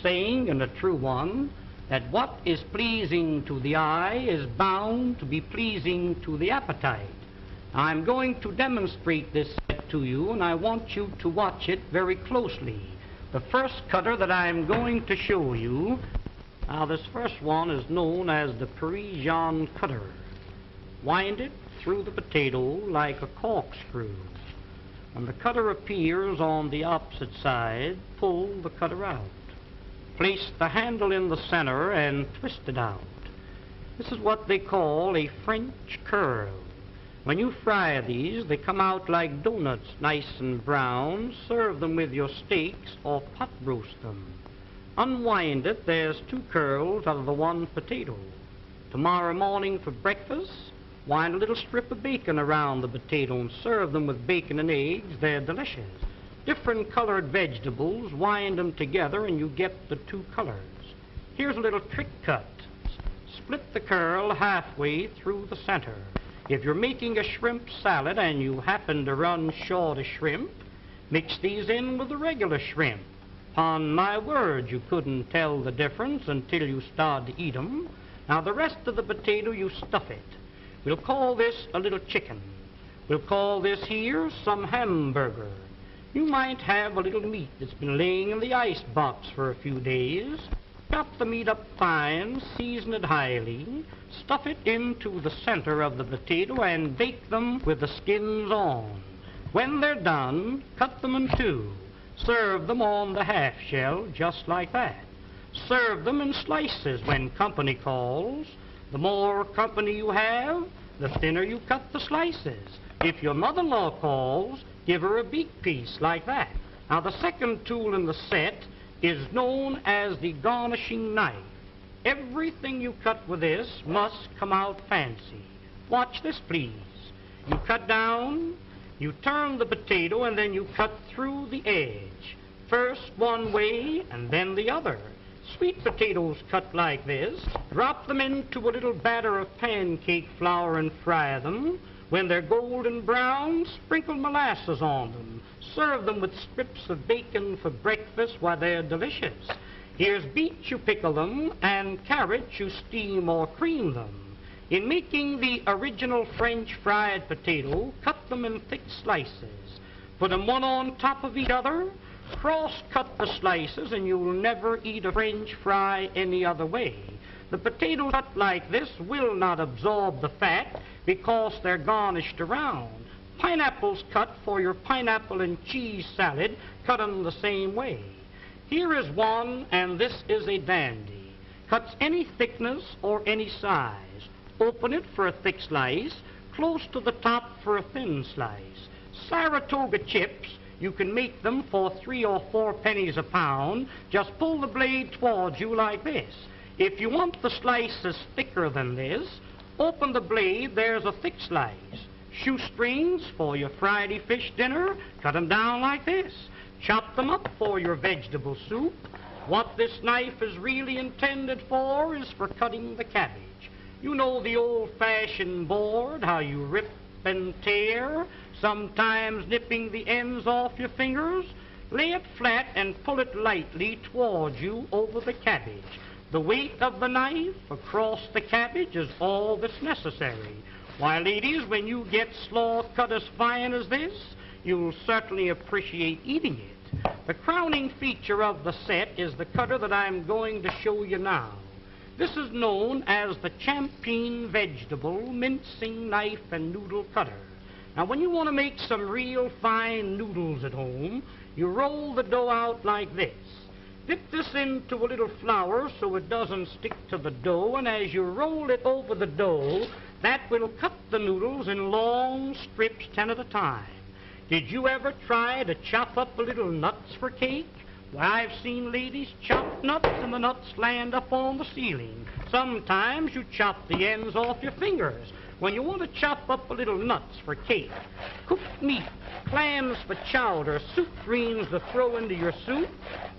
saying, and a true one, that what is pleasing to the eye is bound to be pleasing to the appetite. I'm going to demonstrate this set to you, and I want you to watch it very closely. The first cutter that I'm going to show you, now this first one is known as the Parisian cutter. Wind it through the potato like a corkscrew. When the cutter appears on the opposite side, pull the cutter out. Place the handle in the center and twist it out. This is what they call a French curl. When you fry these, they come out like donuts, nice and brown. Serve them with your steaks or pot roast them. Unwind it, there's 2 curls out of the 1 potato. Tomorrow morning for breakfast, wind a little strip of bacon around the potato and serve them with bacon and eggs. They're delicious. Different colored vegetables, wind them together and you get the 2 colors. Here's a little trick cut. Split the curl halfway through the center. If you're making a shrimp salad and you happen to run short of shrimp, mix these in with the regular shrimp. Upon my word, you couldn't tell the difference until you start to eat 'em. Now the rest of the potato, you stuff it. We'll call this a little chicken. We'll call this here some hamburger. You might have a little meat that's been laying in the ice box for a few days. Chop the meat up fine, season it highly, stuff it into the center of the potato and bake them with the skins on. When they're done, cut them in 2. Serve them on the half shell just like that. Serve them in slices when company calls. The more company you have, the thinner you cut the slices. If your mother-in-law calls, give her a beak piece like that. Now the second tool in the set is known as the garnishing knife. Everything you cut with this must come out fancy. Watch this, please. You cut down, you turn the potato, and then you cut through the edge. First one way and then the other. Sweet potatoes cut like this, drop them into a little batter of pancake flour and fry them. When they're golden brown, sprinkle molasses on them. Serve them with strips of bacon for breakfast. Why, they're delicious. Here's beets, you pickle them, and carrots, you steam or cream them. In making the original French fried potato, cut them in thick slices. Put them one on top of each other. Cross-cut the slices, and you'll never eat a French fry any other way. The potatoes cut like this will not absorb the fat because they're garnished around. Pineapples cut for your pineapple and cheese salad, cut them the same way. Here is one, and this is a dandy. Cuts any thickness or any size. Open it for a thick slice, close to the top for a thin slice. Saratoga chips, you can make them for 3 or 4 pennies a pound. Just pull the blade towards you like this. If you want the slices thicker than this, open the blade, there's a thick slice. Shoestrings for your Friday fish dinner, cut them down like this. Chop them up for your vegetable soup. What this knife is really intended for is for cutting the cabbage. You know the old-fashioned board, how you rip and tear, sometimes nipping the ends off your fingers. Lay it flat and pull it lightly towards you over the cabbage. The weight of the knife across the cabbage is all that's necessary. Why, ladies, when you get slaw cut as fine as this, you'll certainly appreciate eating it. The crowning feature of the set is the cutter that I'm going to show you now. This is known as the Champeen vegetable mincing knife and noodle cutter. Now, when you want to make some real fine noodles at home, you roll the dough out like this. Dip this into a little flour so it doesn't stick to the dough, and as you roll it over the dough, that will cut the noodles in long strips, 10 at a time. Did you ever try to chop up a little nuts for cake? Well, I've seen ladies chop nuts and the nuts land up on the ceiling. Sometimes you chop the ends off your fingers. When you want to chop up a little nuts for cake, cooked meat, clams for chowder, soup greens to throw into your soup,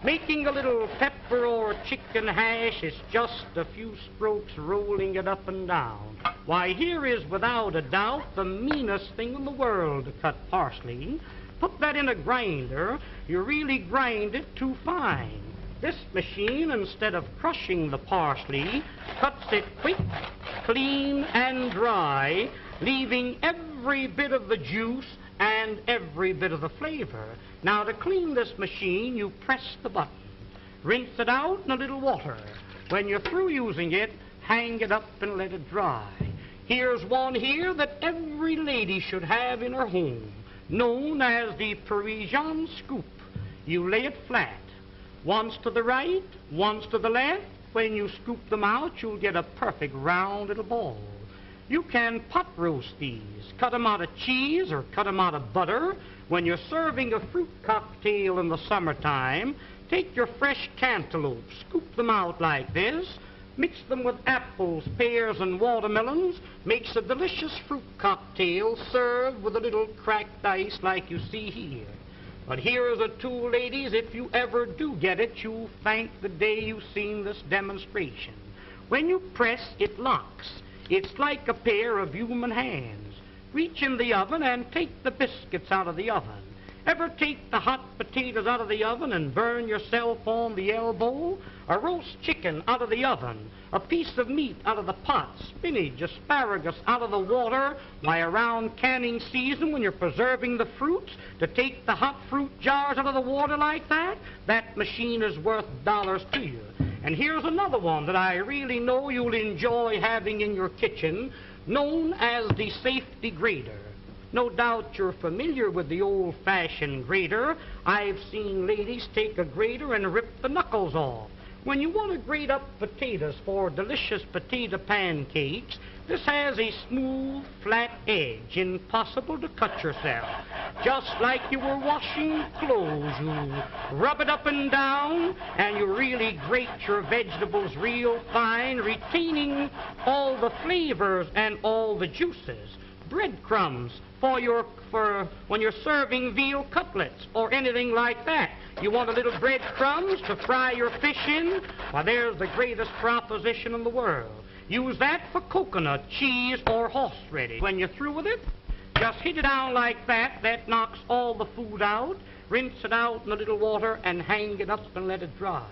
making a little pepper or chicken hash is just a few strokes rolling it up and down. Why, here is without a doubt the meanest thing in the world to cut parsley. Put that in a grinder, you really grind it too fine. This machine, instead of crushing the parsley, cuts it quick, clean, and dry, leaving every bit of the juice and every bit of the flavor. Now, to clean this machine, you press the button. Rinse it out in a little water. When you're through using it, hang it up and let it dry. Here's one here that every lady should have in her home, known as the Parisian scoop. You lay it flat, once to the right, once to the left. When you scoop them out, you'll get a perfect round little ball. You can pot roast these, cut them out of cheese or cut them out of butter. When you're serving a fruit cocktail in the summertime, take your fresh cantaloupe, scoop them out like this, mix them with apples, pears, and watermelons, makes a delicious fruit cocktail served with a little cracked ice like you see here. But here is a tool, ladies, if you ever do get it, you'll thank the day you've seen this demonstration. When you press, it locks. It's like a pair of human hands. Reach in the oven and take the biscuits out of the oven. Ever take the hot potatoes out of the oven and burn yourself on the elbow? A roast chicken out of the oven, a piece of meat out of the pot, spinach, asparagus out of the water. Why, around canning season, when you're preserving the fruits, to take the hot fruit jars out of the water like that, that machine is worth dollars to you. And here's another one that I really know you'll enjoy having in your kitchen, known as the safety grater. No doubt you're familiar with the old-fashioned grater. I've seen ladies take a grater and rip the knuckles off. When you want to grate up potatoes for delicious potato pancakes, this has a smooth, flat edge, impossible to cut yourself. Just like you were washing clothes, you rub it up and down, and you really grate your vegetables real fine, retaining all the flavors and all the juices. Breadcrumbs for when you're serving veal cutlets or anything like that. You want a little breadcrumbs to fry your fish in? Why, there's the greatest proposition in the world. Use that for coconut, cheese, or horseradish. When you're through with it, just hit it down like that. That knocks all the food out. Rinse it out in a little water and hang it up and let it dry.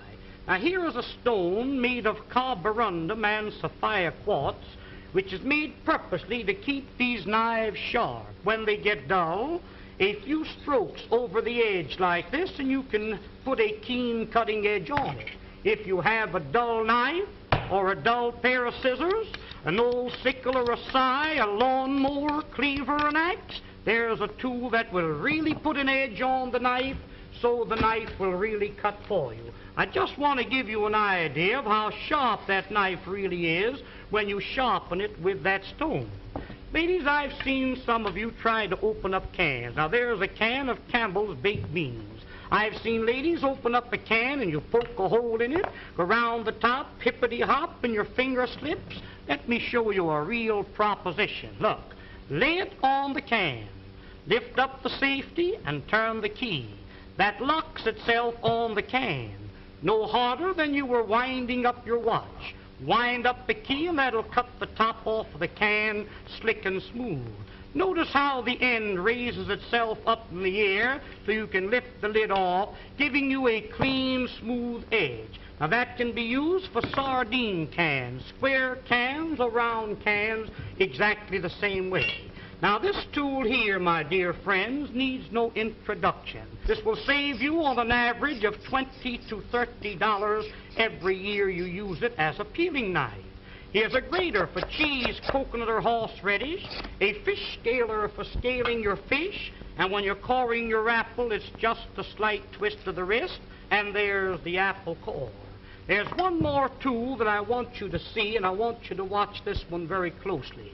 Now, here is a stone made of carborundum and sapphire quartz, which is made purposely to keep these knives sharp. When they get dull, a few strokes over the edge like this, and you can put a keen cutting edge on it. If you have a dull knife or a dull pair of scissors, an old sickle or a scythe, a lawnmower, cleaver, an axe, there's a tool that will really put an edge on the knife, so the knife will really cut for you. I just want to give you an idea of how sharp that knife really is when you sharpen it with that stone. Ladies, I've seen some of you try to open up cans. Now, there's a can of Campbell's baked beans. I've seen ladies open up a can and you poke a hole in it, go round the top, hippity-hop, and your finger slips. Let me show you a real proposition. Look, lay it on the can, lift up the safety, and turn the key. That locks itself on the can. No harder than you were winding up your watch. Wind up the key and that'll cut the top off of the can slick and smooth. Notice how the end raises itself up in the air so you can lift the lid off, giving you a clean, smooth edge. Now that can be used for sardine cans, square cans or round cans, exactly the same way. Now this tool here, my dear friends, needs no introduction. This will save you on an average of $20 to $30 every year you use it as a peeling knife. Here's a grater for cheese, coconut, or horseradish, a fish scaler for scaling your fish, and when you're coring your apple, it's just a slight twist of the wrist, and there's the apple core. There's one more tool that I want you to see, and I want you to watch this one very closely.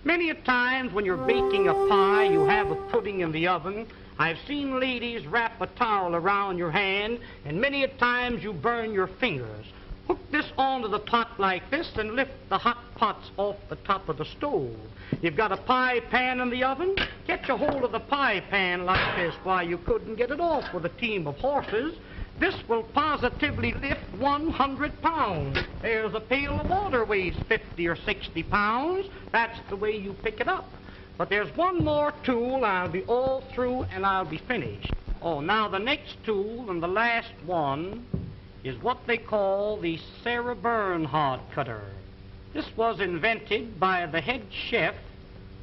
Many a times when you're baking a pie, you have a pudding in the oven. I've seen ladies wrap a towel around your hand, and many a times you burn your fingers. Hook this onto the pot like this and lift the hot pots off the top of the stove. You've got a pie pan in the oven. Catch a hold of the pie pan like this. Why, you couldn't get it off with a team of horses. This will positively lift 100 pounds. There's a pail of water weighs 50 or 60 pounds. That's the way you pick it up. But there's one more tool. I'll be all through and I'll be finished. Oh, now the next tool and the last one is what they call the Sarah Bernhardt cutter. This was invented by the head chef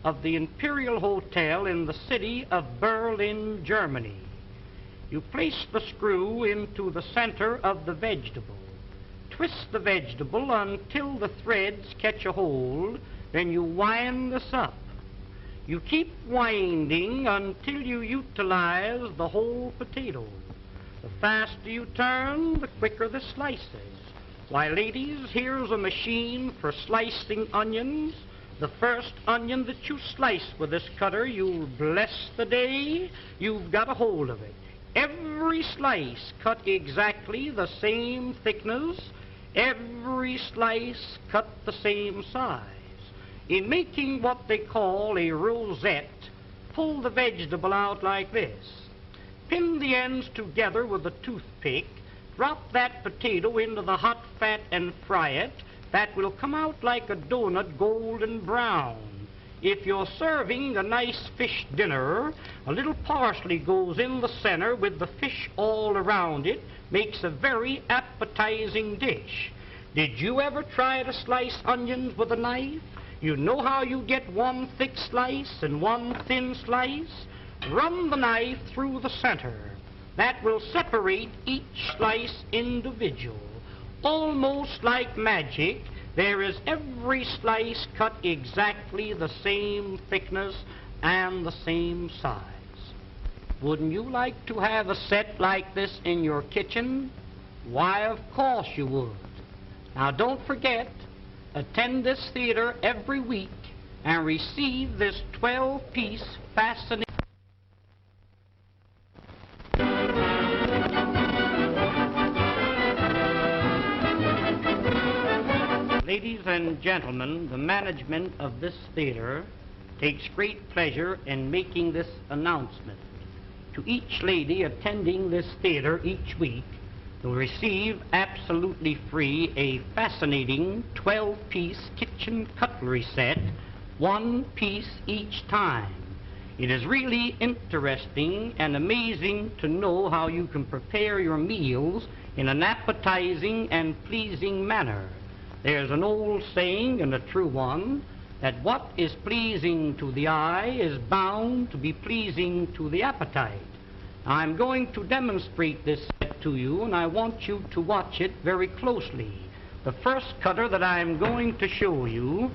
of the Imperial Hotel in the city of Berlin, Germany. You place the screw into the center of the vegetable. Twist the vegetable until the threads catch a hold, then you wind this up. You keep winding until you utilize the whole potato. The faster you turn, the quicker the slices. Why, ladies, here's a machine for slicing onions. The first onion that you slice with this cutter, you'll bless the day you've got a hold of it. Every slice cut exactly the same thickness, every slice cut the same size. In making what they call a rosette, pull the vegetable out like this. Pin the ends together with a toothpick, drop that potato into the hot fat and fry it. That will come out like a donut, golden brown. If you're serving a nice fish dinner, a little parsley goes in the center with the fish all around it, makes a very appetizing dish. Did you ever try to slice onions with a knife? You know how you get one thick slice and one thin slice? Run the knife through the center. That will separate each slice individual. Almost like magic, there is every slice cut exactly the same thickness and the same size. Wouldn't you like to have a set like this in your kitchen? Why, of course you would. Now don't forget, attend this theater every week and receive this 12-piece fascinating... Ladies and gentlemen, the management of this theater takes great pleasure in making this announcement. To each lady attending this theater each week will receive absolutely free a fascinating 12-piece kitchen cutlery set, one piece each time. It is really interesting and amazing to know how you can prepare your meals in an appetizing and pleasing manner. There's an old saying, and a true one, that what is pleasing to the eye is bound to be pleasing to the appetite. I'm going to demonstrate this set to you, and I want you to watch it very closely. The first cutter that I'm going to show you,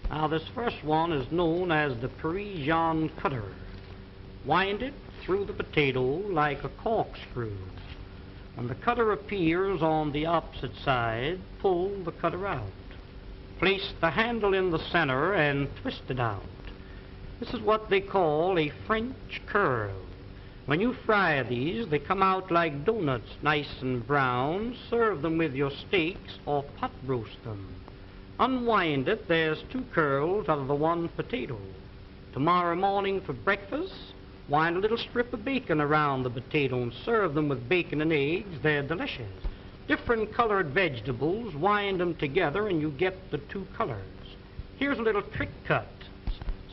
now this first one is known as the Parisian cutter. Wind it through the potato like a corkscrew. When the cutter appears on the opposite side, pull the cutter out. Place the handle in the center and twist it out. This is what they call a French curl. When you fry these, they come out like donuts, nice and brown. Serve them with your steaks or pot roast them. Unwind it, there's two curls out of the one potato. Tomorrow morning for breakfast, wind a little strip of bacon around the potato and serve them with bacon and eggs. They're delicious. Different colored vegetables, wind them together and you get the two colors. Here's a little trick cut.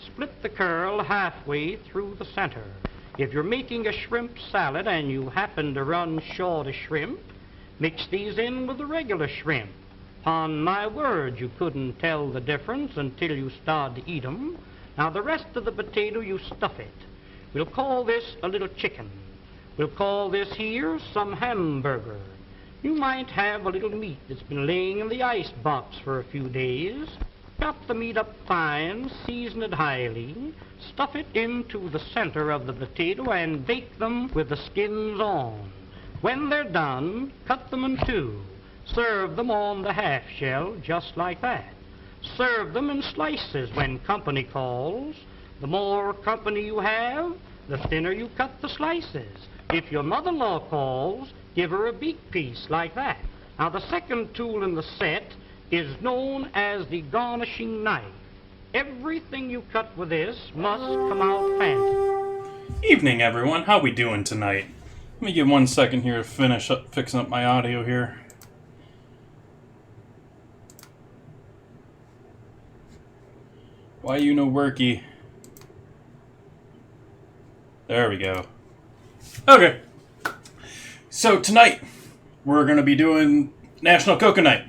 Split the curl halfway through the center. If you're making a shrimp salad and you happen to run short of shrimp, mix these in with the regular shrimp. Upon my word, you couldn't tell the difference until you start to eat them. Now the rest of the potato, you stuff it. We'll call this a little chicken. We'll call this here some hamburger. You might have a little meat that's been laying in the ice box for a few days. Chop the meat up fine, season it highly, stuff it into the center of the potato and bake them with the skins on. When they're done, cut them in two. Serve them on the half shell just like that. Serve them in slices when company calls. The more company you have, the thinner you cut the slices. If your mother-in-law calls, give her a beak piece like that. Now, the second tool in the set is known as the garnishing knife. Everything you cut with this must come out fancy. Evening, everyone. How we doing tonight? Let me give 1 second here to finish up fixing up my audio here. Why you no worky? There we go. Okay. So tonight, we're going to be doing National Cocoa Night.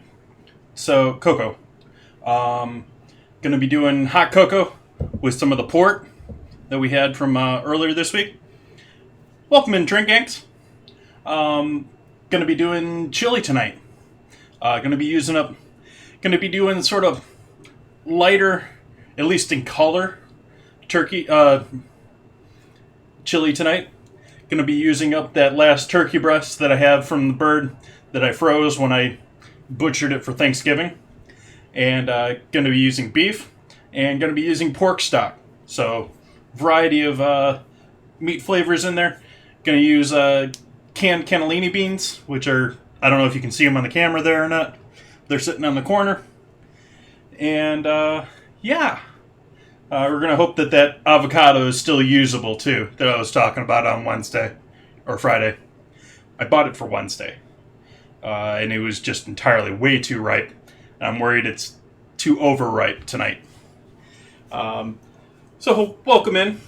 So, cocoa. Going to be doing hot cocoa with some of the port that we had from earlier this week. Welcome in, drink gangs. Going to be doing chili tonight. Going to be doing sort of lighter, at least in color, turkey chili tonight. Going to be using up that last turkey breast that I have from the bird that I froze when I butchered it for Thanksgiving. And going to be using beef and going to be using pork stock. So, variety of meat flavors in there. Going to use canned cannellini beans, which are, I don't know if you can see them on the camera there or not. They're sitting on the corner. And yeah, we're going to hope that avocado is still usable too, that I was talking about on Wednesday or Friday. I bought it for Wednesday. And it was just entirely way too ripe. I'm worried it's too overripe tonight. So welcome in.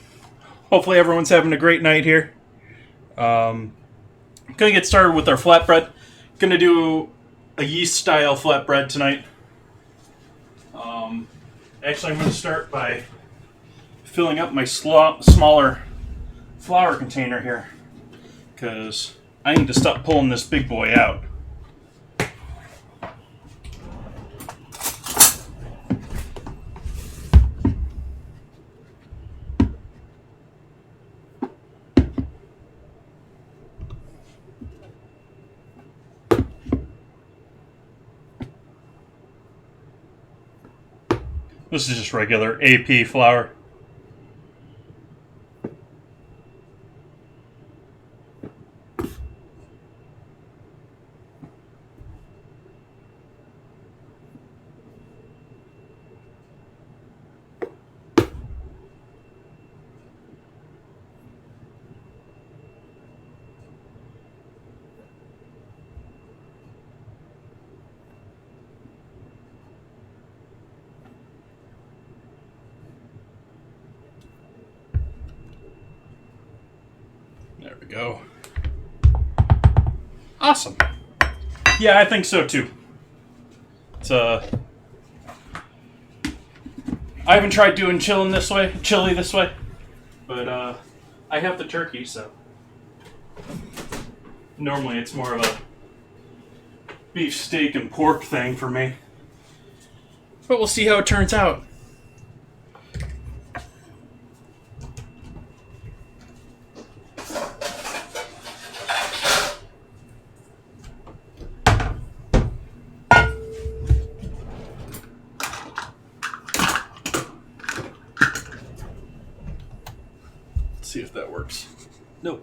Hopefully everyone's having a great night here. Gonna get started with our flatbread. Gonna do a yeast style flatbread tonight. Actually, I'm gonna start by filling up my smaller flour container here, because I need to stop pulling this big boy out. This is just regular AP flour. There we go. Awesome. Yeah, I think so too. It's I haven't tried doing chili this way, but I have the turkey, so normally it's more of a beef steak and pork thing for me. But we'll see how it turns out. See if that works. Nope.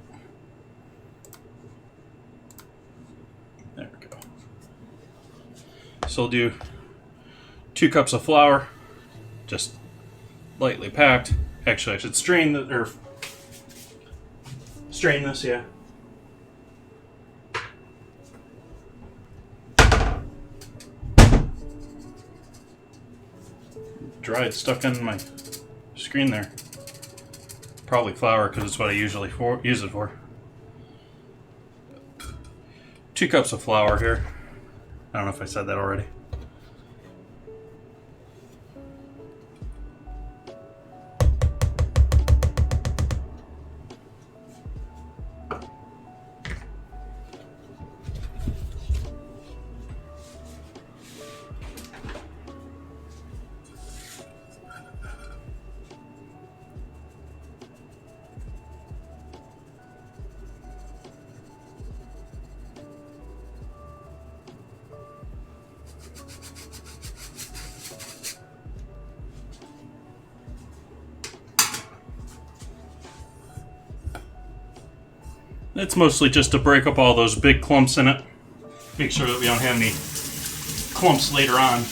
There we go. So I'll do 2 cups of flour, just lightly packed. Actually, I should strain this, yeah. Dried, stuck on my screen there. Probably flour, because it's what I usually use it for. 2 cups of flour here. I don't know if I said that already. It's mostly just to break up all those big clumps in it. Make sure that we don't have any clumps later on.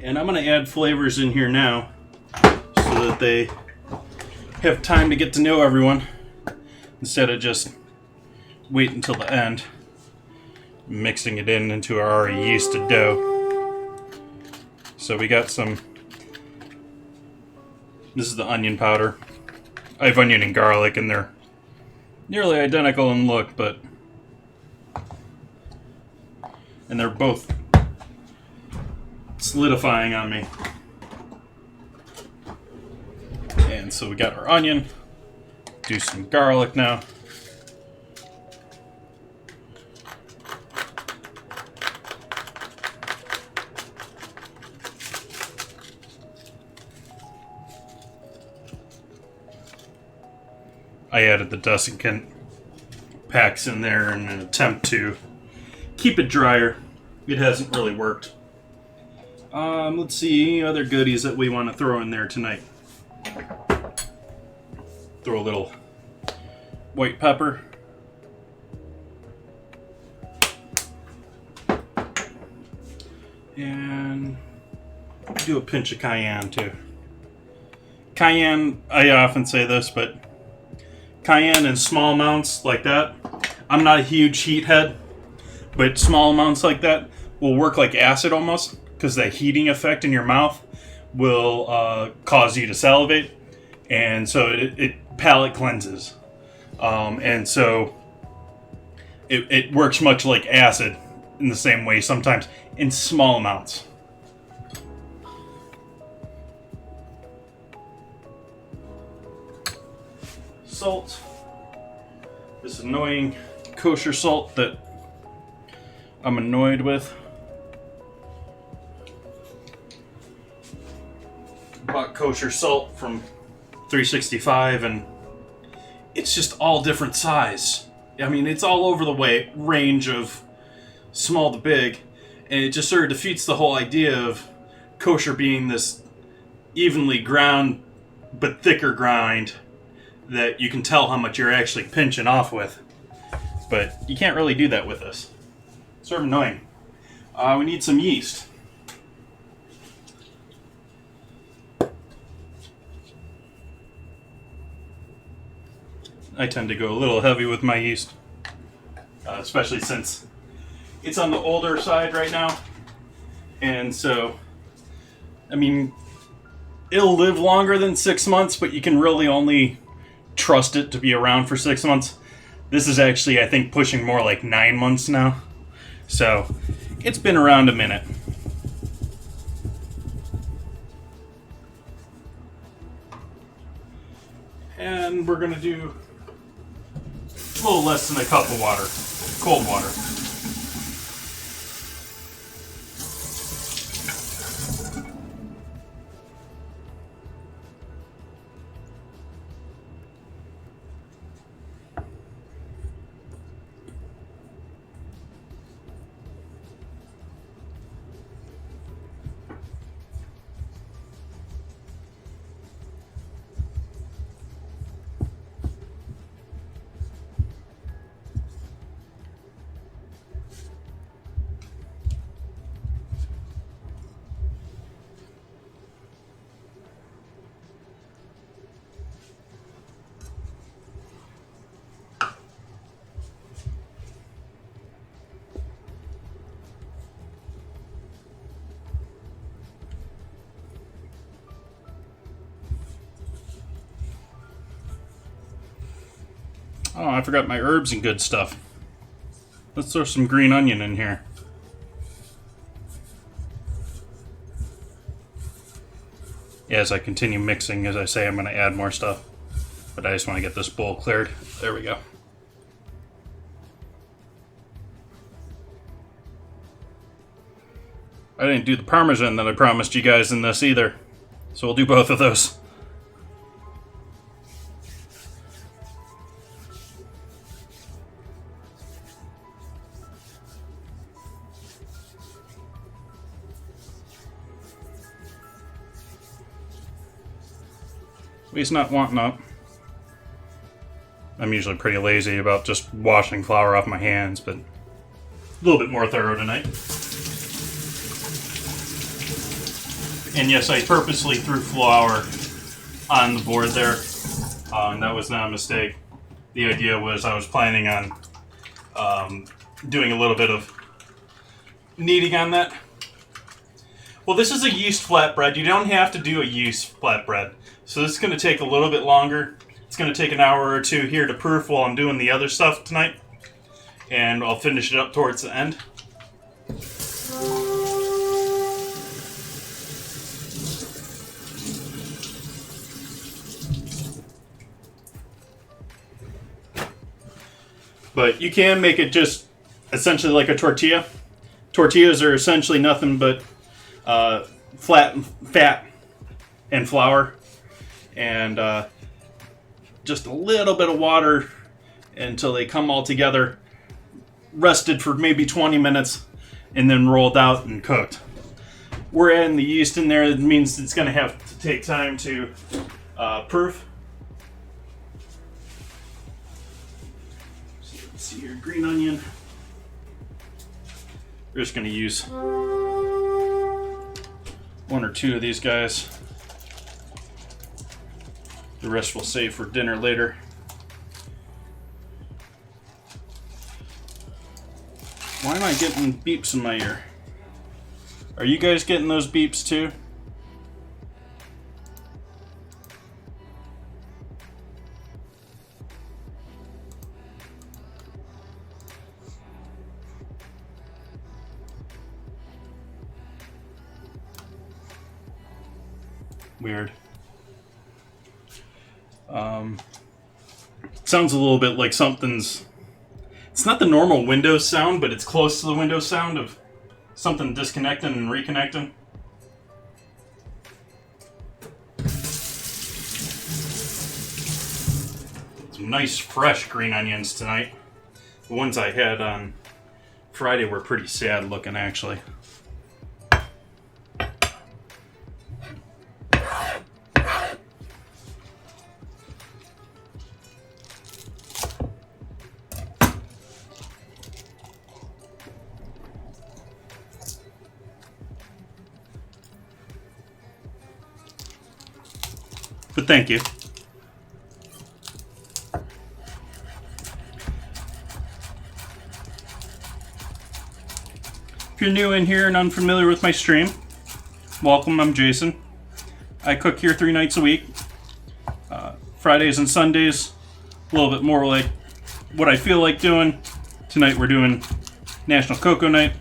And I'm going to add flavors in here now so that they have time to get to know everyone instead of just wait until the end, mixing it into our already yeasted dough. So we got some This is the onion powder. I have onion and garlic, and they're nearly identical in look, and they're both solidifying on me. And so we got our onion. Do some garlic now. I added the desiccant packs in there in an attempt to keep it drier. It hasn't really worked. Let's see, other goodies that we want to throw in there tonight. Throw a little white pepper. And do a pinch of cayenne too. Cayenne, I often say this, but cayenne in small amounts like that. I'm not a huge heat head, but small amounts like that will work like acid almost, because the heating effect in your mouth will cause you to salivate, and so it palate cleanses, and so it works much like acid in the same way sometimes in small amounts. Salt. This annoying kosher salt that I'm annoyed with. Bought kosher salt from 365, and it's just all different size. I mean, it's all over the range of small to big, and it just sort of defeats the whole idea of kosher being this evenly ground but thicker grind that you can tell how much you're actually pinching off with. But you can't really do that with this. Sort of annoying. We need some yeast. I tend to go a little heavy with my yeast, especially since it's on the older side right now. And so, I mean, it'll live longer than 6 months, but you can really only trust it to be around for 6 months. This is actually, I think, pushing more like 9 months now. So, it's been around a minute. And we're going to do a little less than a cup of water, cold water. Oh, I forgot my herbs and good stuff. Let's throw some green onion in here. As I continue mixing, as I say, I'm going to add more stuff. But I just want to get this bowl cleared. There we go. I didn't do the Parmesan that I promised you guys in this either. So we'll do both of those. He's not wanting up. I'm usually pretty lazy about just washing flour off my hands, but a little bit more thorough tonight. And yes, I purposely threw flour on the board there. And that was not a mistake. The idea was I was planning on doing a little bit of kneading on that. Well, this is a yeast flatbread. You don't have to do a yeast flatbread. So this is going to take a little bit longer. It's going to take an hour or two here to proof while I'm doing the other stuff tonight. And I'll finish it up towards the end. But you can make it just essentially like a tortilla. Tortillas are essentially nothing but fat and flour and just a little bit of water until they come all together, rested for maybe 20 minutes, and then rolled out and cooked. We're adding the yeast in there. That means it's going to have to take time to proof. So let's see here, green onion. We're just going to use 1 or 2 of these guys. The rest we'll save for dinner later. Why am I getting beeps in my ear? Are you guys getting those beeps too? Weird. Sounds a little bit like something's... It's not the normal Windows sound, but it's close to the Windows sound of something disconnecting and reconnecting. Some nice fresh green onions tonight. The ones I had on Friday were pretty sad looking, actually. But thank you. If you're new in here and unfamiliar with my stream, welcome, I'm Jason. I cook here 3 nights a week. Fridays and Sundays, a little bit more like what I feel like doing. Tonight we're doing National Cocoa Night.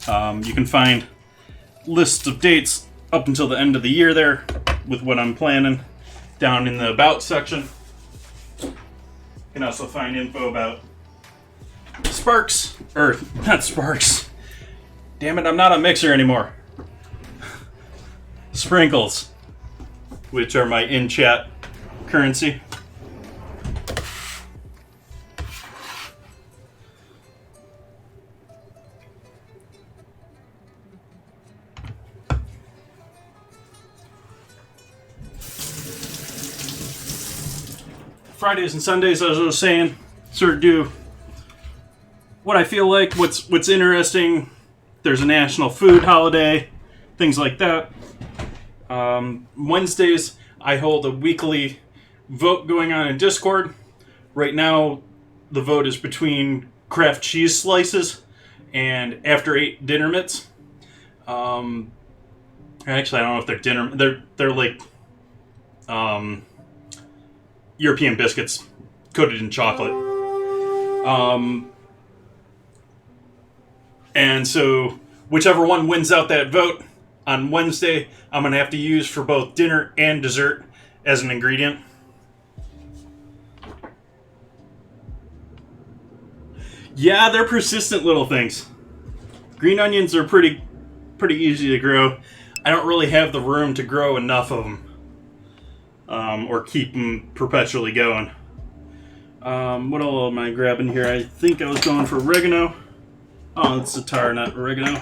You can find lists of dates up until the end of the year there with what I'm planning down in the About section. You can also find info about Sparks, or not Sparks. Damn it, I'm not a mixer anymore. Sprinkles, which are my in-chat currency. Fridays and Sundays, as I was saying, sort of do what I feel like, what's interesting. There's a national food holiday, things like that. Wednesdays, I hold a weekly vote going on in Discord. Right now, the vote is between Kraft cheese slices and After 8 dinner mitts. Actually, I don't know if they're dinner. They're like European biscuits coated in chocolate. And so whichever one wins out that vote on Wednesday, I'm going to have to use for both dinner and dessert as an ingredient. Yeah, they're persistent little things. Green onions are pretty easy to grow. I don't really have the room to grow enough of them. Or keep them perpetually going. What all am I grabbing here? I think I was going for oregano. Oh, it's Zatar, not oregano.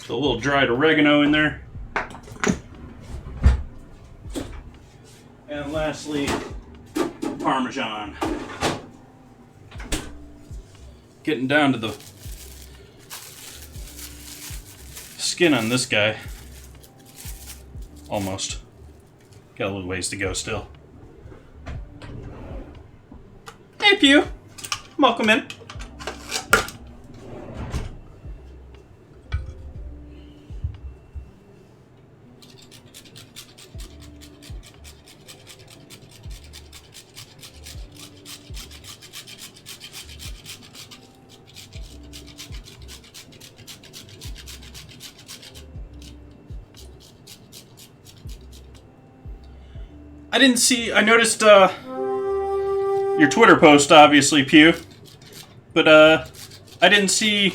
So a little dried oregano in there. And lastly, Parmesan. Getting down to the skin on this guy. Almost. Got a little ways to go still. Hey, Pew. Welcome in. I didn't see. I noticed your Twitter post, obviously, Pew. But I didn't see.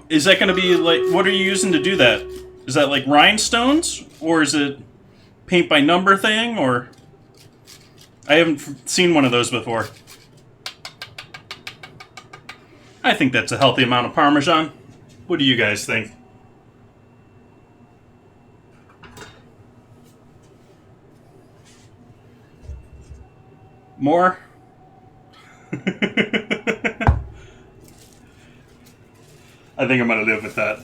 Is that going to be like? What are you using to do that? Is that like rhinestones, or is it paint by number thing, or? I haven't seen one of those before. I think that's a healthy amount of Parmesan. What do you guys think? More? I think I'm going to live with that.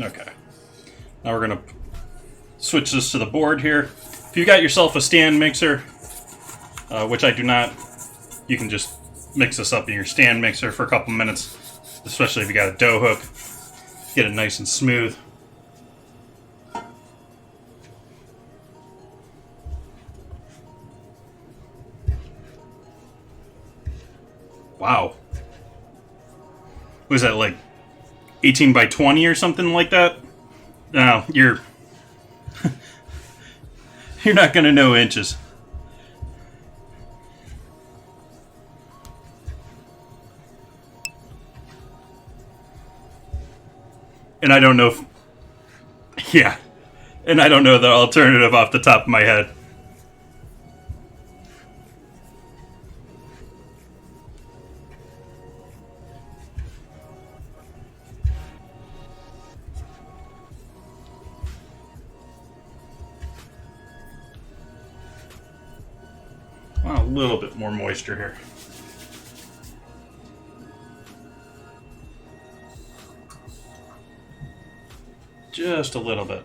Okay. Now we're going to switch this to the board here. If you got yourself a stand mixer, which I do not, you can just mix this up in your stand mixer for a couple minutes, especially if you got a dough hook. Get it nice and smooth. Wow. Was that like 18 by 20 or something like that? No, you're you're not gonna know inches. And I don't know if, yeah, and I don't know the alternative off the top of my head. Well, a little bit more moisture here. Just a little bit.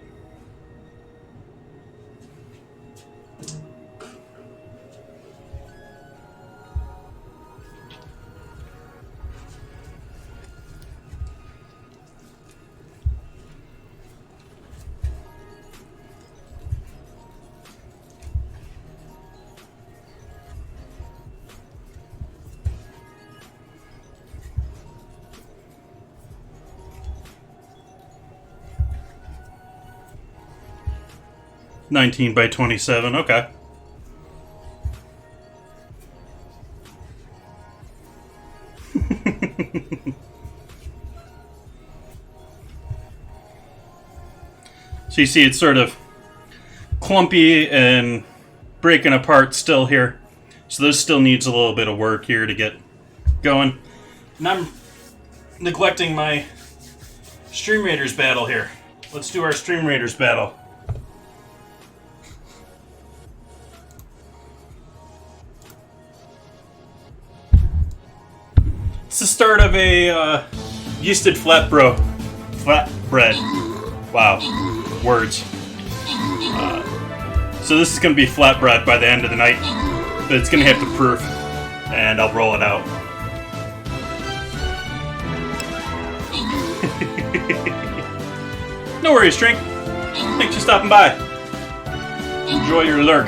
$19 by $27, okay. So you see it's sort of clumpy and breaking apart still here. So this still needs a little bit of work here to get going. And I'm neglecting my Stream Raiders battle here. Let's do our Stream Raiders battle. It's the start of a yeasted flatbread. Wow, words. So this is going to be flatbread by the end of the night, but it's going to have to proof, and I'll roll it out. No worries, Drink. Thanks for stopping by. Enjoy your lurk.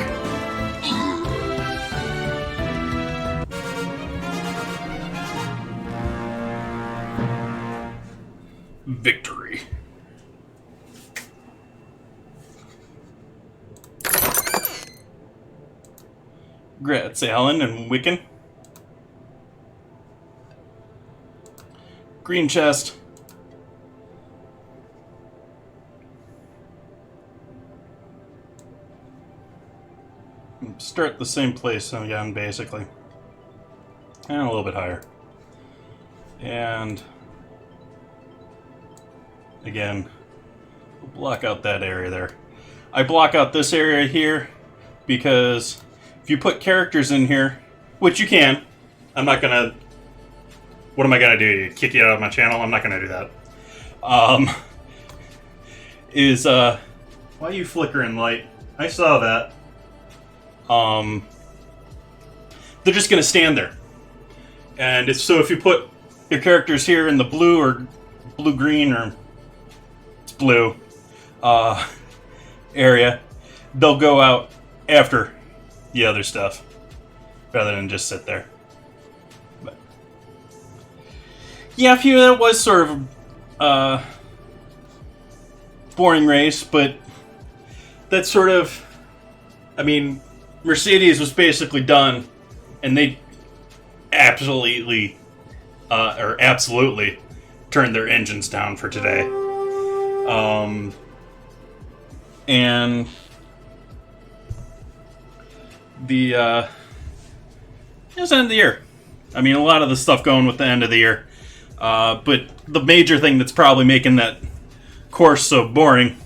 Victory. Grazie, Alan and Wiccan. Green chest. Start the same place again, basically. And a little bit higher. And again, we'll block out that area there. I block out this area here because if you put characters in here, which you can. I'm not gonna... What am I gonna do? Kick you out of my channel? I'm not gonna do that. Why are you flickering light? I saw that. They're just gonna stand there. And so if you put your characters here in the blue or blue-green or it's blue area, they'll go out after the other stuff rather than just sit there. But yeah, that was sort of boring race, but that's sort of, I mean, Mercedes was basically done, and they absolutely turned their engines down for today. And it was the end of the year. I mean, a lot of the stuff going with the end of the year. But the major thing that's probably making that course so boring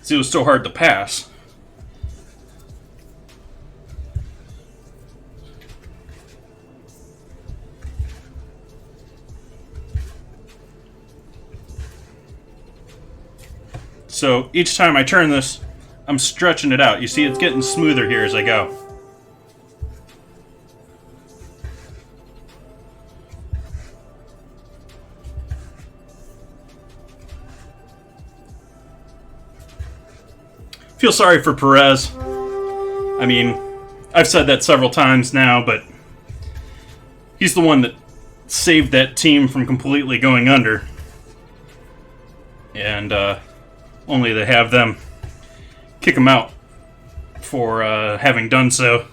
is it was so hard to pass. So each time I turn this, I'm stretching it out. You see it's getting smoother here as I go. Feel sorry for Perez. I mean, I've said that several times now, but he's the one that saved that team from completely going under. And only to have them kick him out for having done so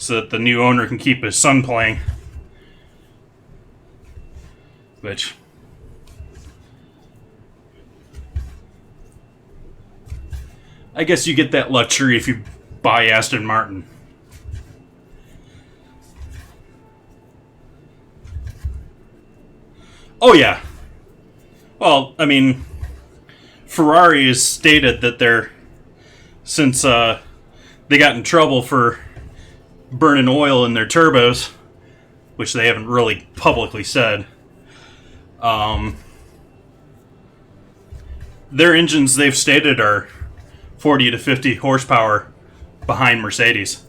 that the new owner can keep his son playing. Which... I guess you get that luxury if you buy Aston Martin. Oh yeah. Well, I mean, Ferrari has stated that since they got in trouble for burning oil in their turbos, which they haven't really publicly said, their engines, they've stated, are 40 to 50 horsepower behind Mercedes.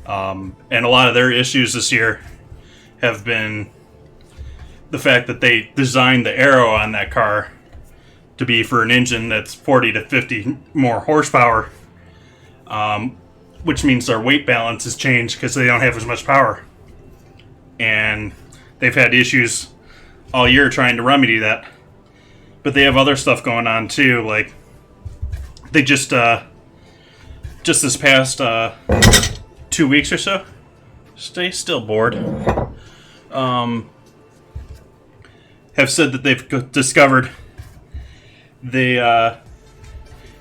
And a lot of their issues this year have been the fact that they designed the aero on that car to be for an engine that's 40 to 50 more horsepower, which means their weight balance has changed because they don't have as much power. And they've had issues all year trying to remedy that. But they have other stuff going on too, like they just this past 2 weeks or so, stay still, board, have said that they've discovered they have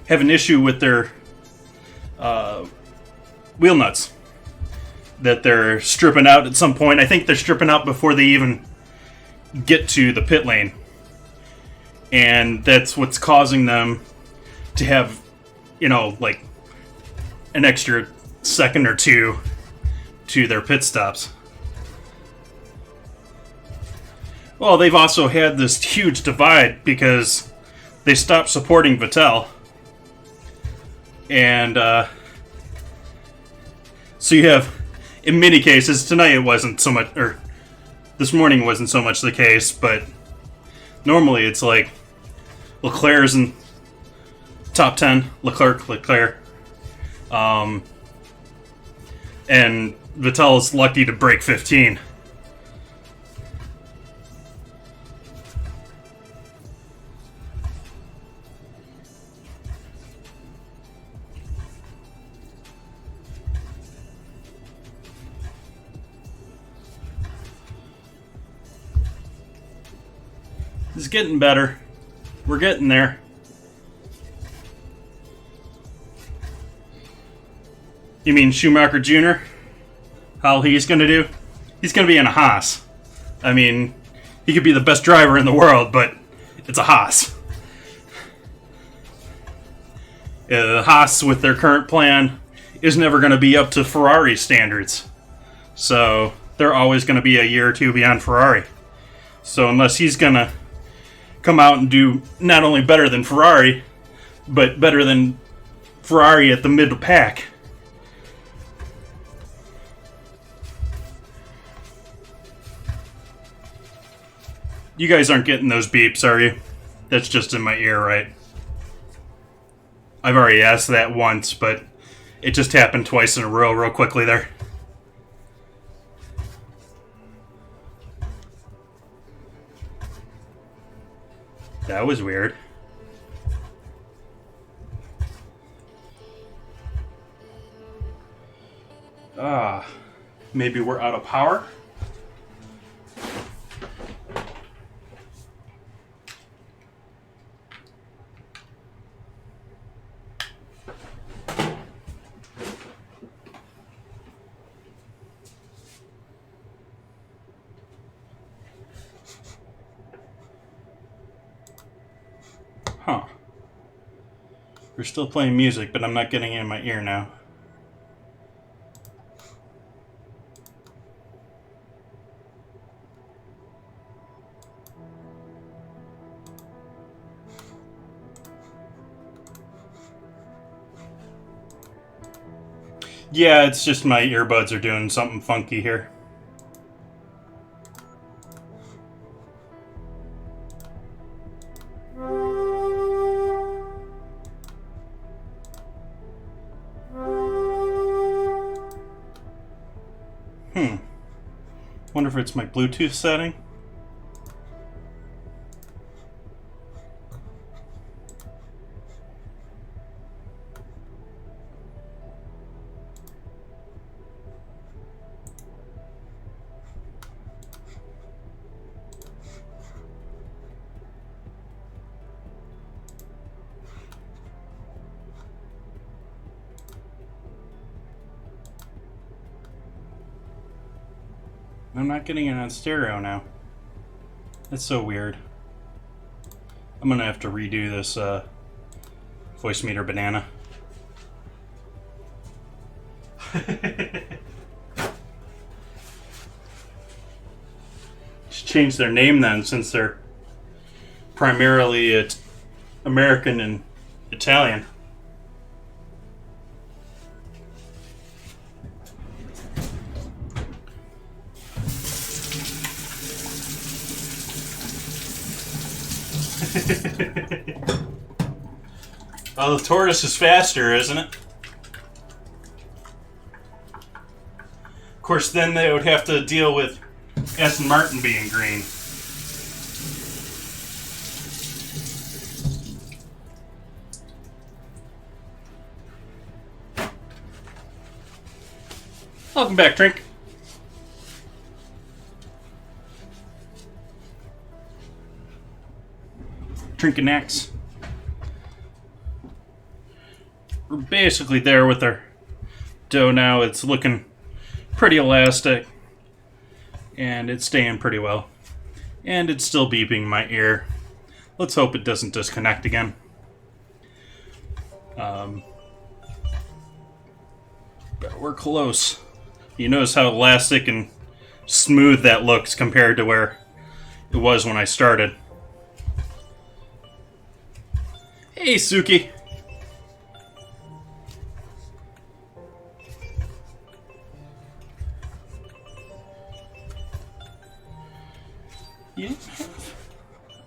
an issue with their wheel nuts that they're stripping out at some point. I think they're stripping out before they even get to the pit lane. And that's what's causing them to have, like an extra second or two to their pit stops. Well, they've also had this huge divide because they stopped supporting Vettel. And so you have, in many cases, tonight it wasn't so much, or this morning wasn't so much the case, but normally it's like Leclerc's in top 10, Leclerc, and Vettel's lucky to break 15. It's getting better. We're getting there. You mean Schumacher Jr.? How he's going to do? He's going to be in a Haas. I mean, he could be the best driver in the world, but it's a Haas. The Haas, with their current plan, is never going to be up to Ferrari standards. So they're always going to be a year or two behind Ferrari. So unless he's going to come out and do not only better than Ferrari, but better than Ferrari at the middle pack. You guys aren't getting those beeps, are you? That's just in my ear, right? I've already asked that once, but it just happened twice in a row real quickly there. That was weird. Maybe we're out of power? Huh. We're still playing music, but I'm not getting it in my ear now. Yeah, it's just my earbuds are doing something funky here. Wonder if it's my Bluetooth setting. I'm not getting it on stereo now. That's so weird. I'm gonna have to redo this voice meter banana. Just change their name then, since they're primarily American and Italian. Well, the tortoise is faster, isn't it? Of course, then they would have to deal with Aston Martin being green. Welcome back, Drink. Drunken Axe. We're basically there with our dough now. It's looking pretty elastic, and it's staying pretty well. And it's still beeping in my ear. Let's hope it doesn't disconnect again. But we're close. You notice how elastic and smooth that looks compared to where it was when I started. Hey, Suki.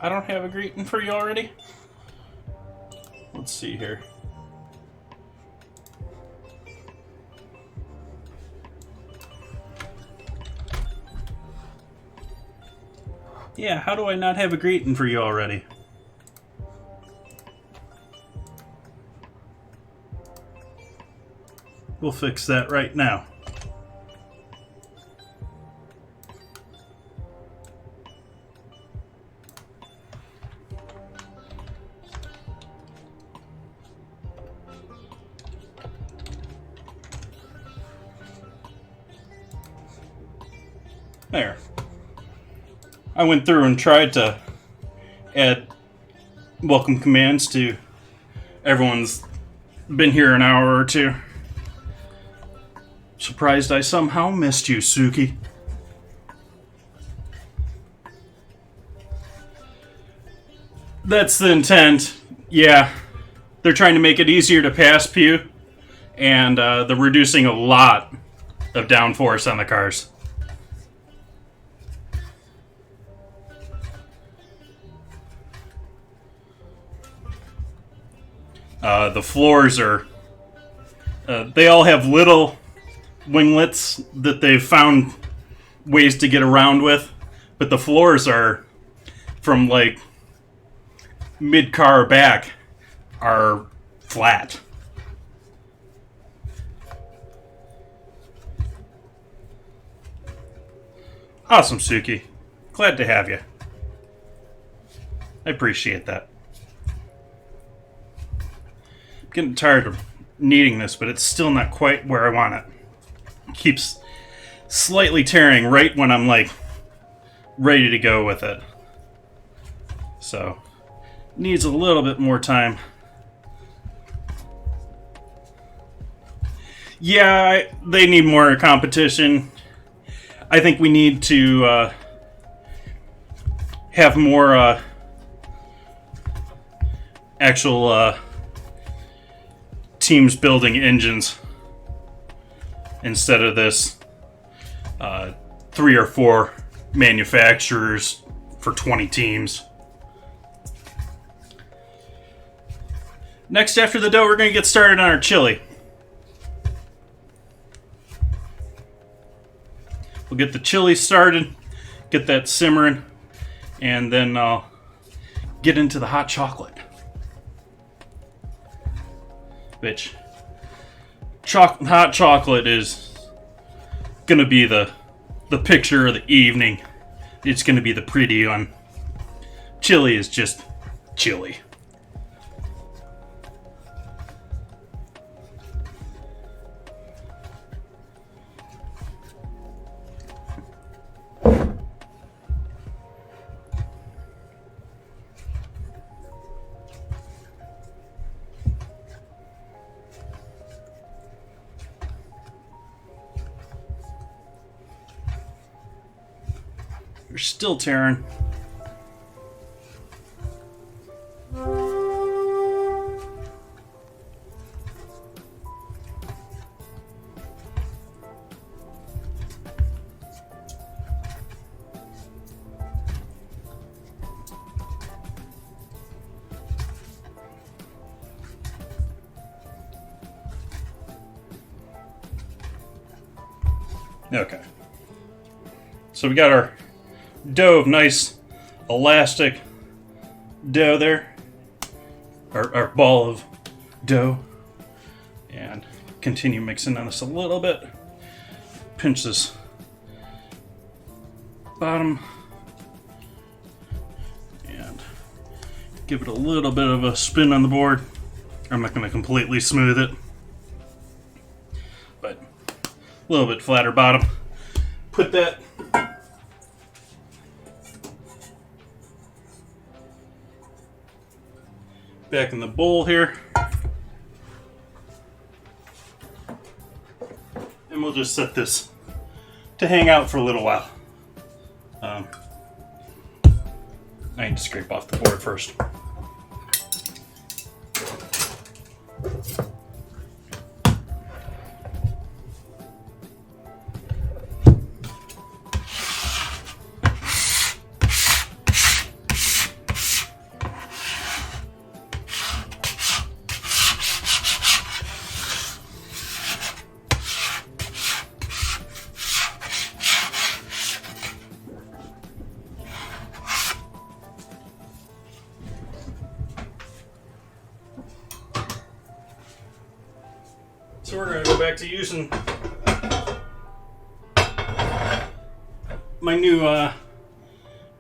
I don't have a greeting for you already? Let's see here. Yeah, how do I not have a greeting for you already? We'll fix that right now. There. I went through and tried to add welcome commands to everyone's been here an hour or two. Surprised I somehow missed you, Suki. That's the intent. Yeah. They're trying to make it easier to pass Pew. And they're reducing a lot of downforce on the cars. The floors are... they all have little winglets that they've found ways to get around with. But the floors are from, like, mid-car back are flat. Awesome, Suki. Glad to have you. I appreciate that. I'm getting tired of needing this, but it's still not quite where I want it. It keeps slightly tearing right when I'm, like, ready to go with it. So, needs a little bit more time. Yeah, they need more competition. I think we need to have more actual teams building engines instead of this 3 or 4 manufacturers for 20 teams. Next, after the dough, we're going to get started on our chili. We'll get the chili started, get that simmering, and then I'll get into the hot chocolate. Which, hot chocolate is going to be the picture of the evening. It's going to be the pretty one. Chili is just chili. You're still tearing. Okay. So we got our dough of nice elastic dough there. Our ball of dough. And continue mixing on this a little bit. Pinch this bottom. And give it a little bit of a spin on the board. I'm not going to completely smooth it. But a little bit flatter bottom. Put that back in the bowl here. And we'll just set this to hang out for a little while. I need to scrape off the board first. So we're going to go back to using my new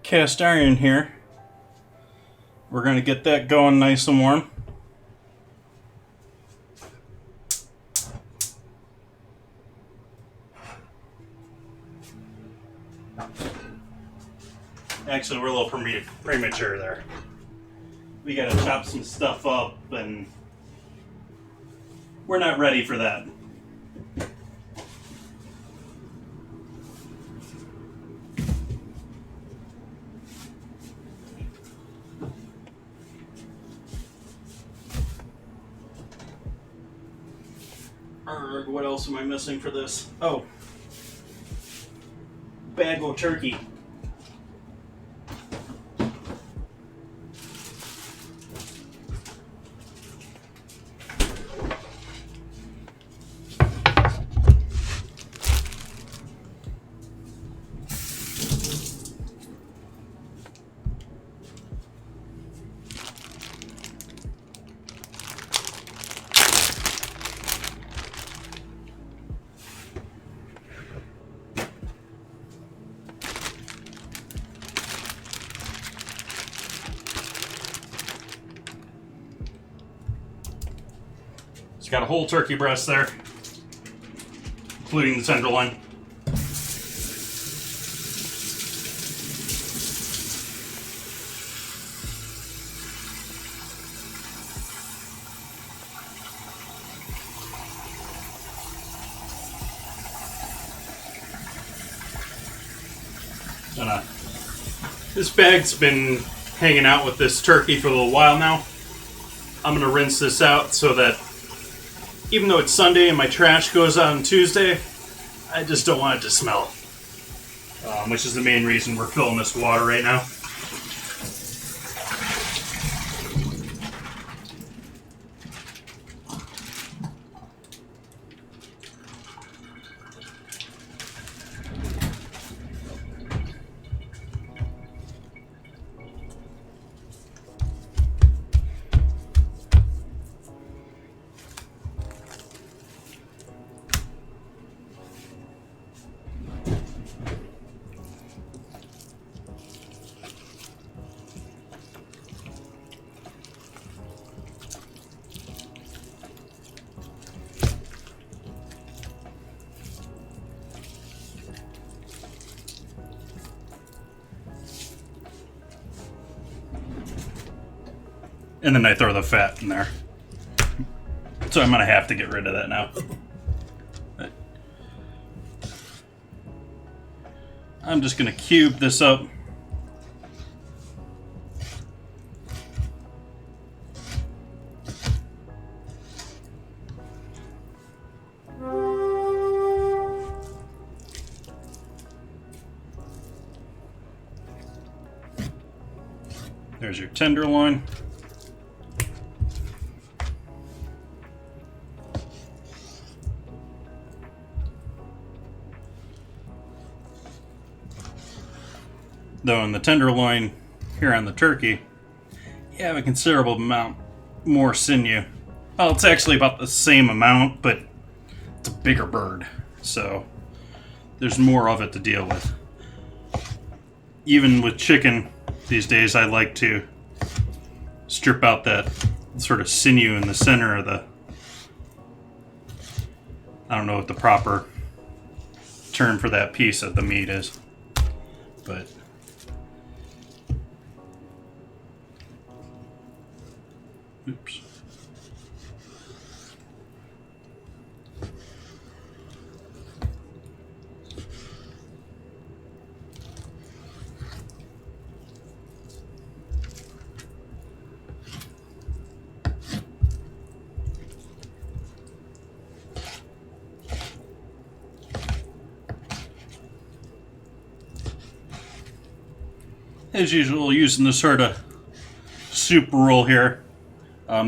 cast iron here. We're going to get that going nice and warm. Actually, we're a little premature there. We got to chop some stuff up, and we're not ready for that. What else am I missing for this? Oh, bag of turkey. It's got a whole turkey breast there, including the tenderloin. This bag's been hanging out with this turkey for a little while now. I'm going to rinse this out so that even though it's Sunday and my trash goes out on Tuesday, I just don't want it to smell. Which is the main reason we're filling this water right now. And then I throw the fat in there. So I'm going to have to get rid of that now. I'm just going to cube this up. There's your tenderloin. Though in the tenderloin here on the turkey, you have a considerable amount more sinew. Well, it's actually about the same amount, but it's a bigger bird, so there's more of it to deal with. Even with chicken these days, I like to strip out that sort of sinew in the center of the... I don't know what the proper term for that piece of the meat is, but... Oops. As usual, using this sort of soup roll here.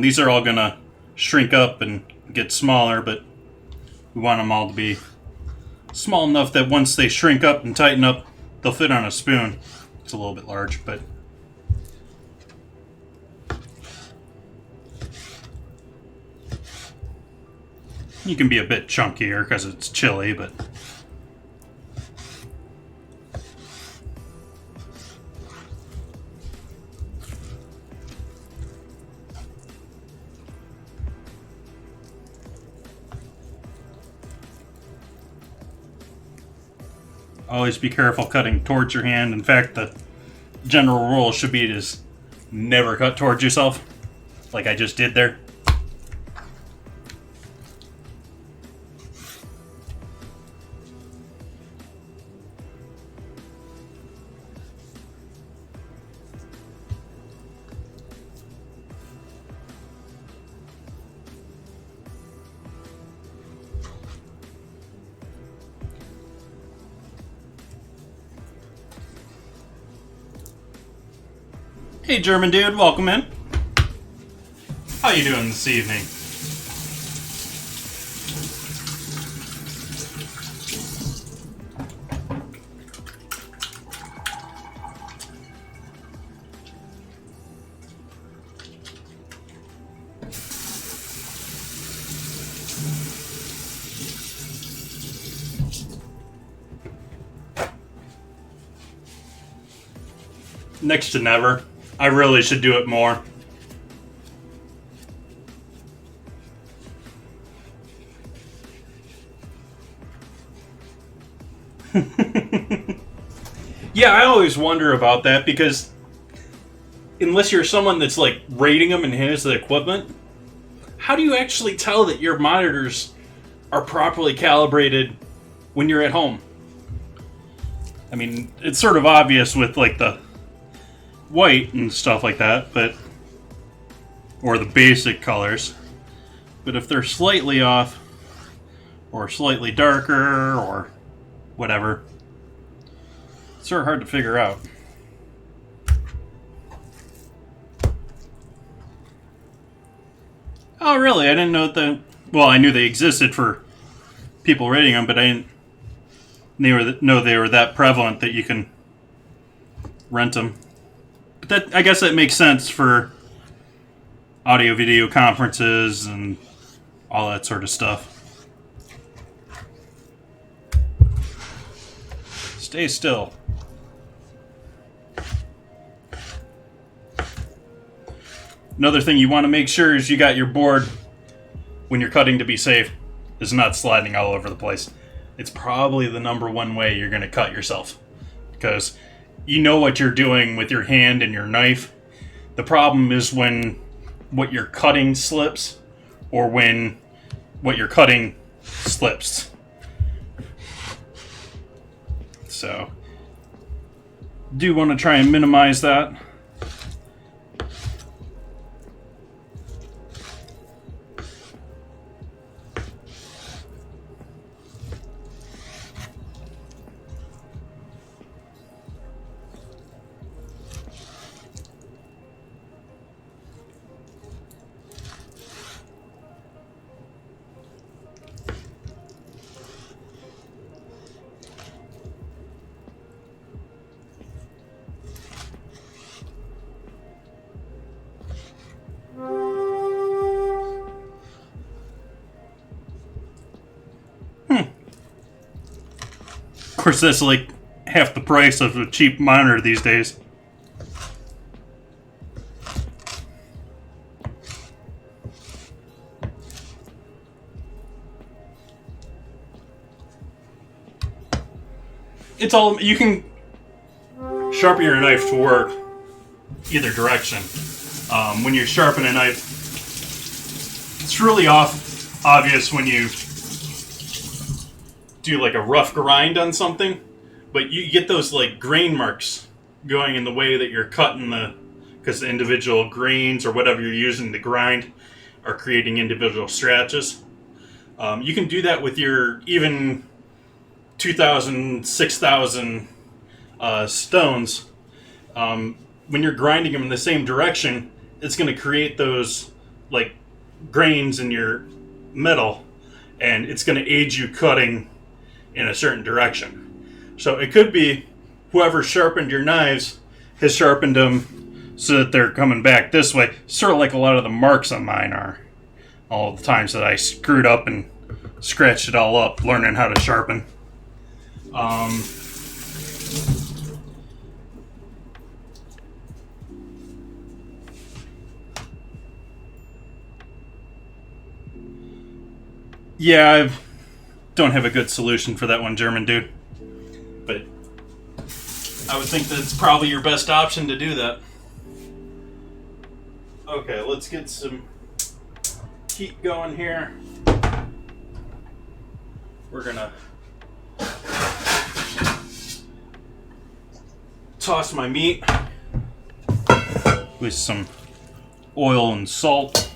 These are all going to shrink up and get smaller, but we want them all to be small enough that once they shrink up and tighten up, they'll fit on a spoon. It's a little bit large, but... You can be a bit chunkier because it's chili, but... Always be careful cutting towards your hand. In fact, the general rule should be to just never cut towards yourself, like I just did there. Hey, German dude, welcome in. How you doing this evening? Next to never. I really should do it more. Yeah, I always wonder about that because unless you're someone that's like rating them and has the equipment, how do you actually tell that your monitors are properly calibrated when you're at home? I mean, it's sort of obvious with like the white and stuff like that, but or the basic colors. But if they're slightly off or slightly darker or whatever, it's sort of hard to figure out. Oh, really? I didn't know that. Well, I knew they existed for people rating them, but I didn't know they were that prevalent that you can rent them. But that, I guess that makes sense for audio video conferences and all that sort of stuff. Stay still. Another thing you want to make sure is you got your board when you're cutting to be safe is not sliding all over the place. It's probably the number one way you're going to cut yourself because you know what you're doing with your hand and your knife. The problem is when what you're cutting slips or when what you're cutting slips. So, do want to try and minimize that. Of course, that's like half the price of a cheap monitor these days. It's all, you can sharpen your knife to work either direction. When you sharpen a knife, it's really obvious when you do like a rough grind on something, but you get those like grain marks going in the way that you're cutting because the individual grains or whatever you're using to grind are creating individual scratches. You can do that with your even 2,000, 6,000 stones. When you're grinding them in the same direction, it's going to create those like grains in your metal, and it's going to aid you cutting in a certain direction. So it could be whoever sharpened your knives has sharpened them so that they're coming back this way, sort of like a lot of the marks on mine are. All the times that I screwed up and scratched it all up learning how to sharpen. Yeah, I don't have a good solution for that one, German dude. But I would think that it's probably your best option to do that. Okay, let's get some heat going here. We're gonna toss my meat with some oil and salt.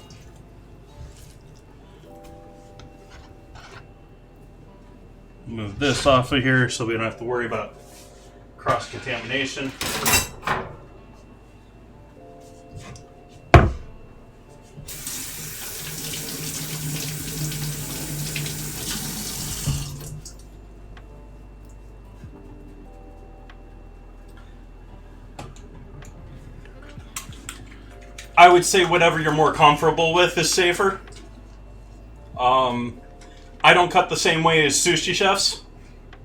Move this off of here so we don't have to worry about cross-contamination. I would say whatever you're more comfortable with is safer. I don't cut the same way as sushi chefs.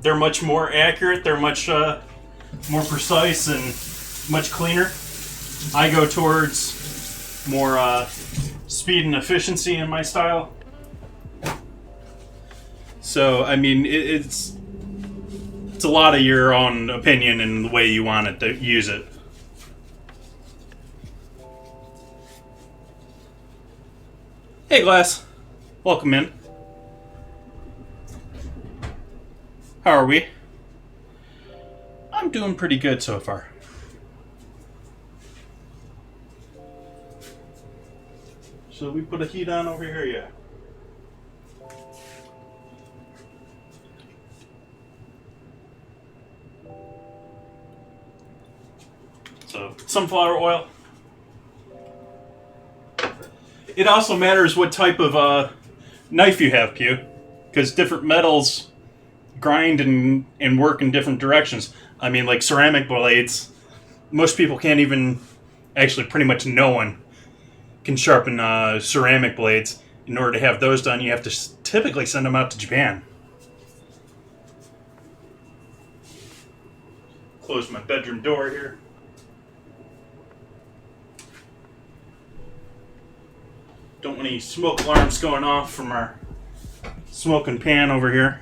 They're much more accurate. They're much more precise and much cleaner. I go towards more speed and efficiency in my style. So, I mean, it's a lot of your own opinion and the way you want it to use it. Hey, Glass. Welcome in. How are we? I'm doing pretty good so far. So we put a heat on over here, yeah. So, sunflower oil. It also matters what type of knife you have, Pew, because different metals grind and work in different directions. I mean, like ceramic blades, most people can't even, actually pretty much no one can sharpen ceramic blades. In order to have those done, you have to typically send them out to Japan. Close my bedroom door here. Don't want any smoke alarms going off from our smoking pan over here.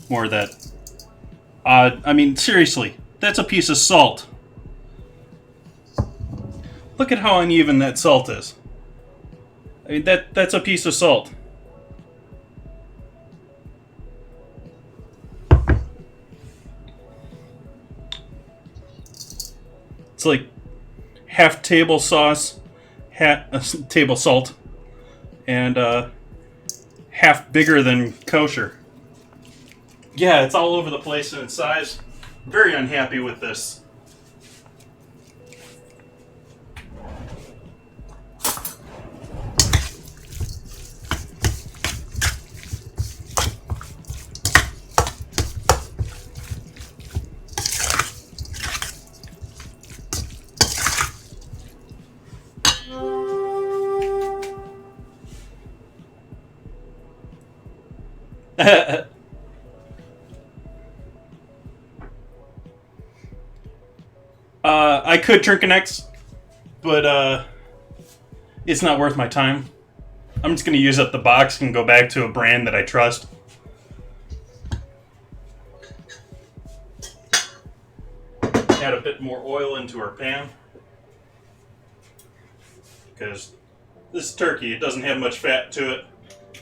More of that. I mean, seriously, that's a piece of salt. Look at how uneven that salt is. I mean, that's a piece of salt. It's like half table sauce, half table salt, and half bigger than kosher. Yeah, it's all over the place in its size. Very unhappy with this. I could Drunken X, but it's not worth my time. I'm just going to use up the box and go back to a brand that I trust. Add a bit more oil into our pan. Because this turkey, it doesn't have much fat to it.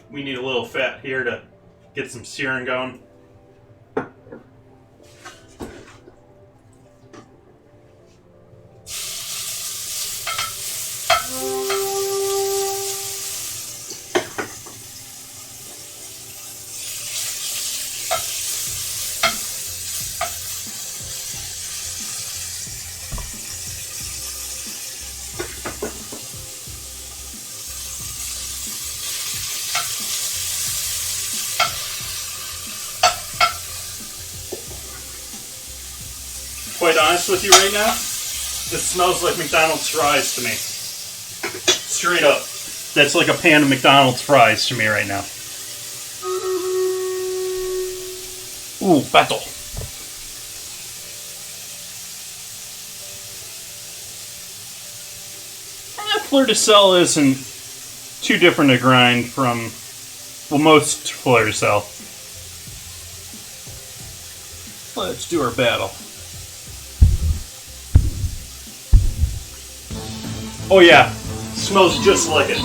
We need a little fat here to get some searing going. Quite honest with you right now, this smells like McDonald's fries to me. Straight up. That's like a pan of McDonald's fries to me right now. Ooh, battle. Fleur de sel isn't too different to grind from, well, most fleur de sel. Let's do our battle. Oh yeah, smells just like it.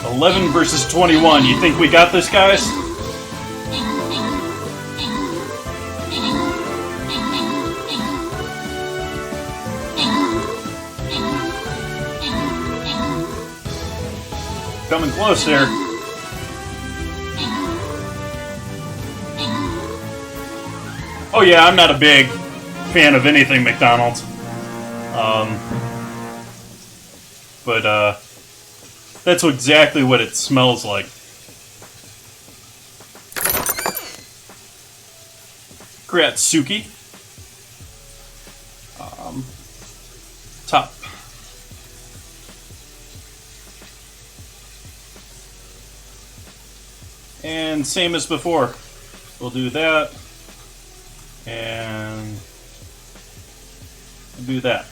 $11 versus 21. You think we got this, guys? Coming close there. Oh yeah, I'm not a big fan of anything McDonald's. But that's exactly what it smells like. Gratsuki. Top. And same as before. We'll do that. And do that.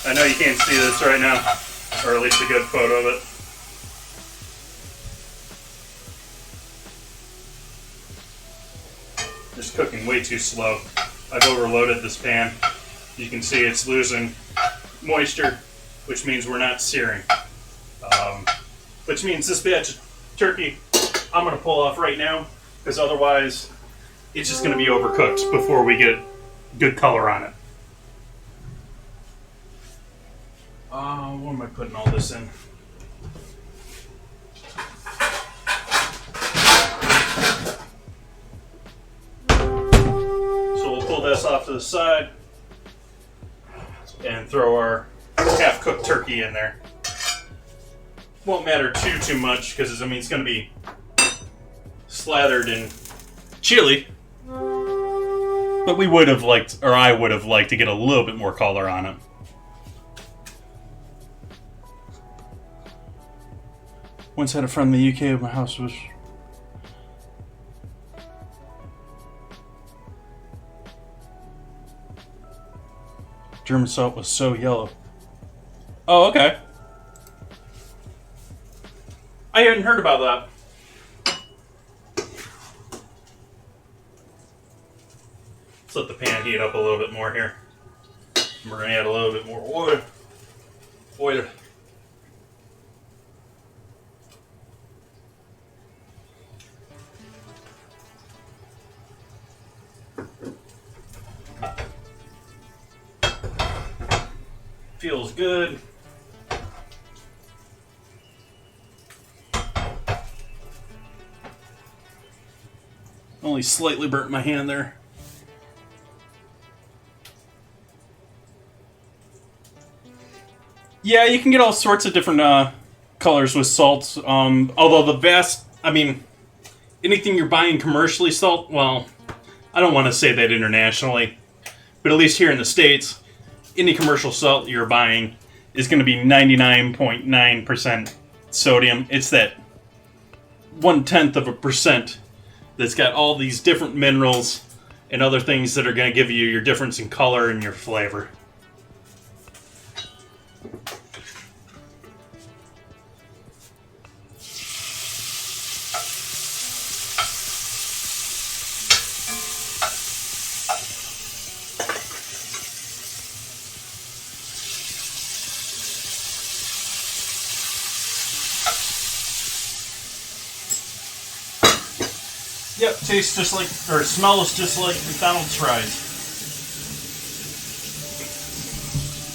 I know you can't see this right now, or at least a good photo of it. It's cooking way too slow. I've overloaded this pan. You can see it's losing moisture, which means we're not searing. Which means this batch of turkey I'm going to pull off right now, because otherwise it's just going to be overcooked before we get good color on it. What am I putting all this in? So we'll pull this off to the side and throw our half-cooked turkey in there. Won't matter too much because I mean it's going to be slathered in chili, but we would have liked, or I would have liked, to get a little bit more color on it. Once had a friend in the UK. My house was German salt was so yellow. Oh, okay. I hadn't heard about that. Let's let the pan heat up a little bit more here. We're going to add a little bit more oil. Feels good. Only slightly burnt my hand there. Yeah, you can get all sorts of different colors with salt. Although anything you're buying commercially salt, well, I don't want to say that internationally, but at least here in the States, any commercial salt you're buying is going to be 99.9% sodium. It's that 0.1% that's got all these different minerals and other things that are going to give you your difference in color and your flavor. Yep, tastes just like, or smells just like McDonald's fries.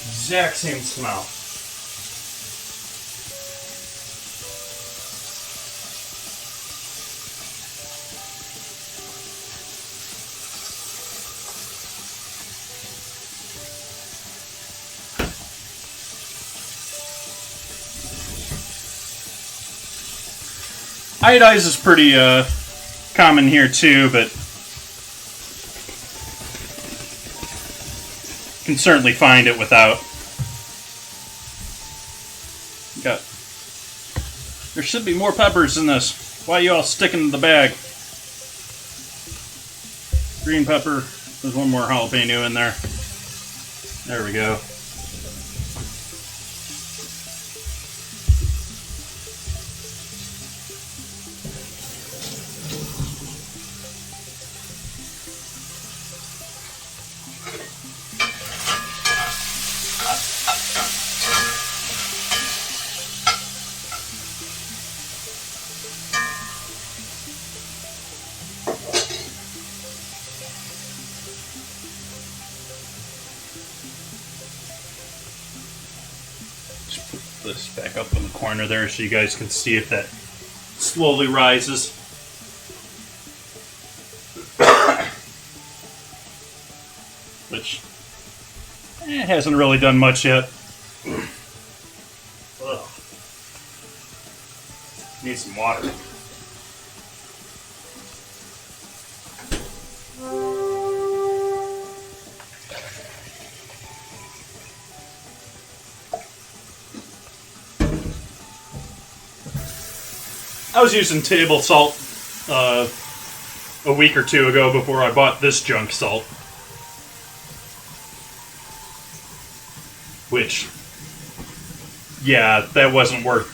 Exact same smell. Iodize is pretty, common here too, but you can certainly find it without. There should be more peppers in this. Why are you all sticking to the bag? Green pepper. There's one more jalapeno in there. There we go. this back up in the corner there so you guys can see if that slowly rises. Which hasn't really done much yet. Ugh. Need some water. I was using table salt a week or two ago before I bought this junk salt. Which, yeah, that wasn't worth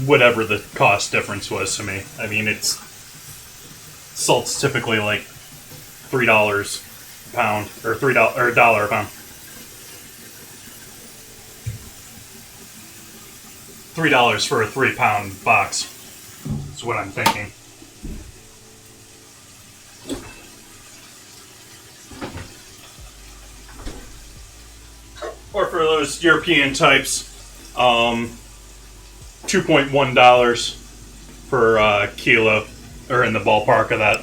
whatever the cost difference was to me. I mean, salt's typically like $3 a pound, or $3 or $1 a pound. $3 for a 3-pound box is what I'm thinking. Or for those European types, $2.1 per kilo, or in the ballpark of that.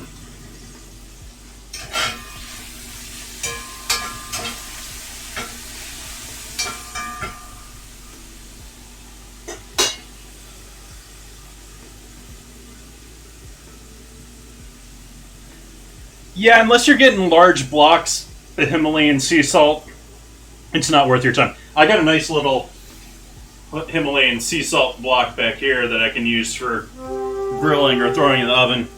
Yeah, unless you're getting large blocks of Himalayan sea salt, it's not worth your time. I got a nice little Himalayan sea salt block back here that I can use for grilling or throwing in the oven.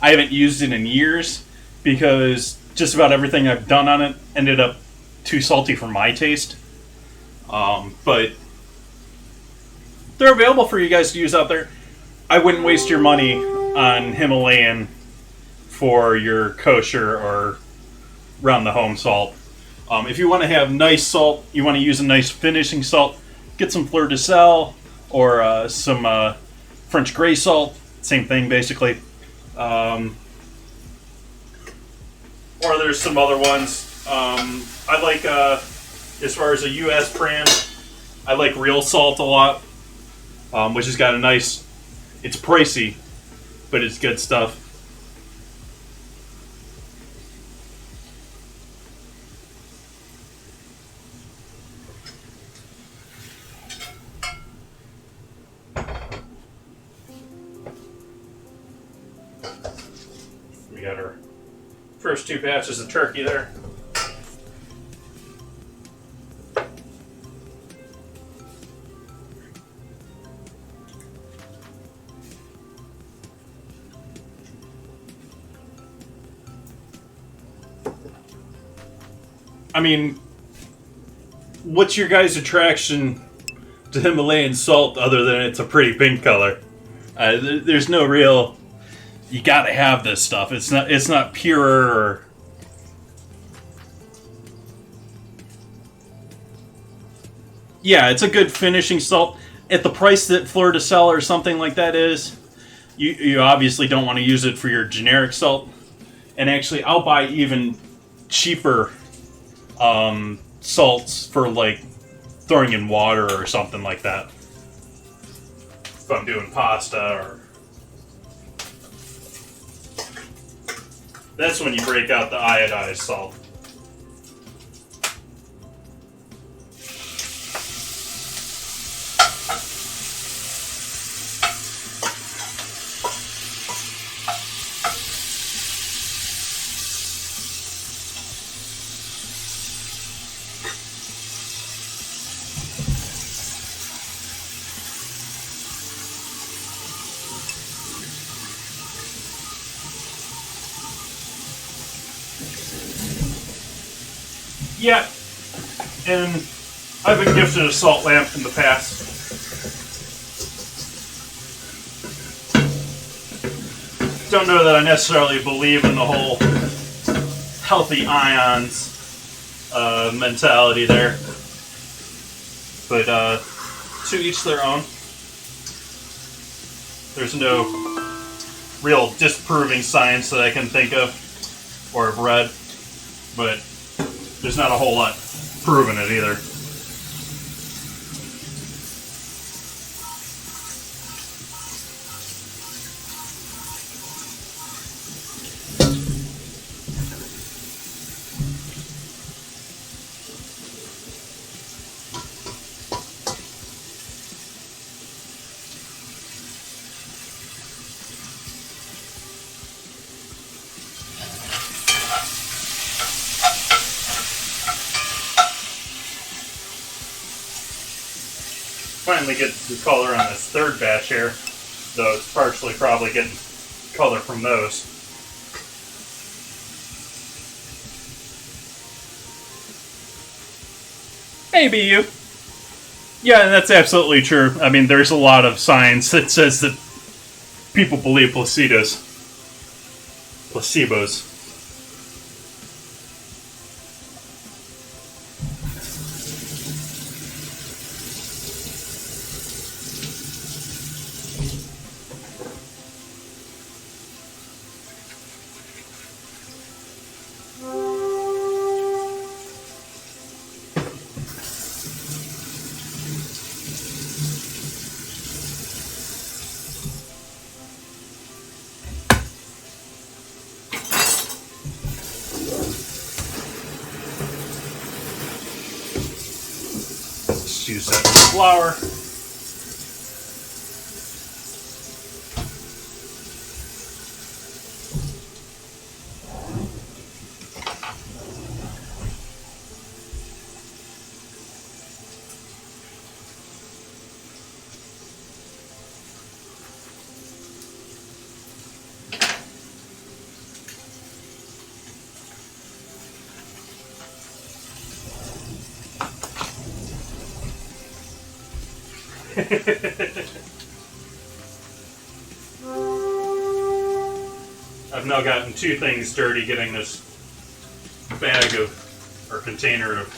I haven't used it in years because just about everything I've done on it ended up too salty for my taste. But they're available for you guys to use out there. I wouldn't waste your money on Himalayan for your kosher or round the home salt. If you want to have nice salt, you want to use a nice finishing salt, get some fleur de sel or some French gray salt. Same thing, basically. Or there's some other ones. I like, as far as a U.S. brand, I like Real Salt a lot, which has got a nice, it's pricey, but it's good stuff. We got our first 2 batches of turkey there. I mean, what's your guys' attraction to Himalayan salt other than it's a pretty pink color? There's no real, you gotta have this stuff. It's not pure or... Yeah, it's a good finishing salt. At the price that fleur de sel or something like that is, you obviously don't want to use it for your generic salt. And actually, I'll buy even cheaper salts for like throwing in water or something like that. If I'm doing pasta or... That's when you break out the iodized salt. Yeah, and I've been gifted a salt lamp in the past. Don't know that I necessarily believe in the whole healthy ions mentality there, but to each their own. There's no real disproving science that I can think of or have read, but there's not a whole lot proving it either. finally get the color on this third batch here, though it's partially probably getting color from those. Maybe you. Yeah, that's absolutely true. I mean, there's a lot of science that says that people believe placebos. Let's use that flour. I've now gotten two things dirty getting this bag of, or container of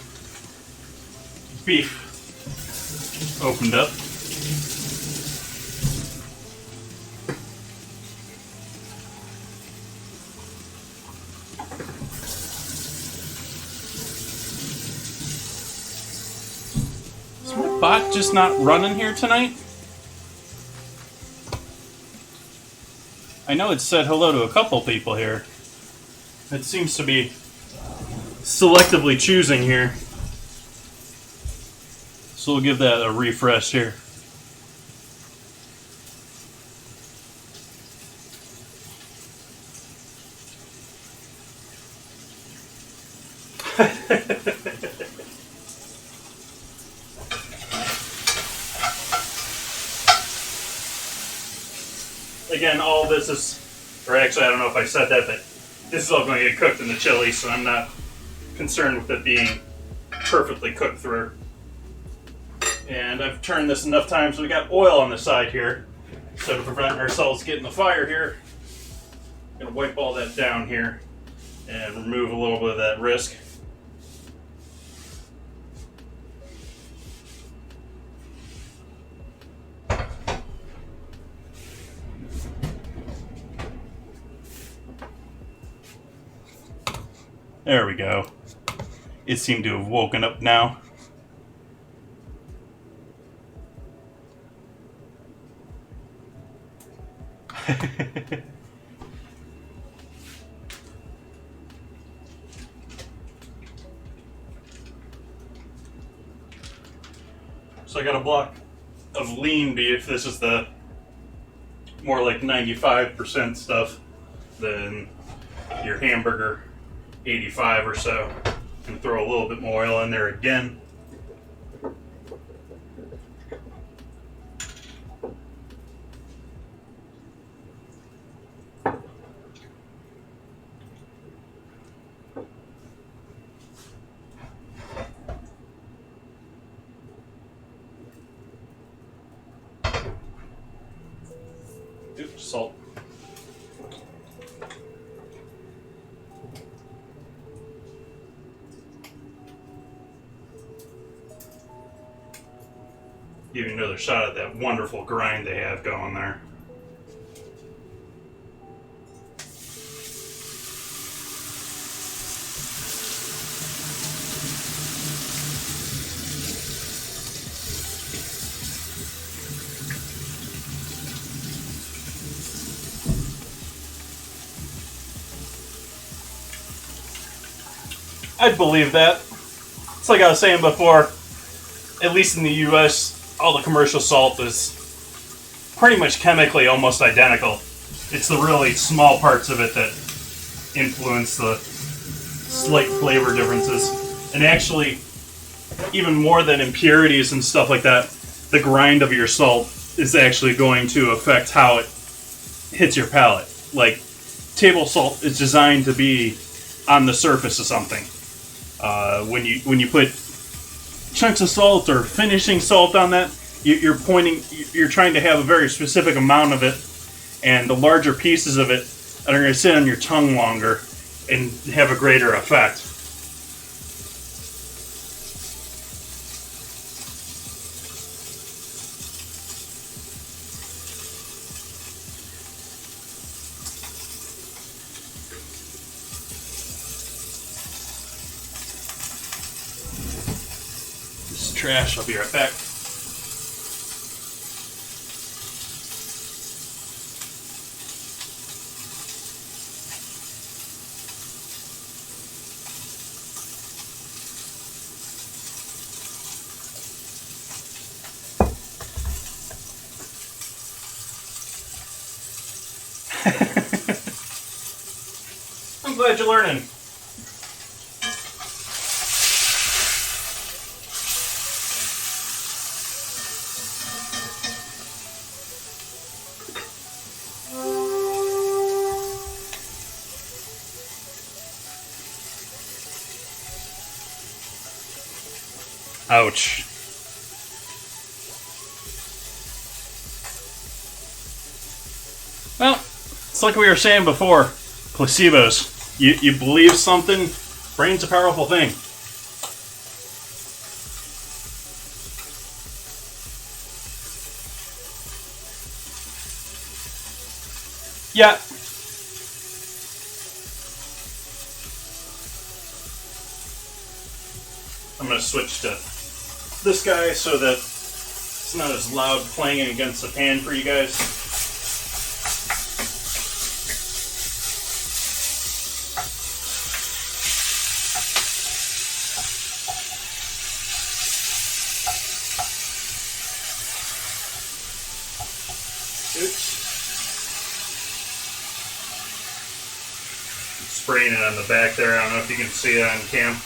beef opened up. Is my bot just not running here tonight? I know it said hello to a couple people here. It seems to be selectively choosing here. So we'll give that a refresh here. Again, all this is, or actually I don't know if I said that, but this is all going to get cooked in the chili, so I'm not concerned with it being perfectly cooked through. And I've turned this enough times so we got oil on the side here. So to prevent ourselves getting the fire here, I'm going to wipe all that down here and remove a little bit of that risk. There we go. It seemed to have woken up now. So I got a block of lean beef. This is the more like 95% stuff than your hamburger 85 or so. And throw a little bit more oil in there again. Oops, salt. Give you another shot at that wonderful grind they have going there. I'd believe that. It's like I was saying before, at least in the US, all the commercial salt is pretty much chemically almost identical. It's the really small parts of it that influence the slight flavor differences. And actually, even more than impurities and stuff like that, the grind of your salt is actually going to affect how it hits your palate. Like, table salt is designed to be on the surface of something. When you put chunks of salt or finishing salt on that, you're trying to have a very specific amount of it, and the larger pieces of it are going to sit on your tongue longer and have a greater effect. This is trash. I'll be right back. I'm glad you're learning. Ouch. Well, it's like we were saying before, placebos. You believe something, brain's a powerful thing. Yeah. I'm going to switch to this guy so that it's not as loud clanging against the pan for you guys. Spraying it on the back there. I don't know if you can see it on cam.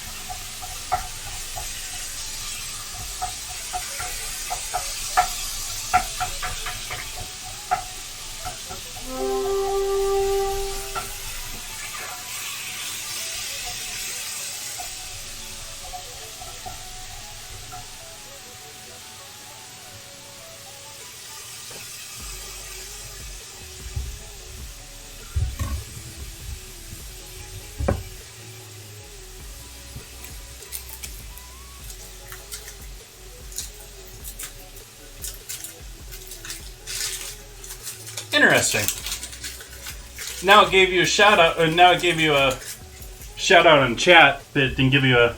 Interesting. Now it gave you a shout out, or now it gave you a shout out in chat, but it didn't give you a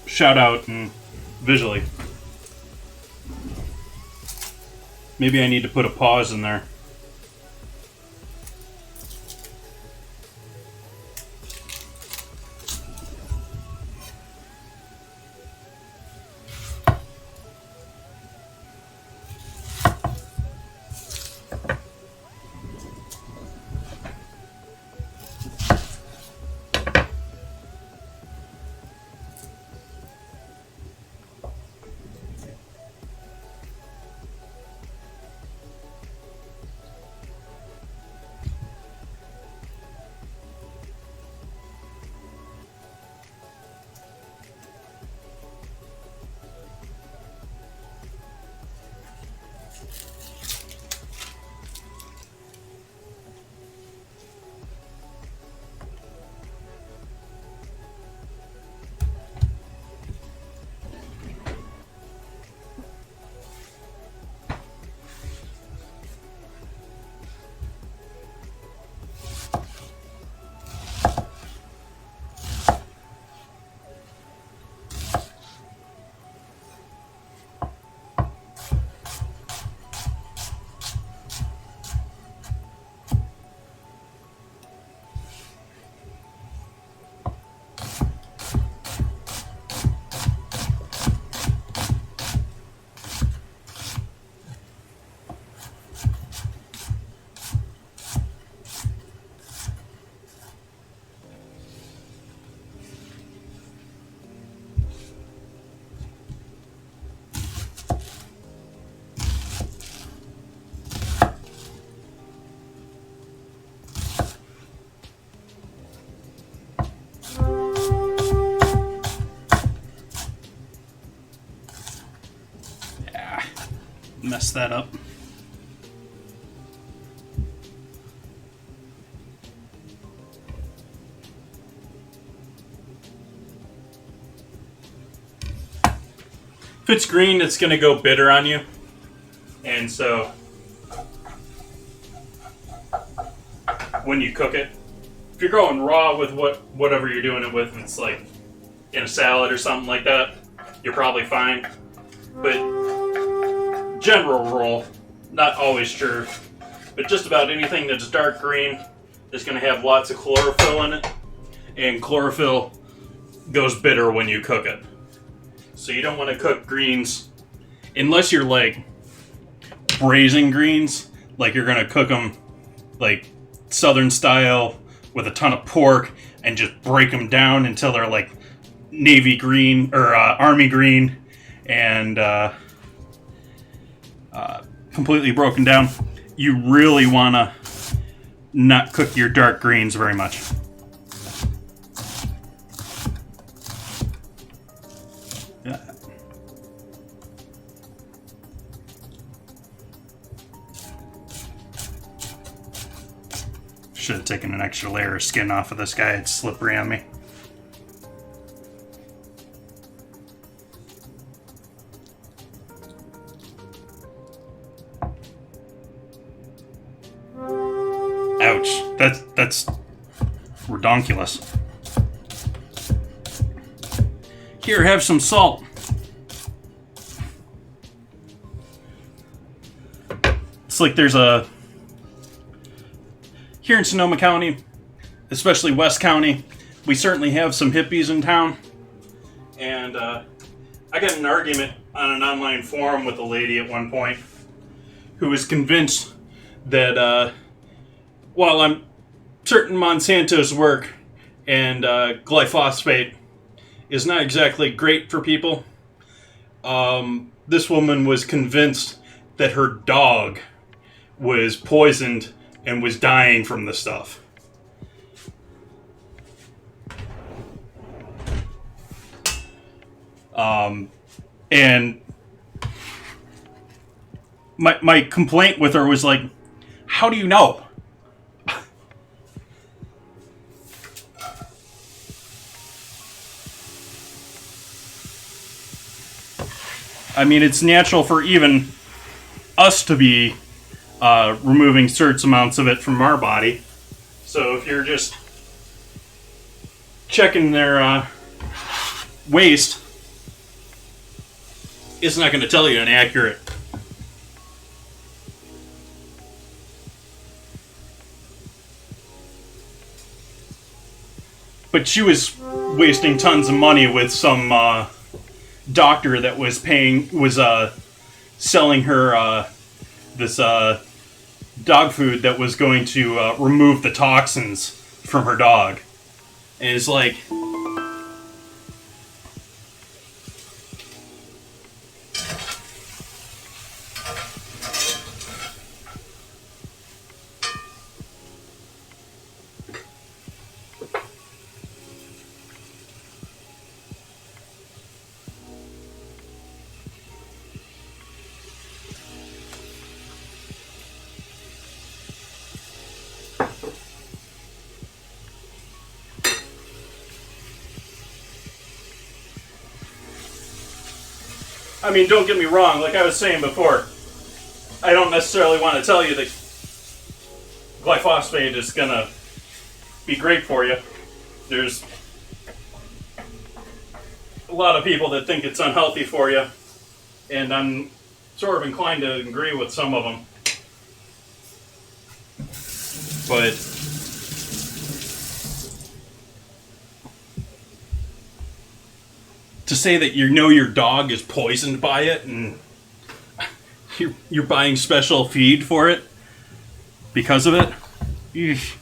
shout out visually. Maybe I need to put a pause in there. that up. If it's green, it's going to go bitter on you. And so, when you cook it, if you're going raw with whatever you're doing it with, it's like in a salad or something like that, you're probably fine. But general rule, not always true, but just about anything that's dark green is going to have lots of chlorophyll in it, and chlorophyll goes bitter when you cook it. So you don't want to cook greens unless you're like braising greens, like you're going to cook them like southern style with a ton of pork and just break them down until they're like navy green or army green and completely broken down. You really want to not cook your dark greens very much. Should have taken an extra layer of skin off of this guy. It's slippery on me. Ouch. That's redonkulous. Here, have some salt. It's like there's a... Here in Sonoma County, especially West County, we certainly have some hippies in town. And I got in an argument on an online forum with a lady at one point who was convinced that while I'm certain Monsanto's work and glyphosate is not exactly great for people, this woman was convinced that her dog was poisoned and was dying from the stuff. And my complaint with her was like, how do you know? I mean, it's natural for even us to be removing certain amounts of it from our body. So if you're just checking their waste, it's not going to tell you inaccurate. But she was wasting tons of money with some doctor that was selling her this dog food that was going to remove the toxins from her dog. And it's like, I mean, don't get me wrong, like I was saying before, I don't necessarily want to tell you that glyphosate is going to be great for you. There's a lot of people that think it's unhealthy for you, and I'm sort of inclined to agree with some of them. But to say that you know your dog is poisoned by it and you're buying special feed for it because of it, eesh.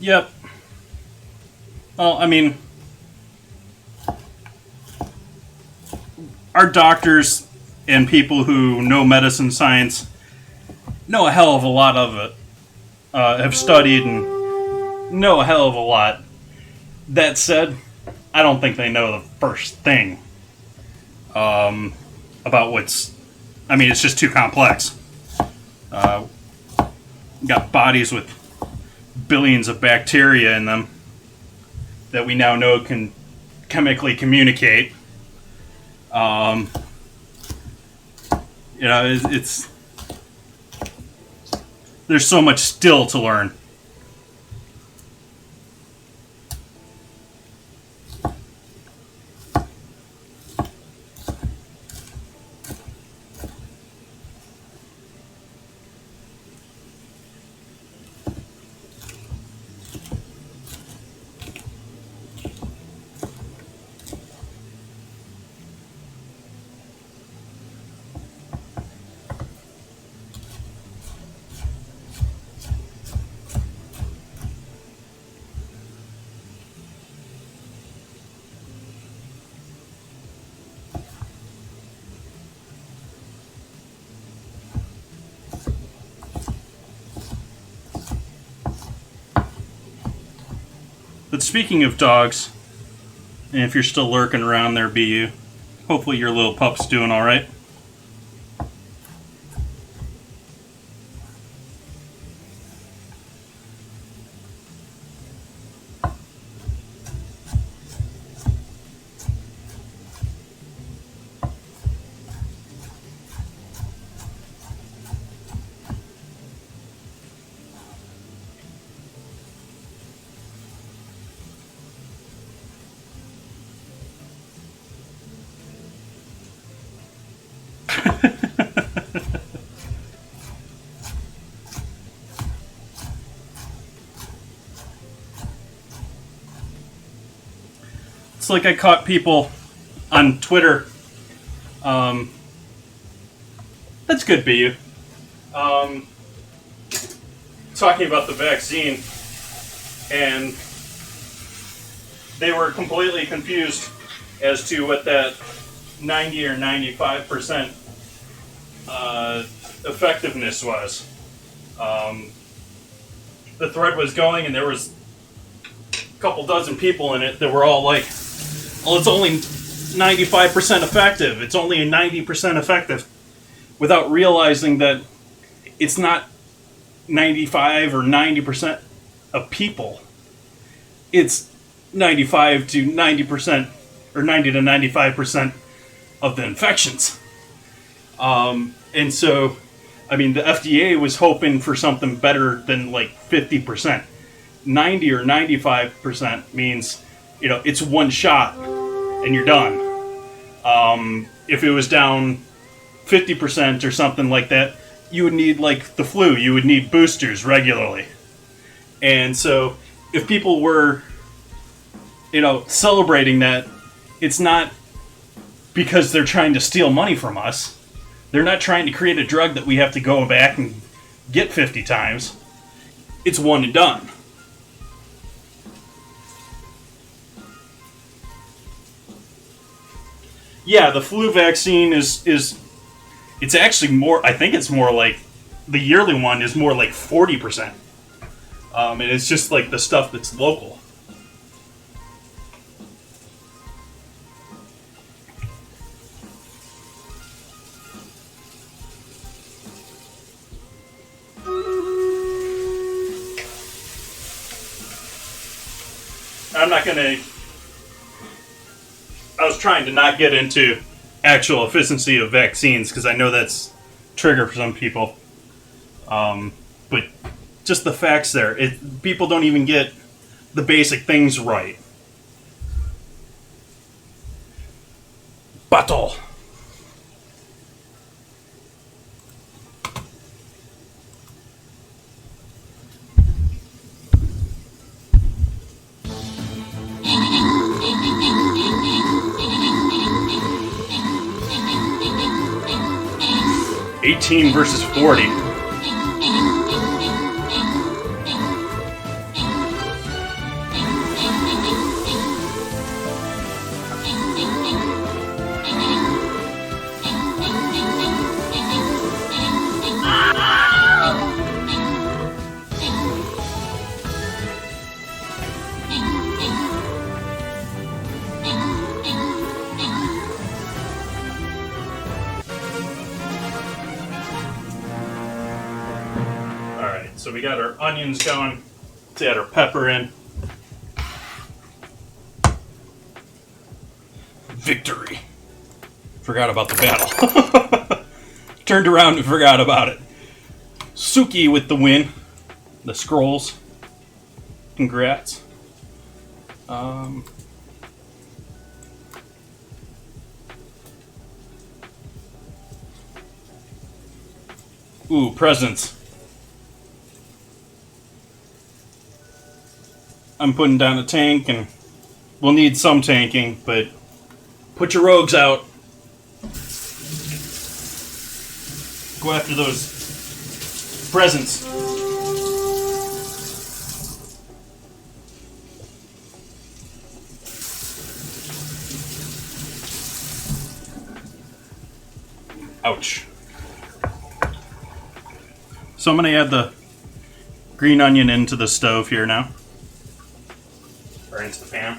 Yep. Well, I mean, our doctors and people who know medicine science know a hell of a lot of it. Have studied and know a hell of a lot. That said, I don't think they know the first thing about what's... I mean, it's just too complex. Got bodies with billions of bacteria in them that we now know can chemically communicate. It's there's so much still to learn. But speaking of dogs, and if you're still lurking around there, BU, hopefully your little pup's doing alright. It's like I caught people on Twitter. That's good, BU. Talking about the vaccine, and they were completely confused as to what that 90 or 95% effectiveness was. The thread was going, and there was a couple dozen people in it that were all like, well, it's only 95% effective. It's only 90% effective, without realizing that it's not 95 or 90% of people. It's 95 to 90% or 90 to 95% of the infections. And so, I mean, the FDA was hoping for something better than like 50%. 90 or 95% means, it's one shot and you're done. If it was down 50% or something like that, you would need, like the flu, you would need boosters regularly. And so, if people were, celebrating that, it's not because they're trying to steal money from us. They're not trying to create a drug that we have to go back and get 50 times. It's one and done. Yeah, the flu vaccine is it's actually more, I think it's more like, the yearly one is more like 40%. And it's just like the stuff that's local. I'm not gonna... I was trying to not get into actual efficiency of vaccines because I know that's trigger for some people. But just the facts there. People don't even get the basic things right. Battle. $18 versus $40. So we got our onions going. Let's add our pepper in. Victory. Forgot about the battle. Turned around and forgot about it. Suki with the win. The scrolls. Congrats. Ooh, presents. I'm putting down a tank, and we'll need some tanking, but put your rogues out. Go after those presents. Ouch. So I'm going to add the green onion into the stove here now. Or into the pan.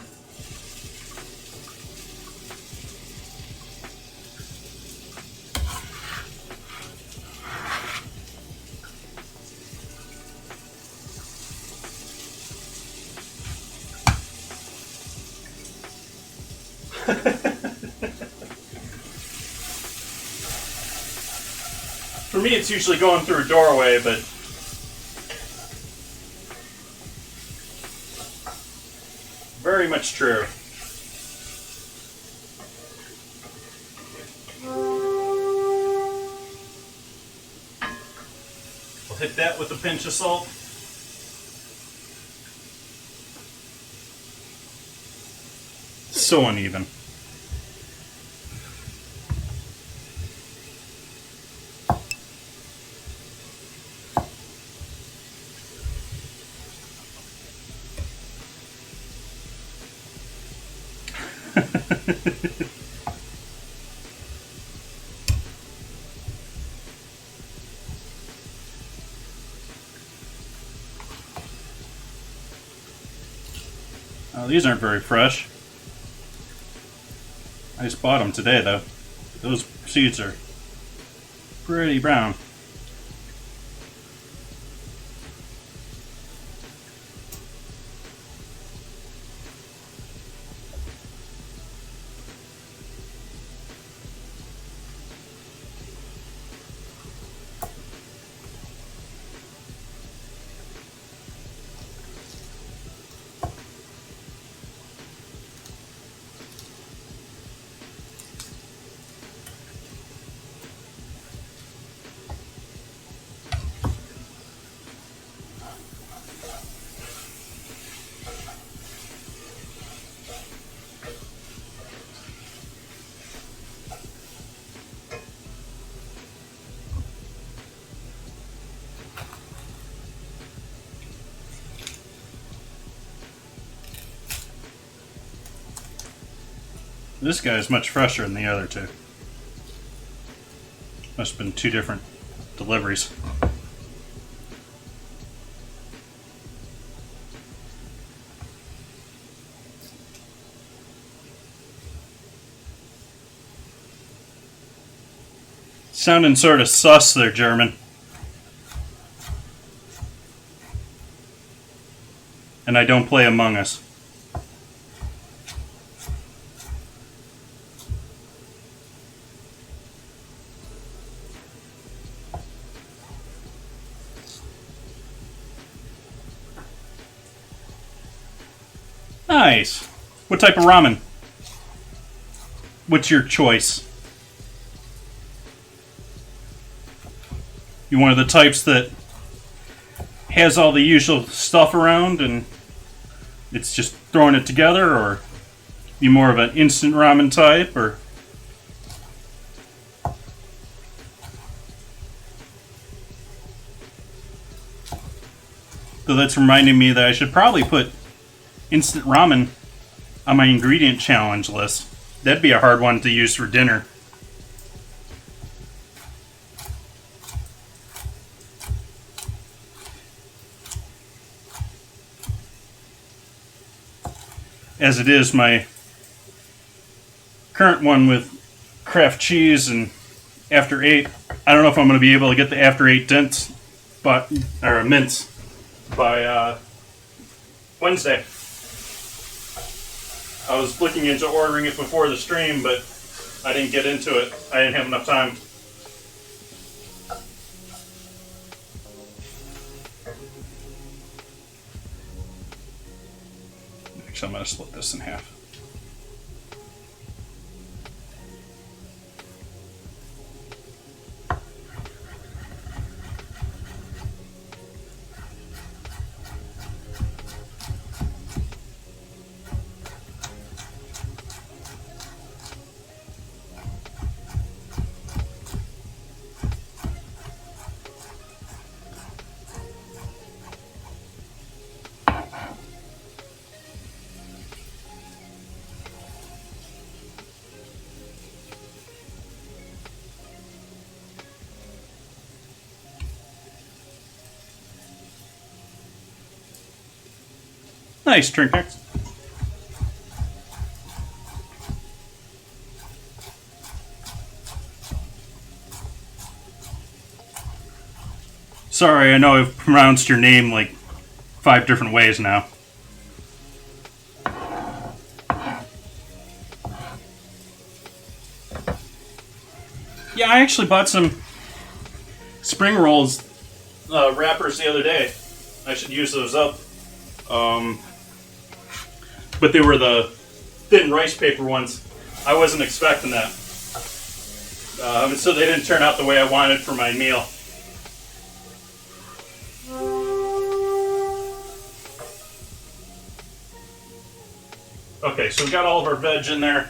For me, it's usually going through a doorway, but very much true. We'll hit that with a pinch of salt. So uneven. Oh, these aren't very fresh. I just bought them today, though. Those seeds are pretty brown. This guy is much fresher than the other two. Must have been two different deliveries. Sounding sort of sus there, German. And I don't play Among Us. Nice. What type of ramen? What's your choice? You one of the types that has all the usual stuff around and it's just throwing it together, or you more of an instant ramen type, or so that's reminding me that I should probably put instant ramen on my ingredient challenge list. That'd be a hard one to use for dinner. As it is, my current one with Kraft cheese and After 8, I don't know if I'm going to be able to get the After 8 dents or mince by Wednesday. I was looking into ordering it before the stream, but I didn't get into it. I didn't have enough time. Actually, I'm going to split this in half. Nice, Drunken. Sorry, I know I've pronounced your name like 5 different ways now. Yeah, I actually bought some spring rolls wrappers the other day. I should use those up. But they were the thin rice paper ones. I wasn't expecting that. So they didn't turn out the way I wanted for my meal. Okay, so we got all of our veg in there.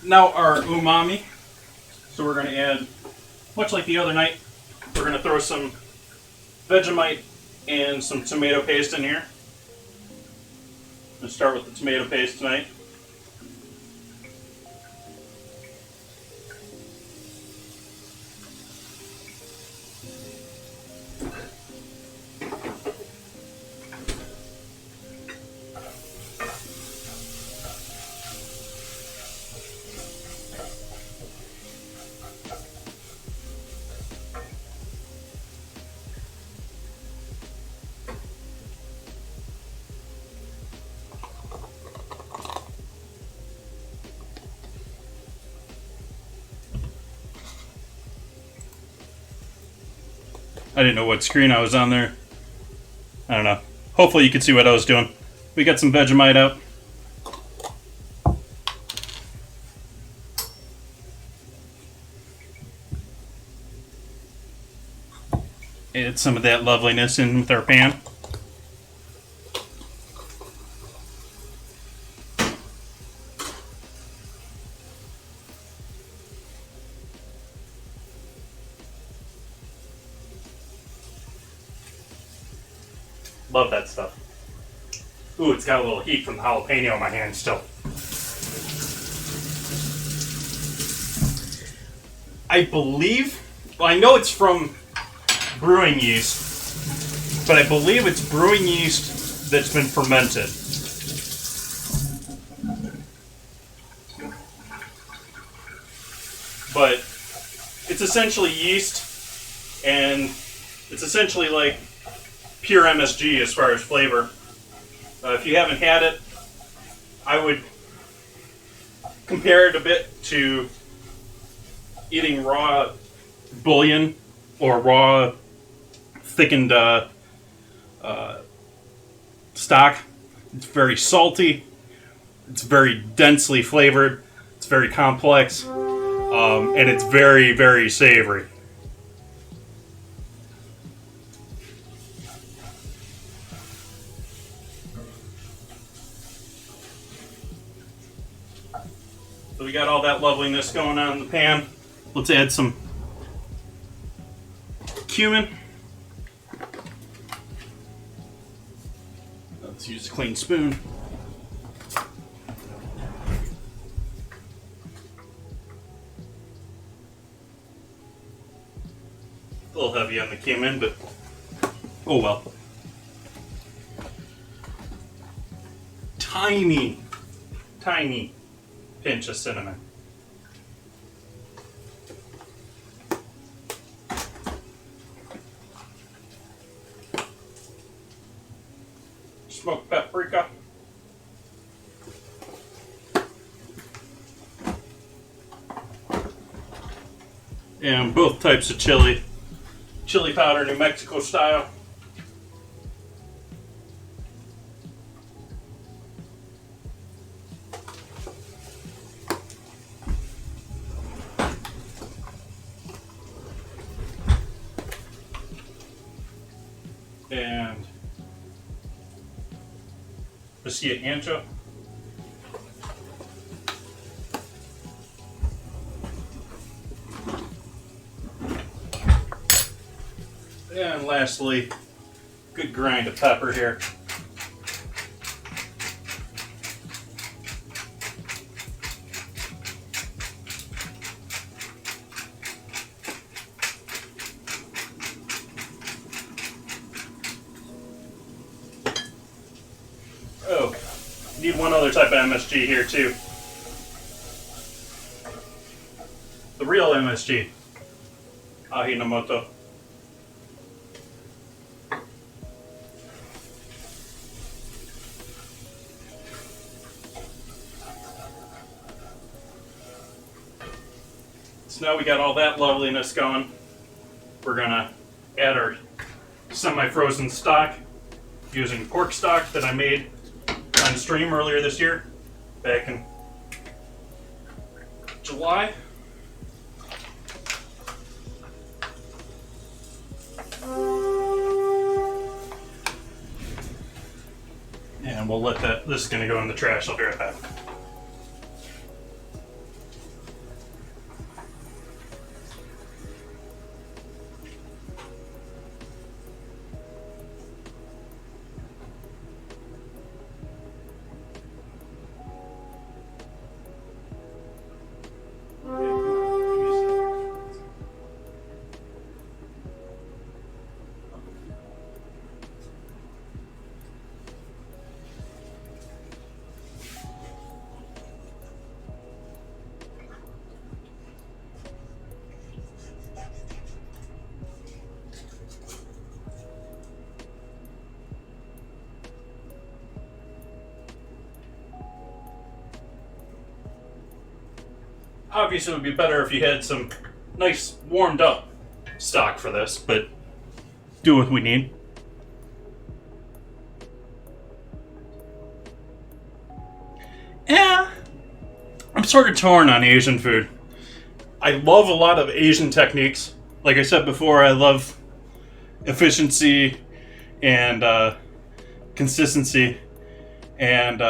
Now our umami. So we're going to add, much like the other night, we're going to throw some Vegemite and some tomato paste in here. Let's start with the tomato paste tonight. I didn't know what screen I was on there. I don't know. Hopefully you could see what I was doing. We got some Vegemite out. Add some of that loveliness in with our pan. Love that stuff. Ooh, it's got a little heat from the jalapeno in my hand still. I believe, well, I know it's from brewing yeast, but I believe it's brewing yeast that's been fermented. But it's essentially yeast, and it's essentially like pure MSG as far as flavor. If you haven't had it, I would compare it a bit to eating raw bouillon or raw thickened stock. It's very salty. It's very densely flavored. It's very complex. And it's very, very savory. So we got all that loveliness going on in the pan. Let's add some cumin. Let's use a clean spoon. A little heavy on the cumin, but oh well. tiny, tiny pinch of cinnamon. Smoked paprika. And both types of chili. Chili powder, New Mexico style. And Mesilla ancho. And lastly, good grind of pepper here. Oh, need one other type of MSG here too. The real MSG, Ajinomoto. So now we got all that loveliness going. We're gonna add our semi-frozen stock using pork stock that I made on stream earlier this year, back in July. And we'll let that, this is gonna go in the trash, I'll be right back. Obviously, it would be better if you had some nice warmed up stock for this, but do what we need. Yeah, I'm sort of torn on Asian food. I love a lot of Asian techniques. Like I said before, I love efficiency and consistency, and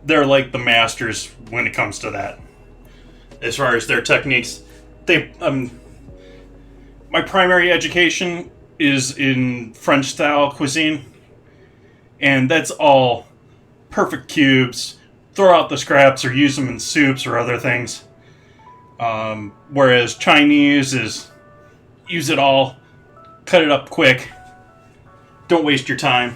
they're like the masters when it comes to that. As far as their techniques, they my primary education is in French style cuisine, and that's all perfect cubes. Throw out the scraps or use them in soups or other things. Whereas Chinese is use it all, cut it up quick, don't waste your time.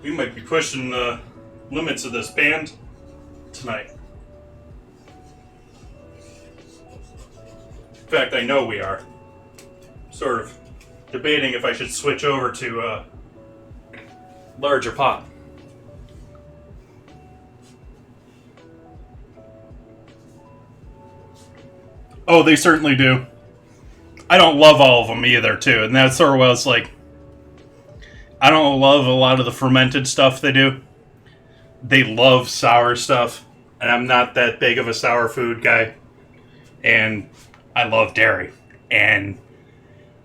We might be pushing the limits of this band tonight. In fact, I know we are. Sort of debating if I should switch over to a larger pot. Oh, they certainly do. I don't love all of them either, too. And that's sort of what it's like. I don't love a lot of the fermented stuff they do. They love sour stuff, and I'm not that big of a sour food guy. And I love dairy. And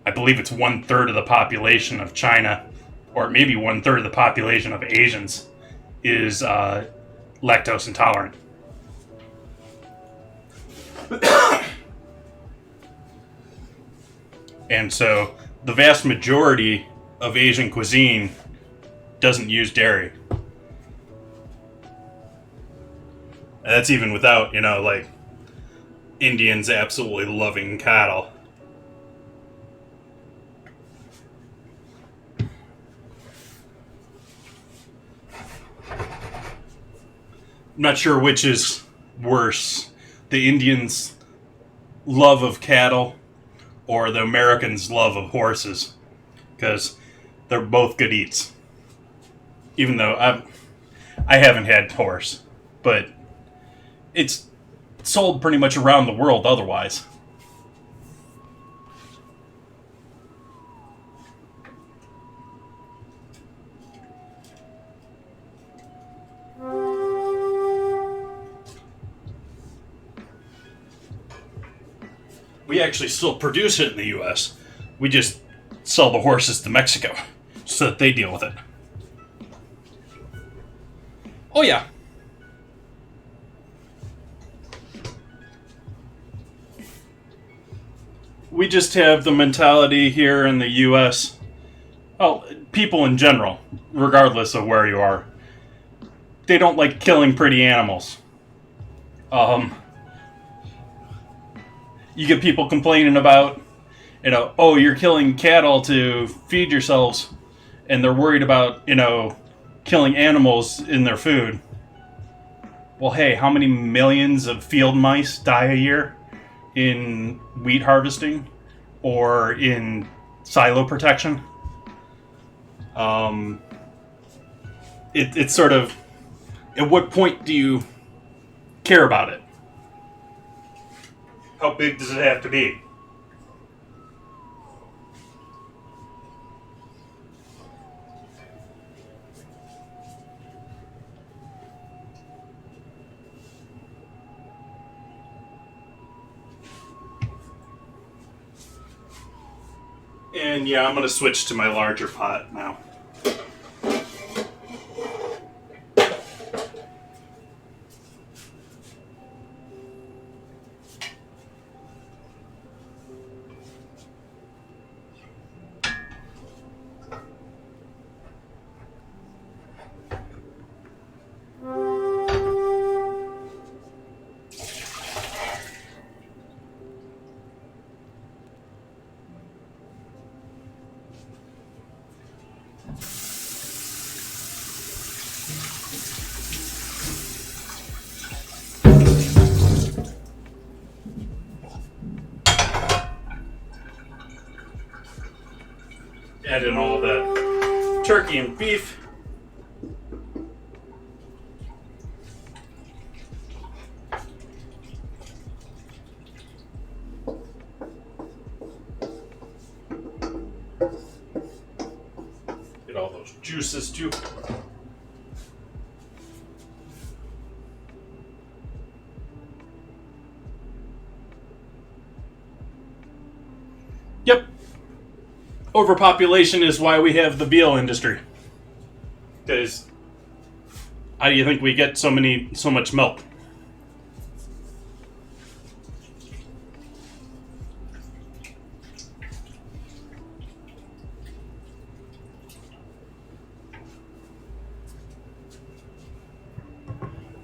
I believe it's 1/3 of the population of China, or maybe 1/3 of the population of Asians, is lactose intolerant. And so the vast majority of Asian cuisine doesn't use dairy. And that's even without, like Indians absolutely loving cattle. I'm not sure which is worse, the Indians' love of cattle or the Americans' love of horses, because they're both good eats. Even though I haven't had horse, but it's sold pretty much around the world otherwise. We actually still produce it in the U.S. We just sell the horses to Mexico so that they deal with it. Oh, yeah. We just have the mentality here in the U.S. Oh, people in general, regardless of where you are, they don't like killing pretty animals. You get people complaining about, oh, you're killing cattle to feed yourselves, and they're worried about, killing animals in their food. Well, hey, how many millions of field mice die a year in wheat harvesting or in silo protection? It's sort of, at what point do you care about it? How big does it have to be? And yeah, I'm going to switch to my larger pot now. Add in all that turkey and beef. Get all those juices too. Yep. Overpopulation is why we have the veal industry. Because how do you think we get so much milk?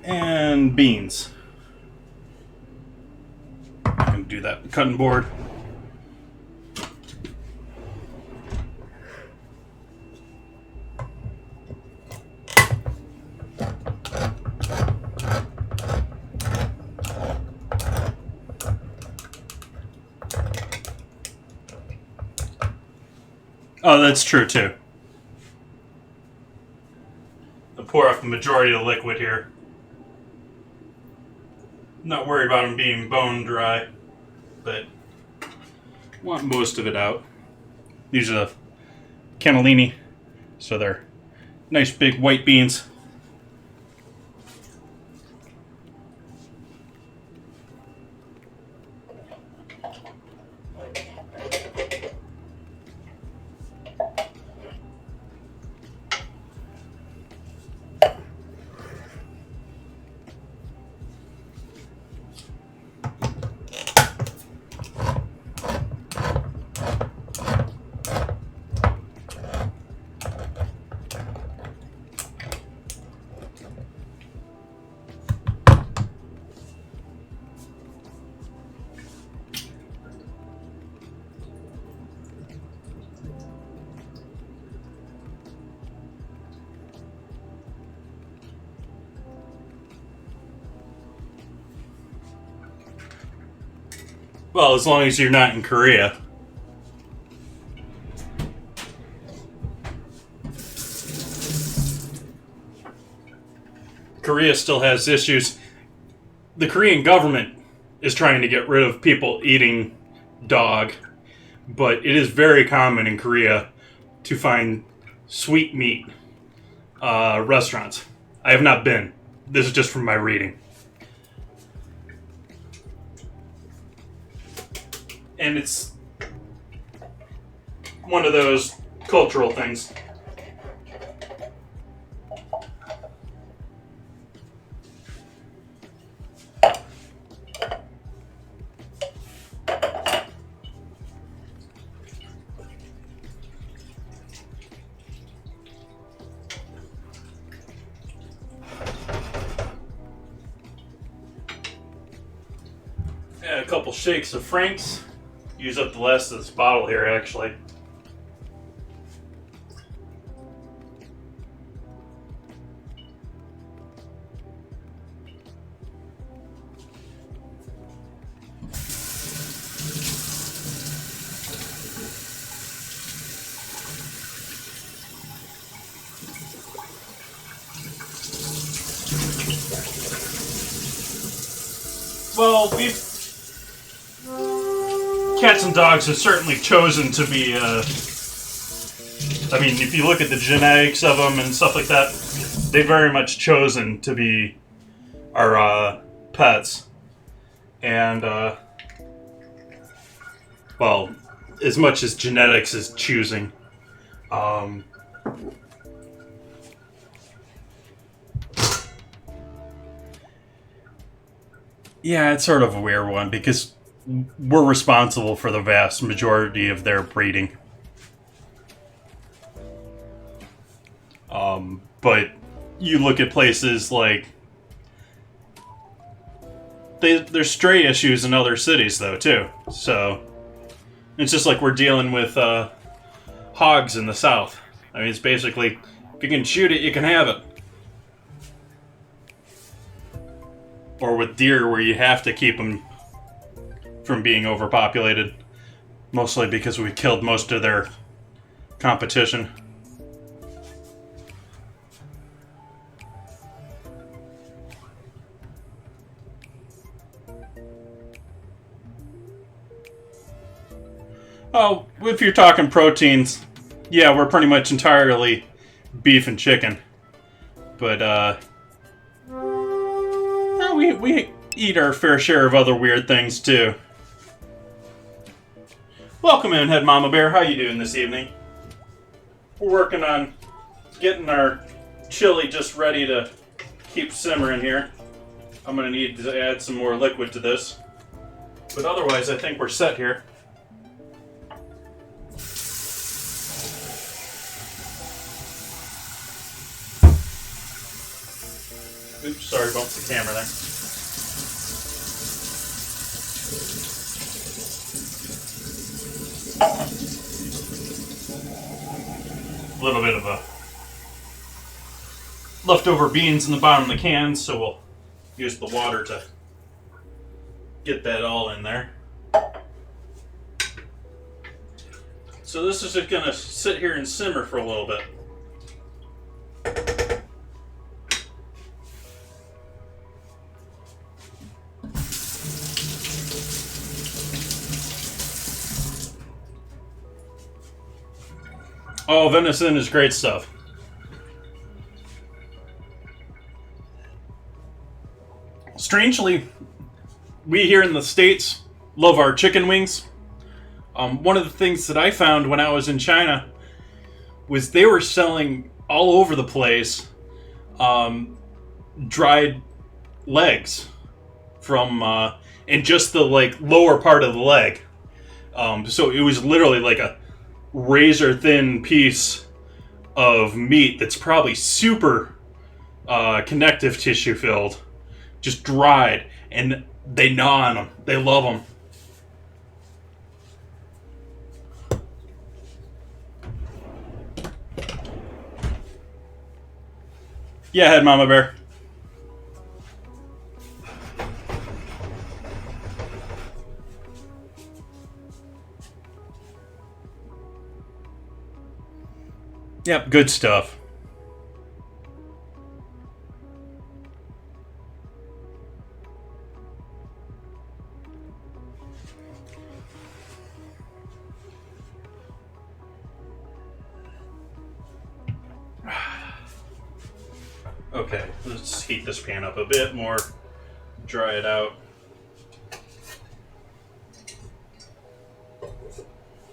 And beans. I can do that with cutting board. Oh, that's true too. I'll pour off the majority of the liquid here. Not worried about them being bone dry, but want most of it out. These are the cannellini, so they're nice big white beans. Well, as long as you're not in Korea. Korea still has issues. The Korean government is trying to get rid of people eating dog, but it is very common in Korea to find sweet meat restaurants. I have not been. This is just from my reading. And it's one of those cultural things. A couple shakes of Frank's. Use up the last of this bottle here, actually. Well, cats and dogs have certainly chosen to be, I mean, if you look at the genetics of them and stuff like that, they've very much chosen to be our pets. And, well, as much as genetics is choosing. Yeah, it's sort of a weird one because we're responsible for the vast majority of their breeding. But you look at places like... There's stray issues in other cities, though, too. So, it's just like we're dealing with hogs in the south. I mean, it's basically, if you can shoot it, you can have it. Or with deer, where you have to keep them from being overpopulated. Mostly because we killed most of their competition. Oh, if you're talking proteins, yeah, we're pretty much entirely beef and chicken. But, we eat our fair share of other weird things, too. Welcome in, Head Mama Bear. How you doing this evening? We're working on getting our chili just ready to keep simmering here. I'm going to need to add some more liquid to this. But otherwise, I think we're set here. Oops, sorry, bumped the camera there. A little bit of leftover beans in the bottom of the can, so we'll use the water to get that all in there. So this is just going to sit here and simmer for a little bit. Oh, venison is great stuff. Strangely, we here in the States love our chicken wings. One of the things that I found when I was in China was they were selling all over the place dried legs from and just the lower part of the leg. So it was literally like a razor thin piece of meat that's probably super connective tissue filled, just dried, and they gnaw on them. They love them. Yeah, Head Mama Bear. Yep, good stuff. Okay, let's heat this pan up a bit more, dry it out.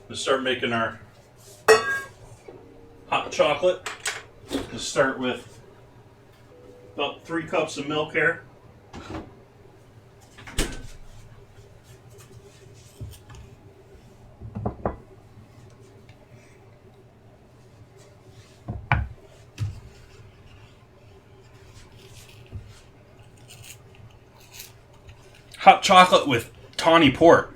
Let's start making our hot chocolate. Let's start with about 3 cups of milk here. Hot chocolate with tawny port.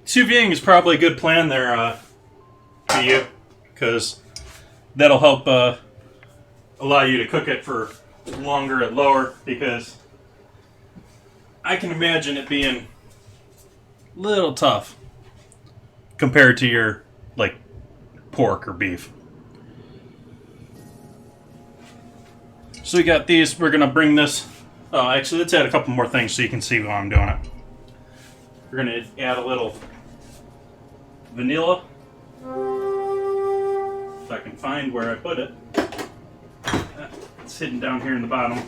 Sous videing is probably a good plan there for you, because that'll help allow you to cook it for longer at lower, because I can imagine it being a little tough compared to your, like, pork or beef. So we got these. We're going to bring this... Oh, actually, let's add a couple more things so you can see how I'm doing it. We're going to add a little vanilla. If I can find where I put it. It's hidden down here in the bottom.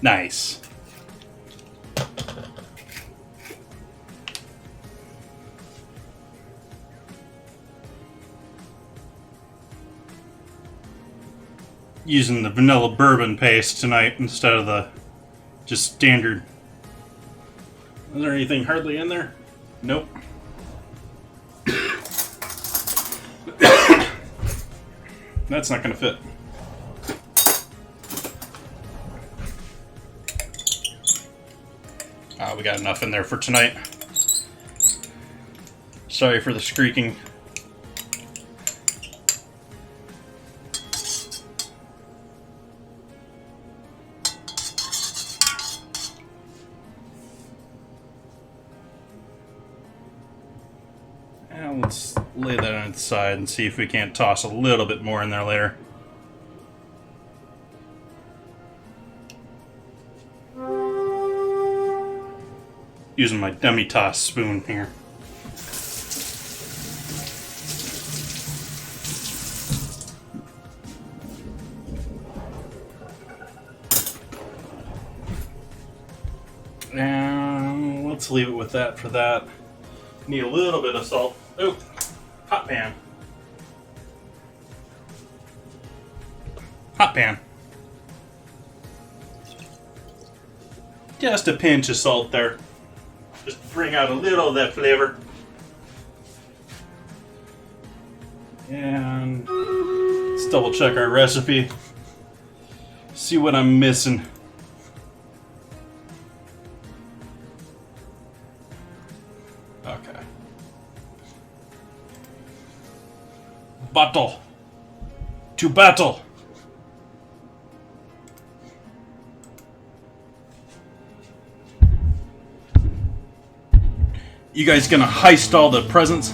Nice. Using the vanilla bourbon paste tonight instead of the just standard. Is there anything hardly in there? Nope. That's not going to fit. We got enough in there for tonight. Sorry for the squeaking. And let's lay that on the side and see if we can't toss a little bit more in there later. Using my demi-toss spoon here. And let's leave it with that for that. Need a little bit of salt. Oh, hot pan. Hot pan. Just a pinch of salt there. Just to bring out a little of that flavor. And let's double check our recipe. See what I'm missing. To battle! You guys gonna heist all the presents?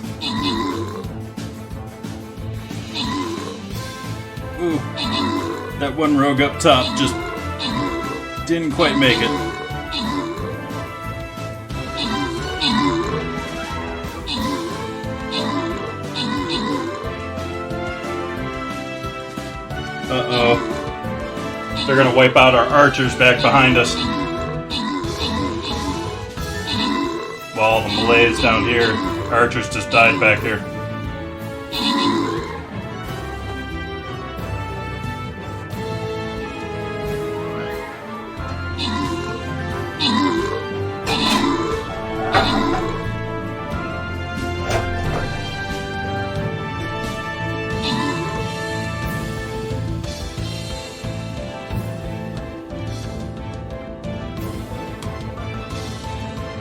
Ooh, that one rogue up top just didn't quite make it. Uh-oh. They're gonna wipe out our archers back behind us. While the Malays down here, archers just died back here.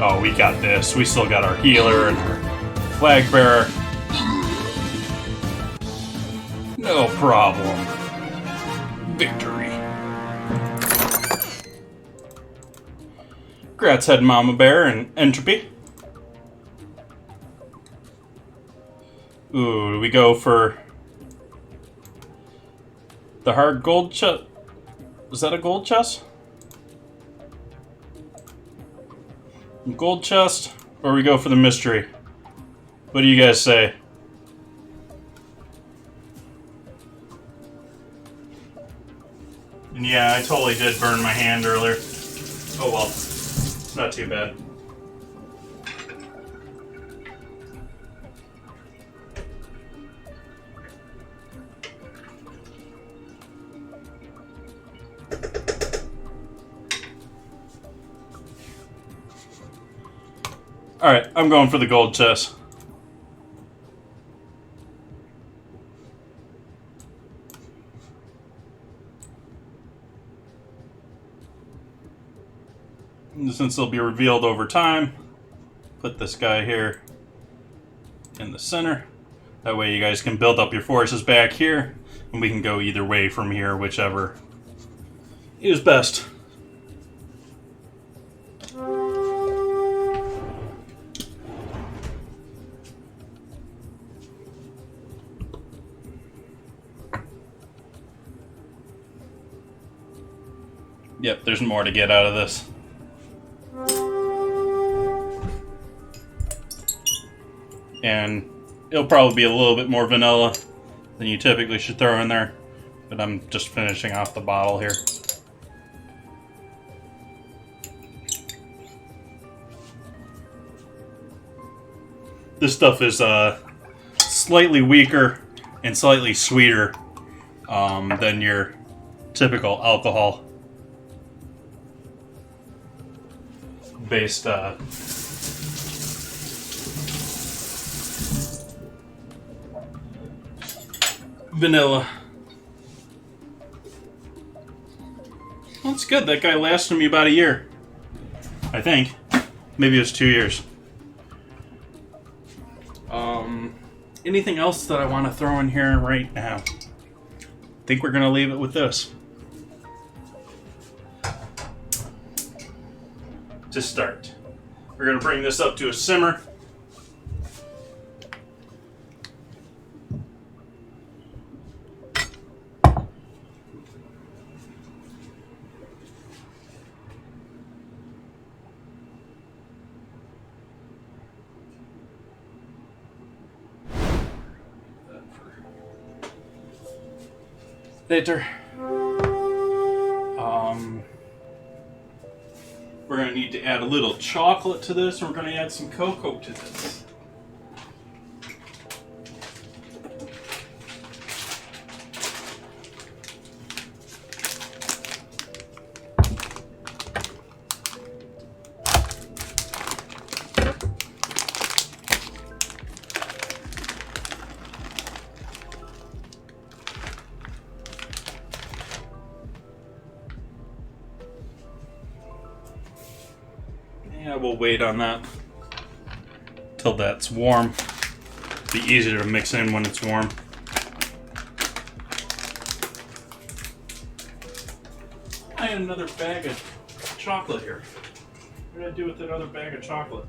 Oh, we got this. We still got our healer and our flag bearer. No problem. Victory. Congrats, Head Mama Bear and Entropy. Ooh, do we go for the hard gold chest? Was that a gold chest? Gold chest, or we go for the mystery? What do you guys say? And yeah, I totally did burn my hand earlier. Oh well, it's not too bad. Alright, I'm going for the gold chest. And since they'll be revealed over time, put this guy here in the center. That way you guys can build up your forces back here, and we can go either way from here, whichever is best. Yep, there's more to get out of this. And it'll probably be a little bit more vanilla than you typically should throw in there. But I'm just finishing off the bottle here. This stuff is slightly weaker and slightly sweeter than your typical alcohol based vanilla. Well, that's good. That guy lasted me about a year. I think. Maybe it was 2 years. Anything else that I want to throw in here right now? I think we're going to leave it with this. To start. We're going to bring this up to a simmer. Later. We're going to need to add a little chocolate to this, and we're going to add some cocoa to this. Yeah, we'll wait on that till that's warm. Be easier to mix in when it's warm. I had another bag of chocolate here. What did I do with that other bag of chocolate?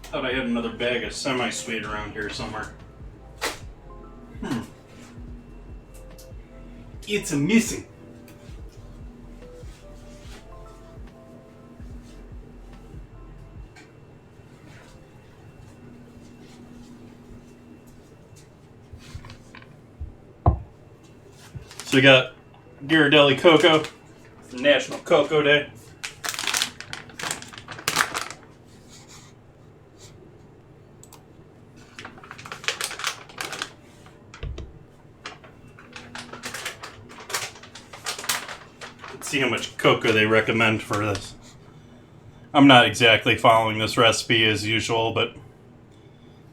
Thought I had another bag of semi-sweet around here somewhere. It's a missing. So we got Ghirardelli Cocoa, National Cocoa Day. Let's see how much cocoa they recommend for this. I'm not exactly following this recipe as usual, but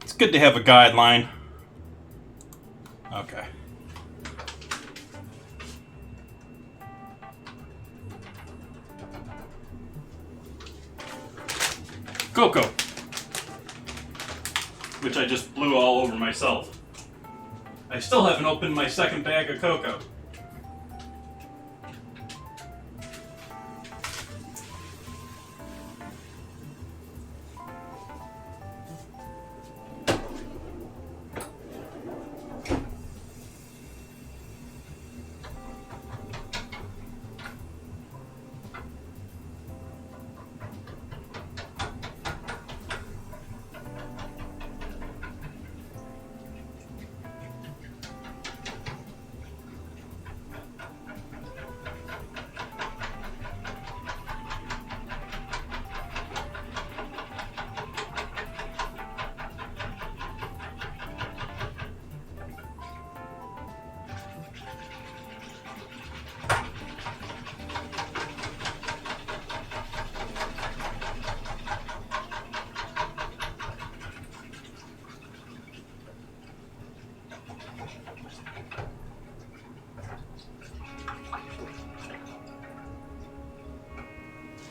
it's good to have a guideline. Okay. Cocoa, which I just blew all over myself. I still haven't opened my second bag of cocoa.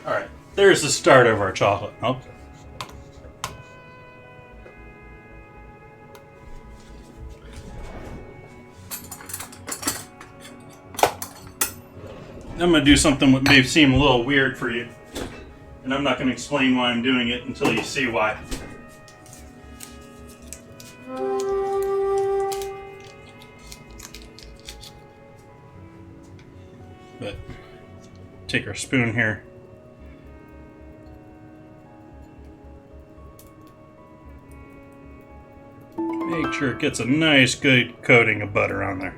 Alright, there's the start of our chocolate milk. I'm going to do something that may seem a little weird for you. And I'm not going to explain why I'm doing it until you see why. But take our spoon here. Make sure it gets a nice good coating of butter on there.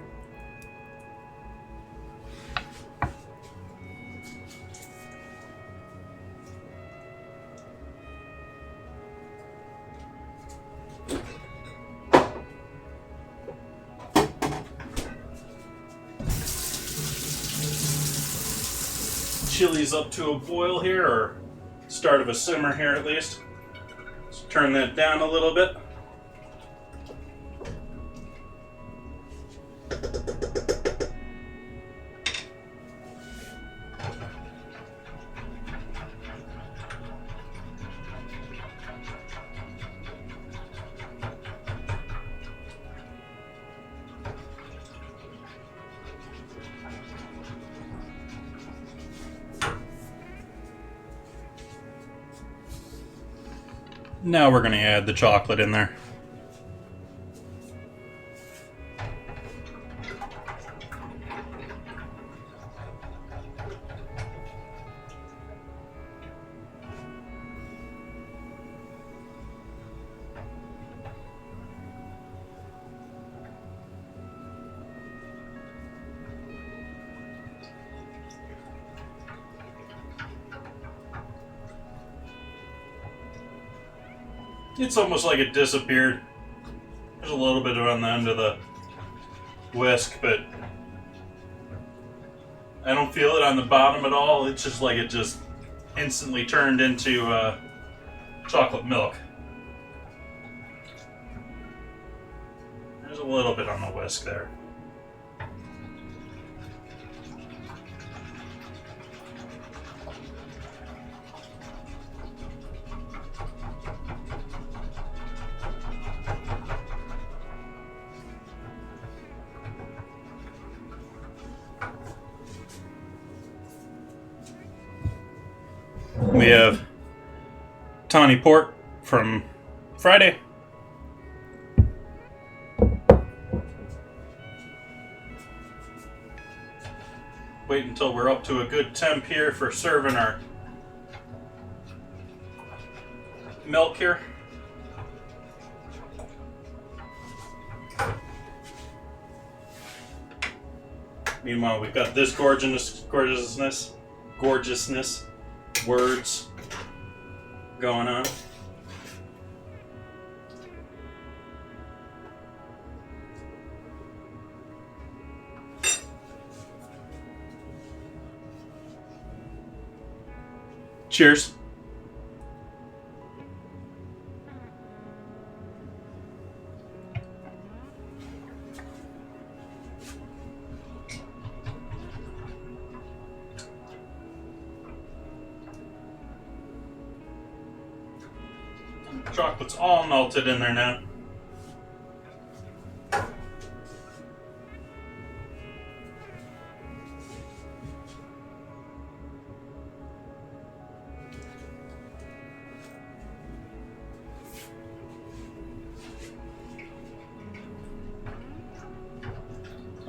Chili's up to a boil here, or start of a simmer here at least. Let's turn that down a little bit. Now we're going to add the chocolate in there. It's almost like it disappeared. There's a little bit on the end of the whisk, but I don't feel it on the bottom at all. It's just like it just instantly turned into chocolate milk. There's a little bit on the whisk there. we have tawny port from Friday. Wait until we're up to a good temp here for serving our milk here. Meanwhile, we've got this gorgeousness, words going on. Cheers. Chocolate's all melted in there now.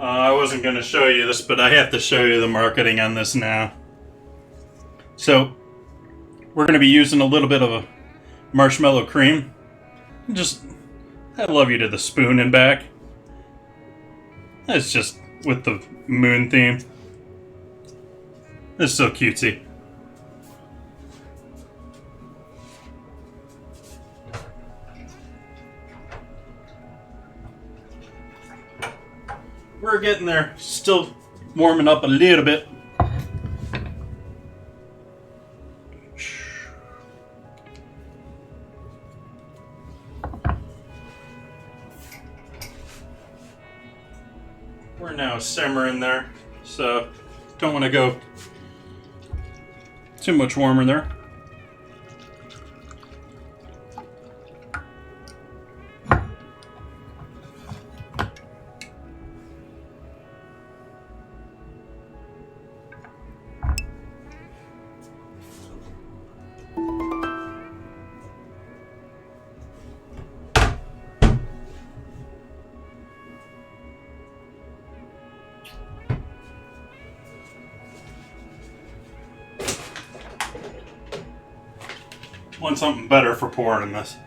I wasn't going to show you this, but I have to show you the marketing on this now. So, we're going to be using a little bit of a marshmallow cream. Just, I love you to the spoon and back. It's just with the moon theme. It's so cutesy. We're getting there. Still warming up a little bit. We're now simmering there, so don't want to go too much warmer there. Want something better for pouring this.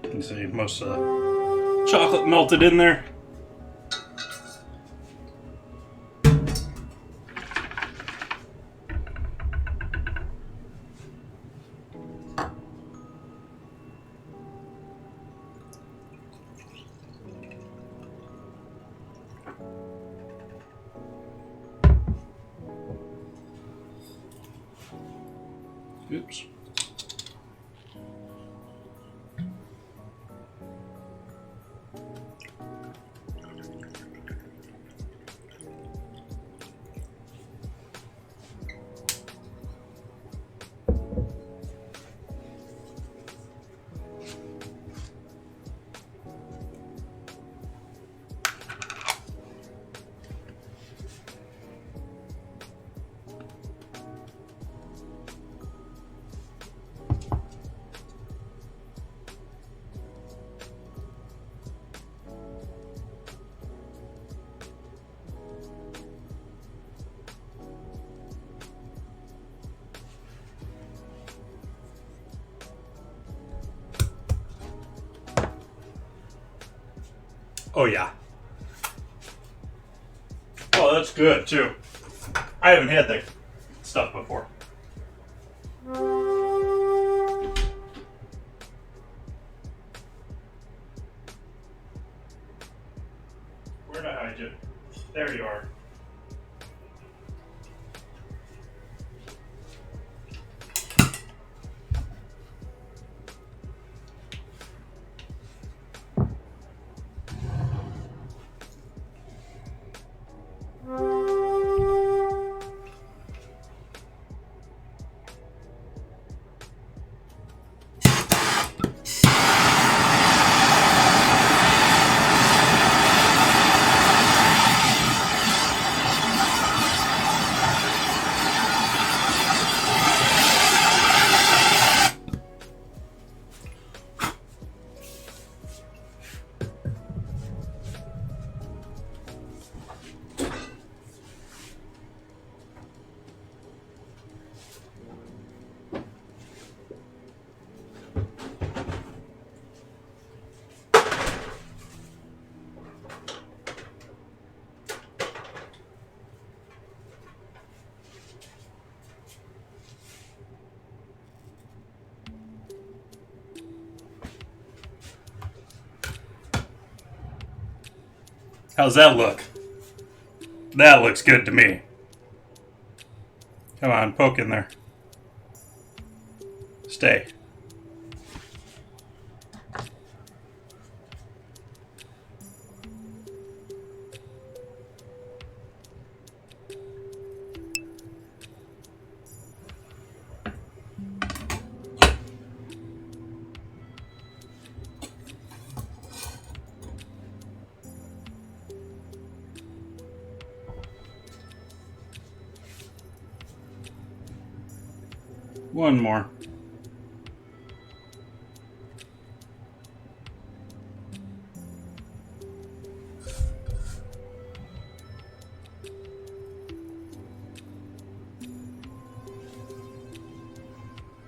You can see most of the chocolate melted in there. Oops. Oh yeah. Oh, that's good too. I haven't had that stuff before. Where'd I hide you? There you are. How's that look? That looks good to me. Come on, poke in there. Stay. One more.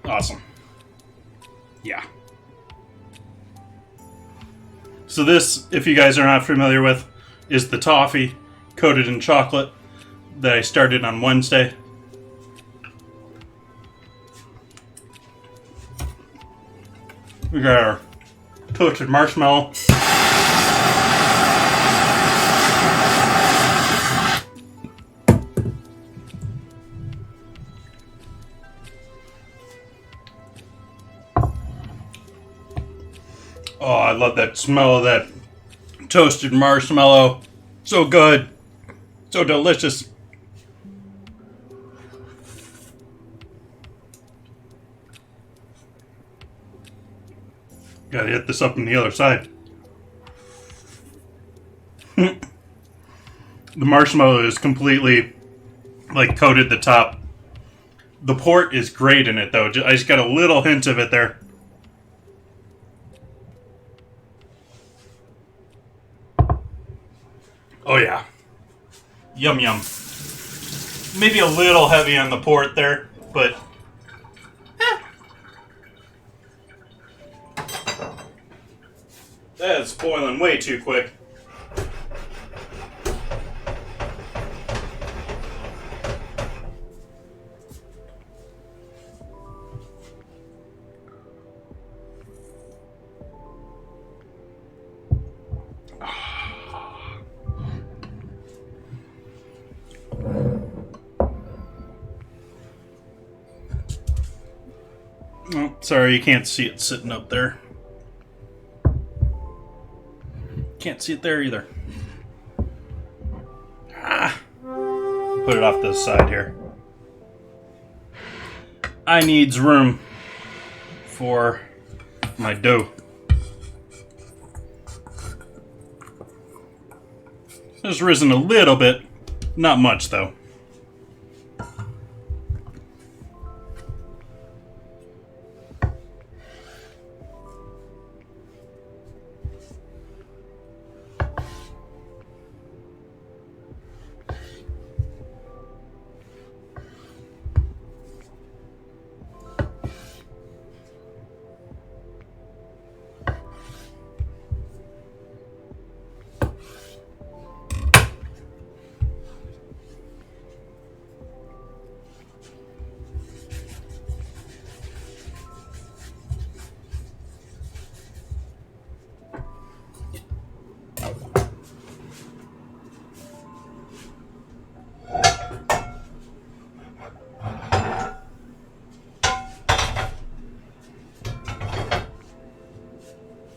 Awesome. Yeah. So this, if you guys are not familiar with, is the toffee coated in chocolate that I started on Wednesday. We got our toasted marshmallow. Oh, I love that smell of that toasted marshmallow. So good. So delicious. Gotta hit this up on the other side. The marshmallow is completely like coated the top. The port is great in it though. I just got a little hint of it there. Oh yeah. Yum yum. Maybe a little heavy on the port there, but that's boiling way too quick. Oh, sorry, you can't see it sitting up there. Can't see it there either. Put it off to the side here. I needs room for my dough. It's risen a little bit, not much though.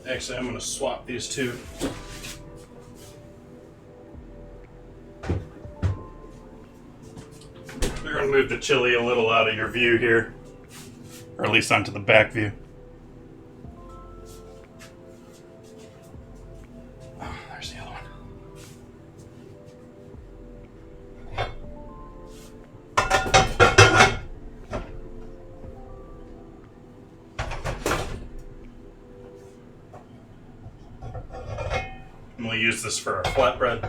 Actually, I'm going to swap these two. We're going to move the chili a little out of your view here, or at least onto the back view. Oh, there's the other one. And we'll use this for our flatbread.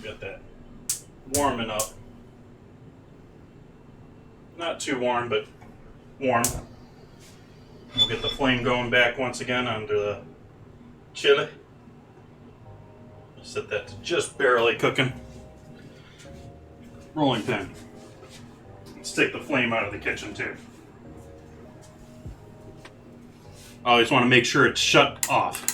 Get that warming up. Not too warm, but warm. We'll get the flame going back once again under the chili. Set that to just barely cooking. Rolling pin. Let's take the flame out of the kitchen too. I always want to make sure it's shut off.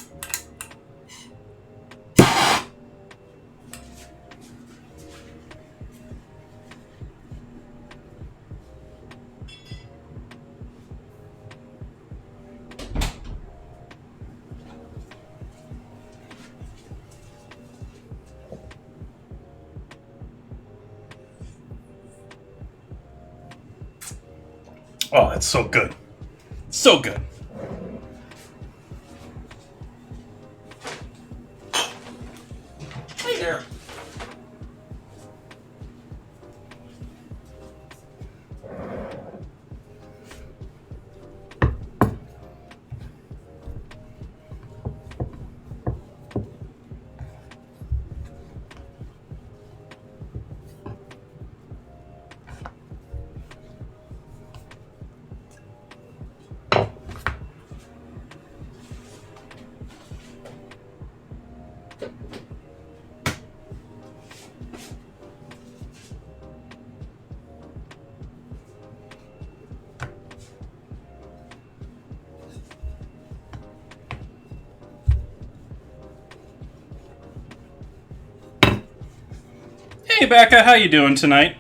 Oh, it's so good. So good. Hey there. Hey Becca, how you doing tonight?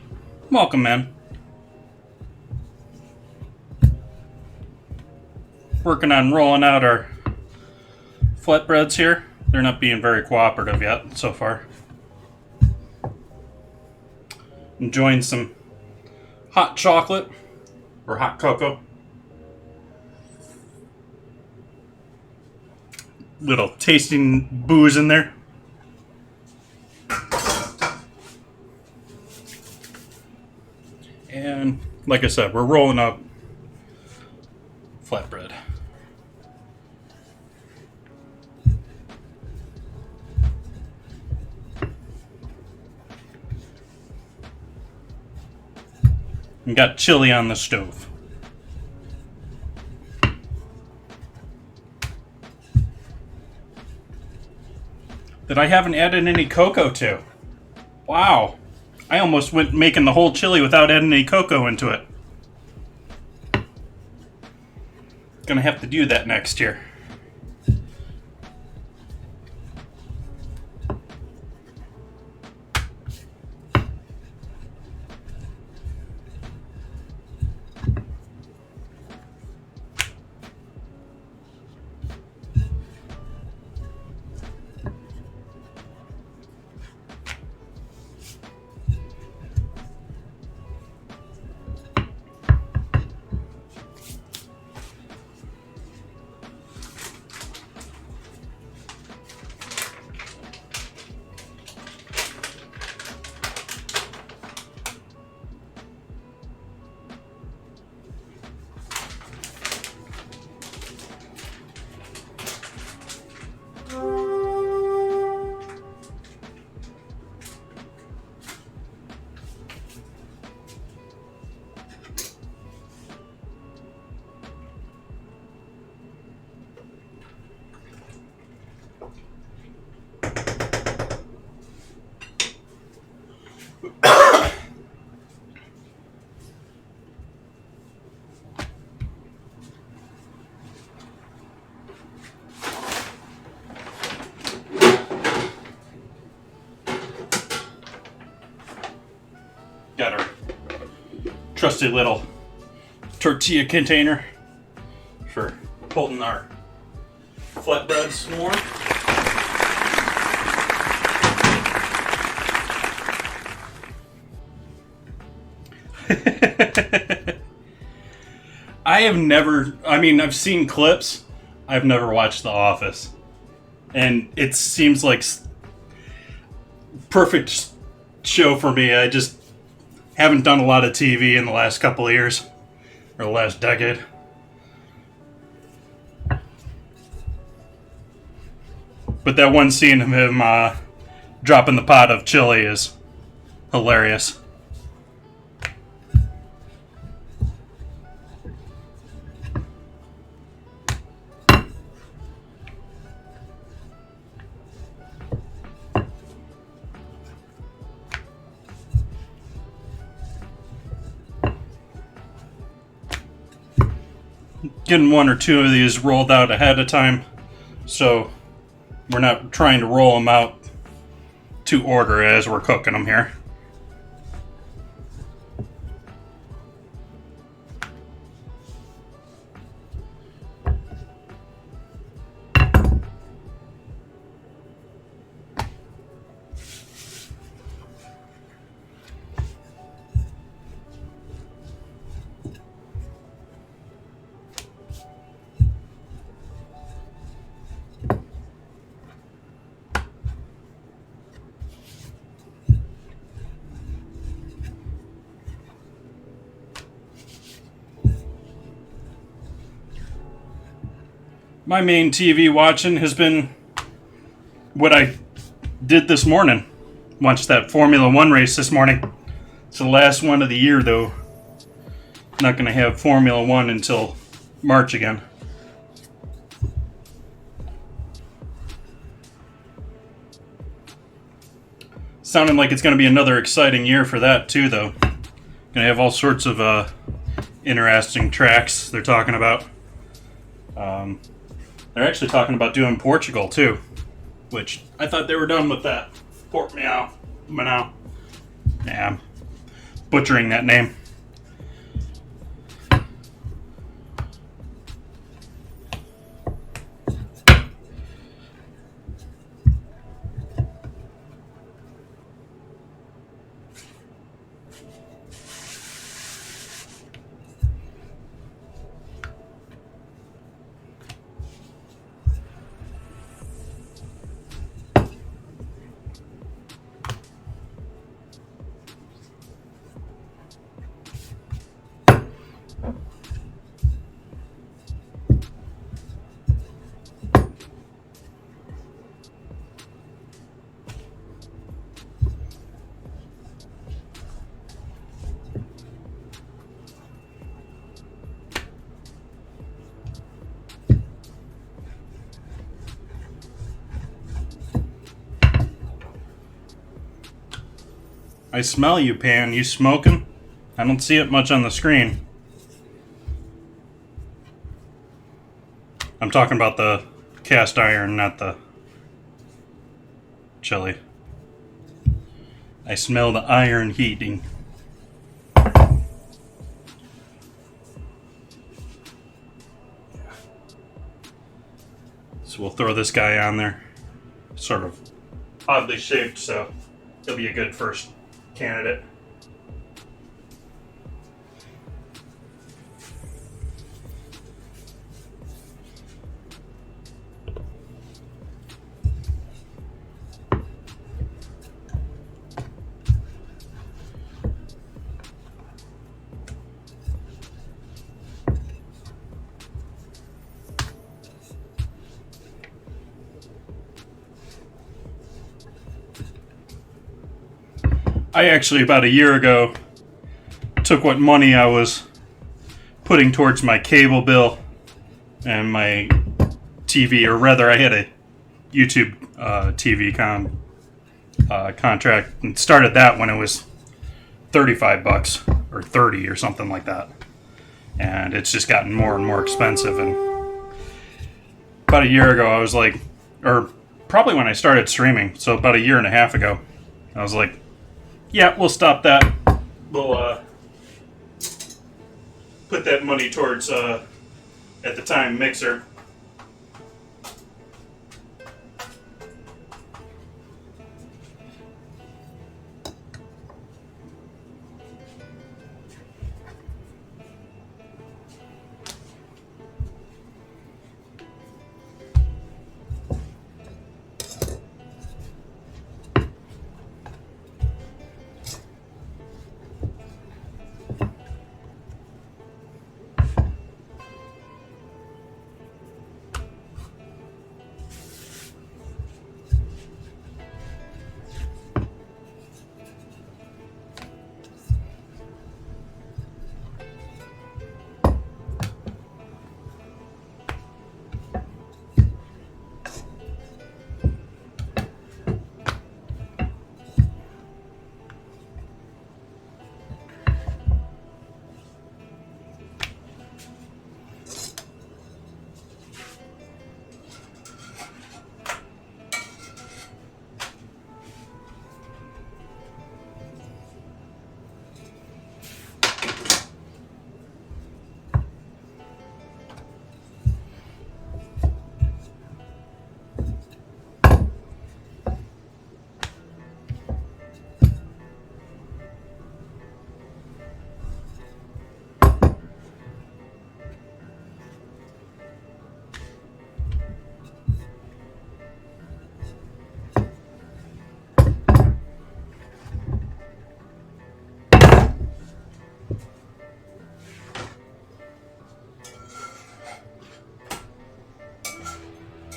Welcome, man. Working on rolling out our flatbreads here. They're not being very cooperative yet so far. Enjoying some hot chocolate or hot cocoa. Little tasting booze in there. And like I said, we're rolling up flatbread. And got chili on the stove. That I haven't added any cocoa to. Wow. I almost went making the whole chili without adding any cocoa into it. Gonna have to do that next year. Got our trusty little tortilla container for holding our flatbreads warm. I've seen clips. I've never watched The Office. And it seems like perfect show for me. I just haven't done a lot of TV in the last couple of years, or the last decade. But that one scene of him dropping the pot of chili is hilarious. Getting one or two of these rolled out ahead of time, so we're not trying to roll them out to order as we're cooking them here. my main TV watching has been what I did this morning. Watched that Formula One race this morning. It's the last one of the year, though. Not going to have Formula One until March again. Sounding like it's going to be another exciting year for that, too, though. Going to have all sorts of interesting tracks they're talking about. They're actually talking about doing Portugal, too. Which, I thought they were done with that. Port Meow. Yeah, I'm butchering that name. I smell you, Pan. You smoking? I don't see it much on the screen. I'm talking about the cast iron, not the chili. I smell the iron heating. So we'll throw this guy on there. Sort of oddly shaped, so he'll be a good first candidate. I actually, about a year ago, took what money I was putting towards my cable bill and my TV, or rather I had a YouTube TV contract and started that when it was $35 or 30 or something like that. And it's just gotten more and more expensive. And about a year ago, I was like, or probably when I started streaming, so about a year and a half ago, I was like, yeah, we'll stop that. We'll put that money towards, at the time, Mixer.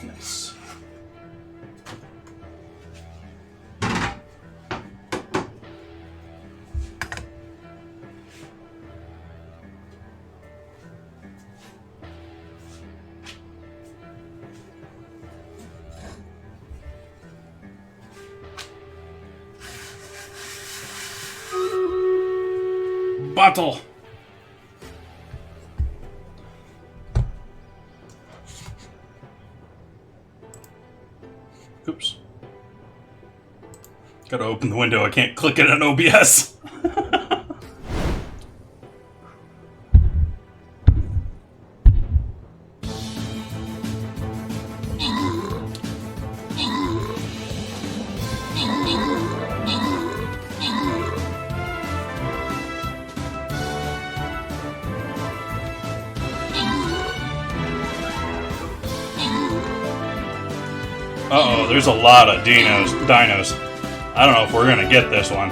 Nice. Bottle. Oops. Gotta open the window. I can't click it on OBS. Uh-oh, there's a lot of dinos. I don't know if we're gonna get this one.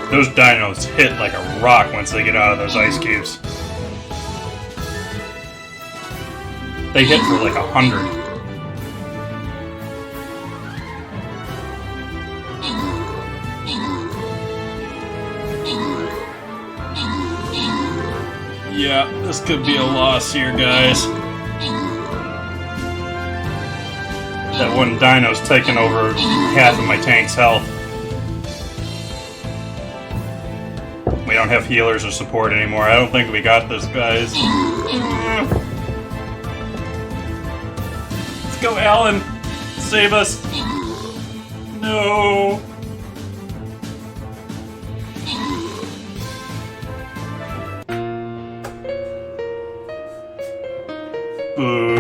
Those dinos hit like a rock once they get out of those ice cubes. They hit for like 100. Yeah, this could be a loss here, guys. That one dino's taking over half of my tank's health. We don't have healers or support anymore. I don't think we got this, guys. Let's go, Alan! Save us! No! Boo!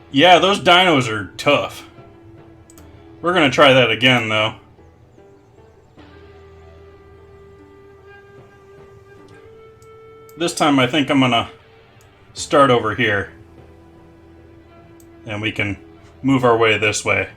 Yeah, those dinos are tough. We're gonna try that again, though. This time I think I'm gonna start over here. And we can move our way this way.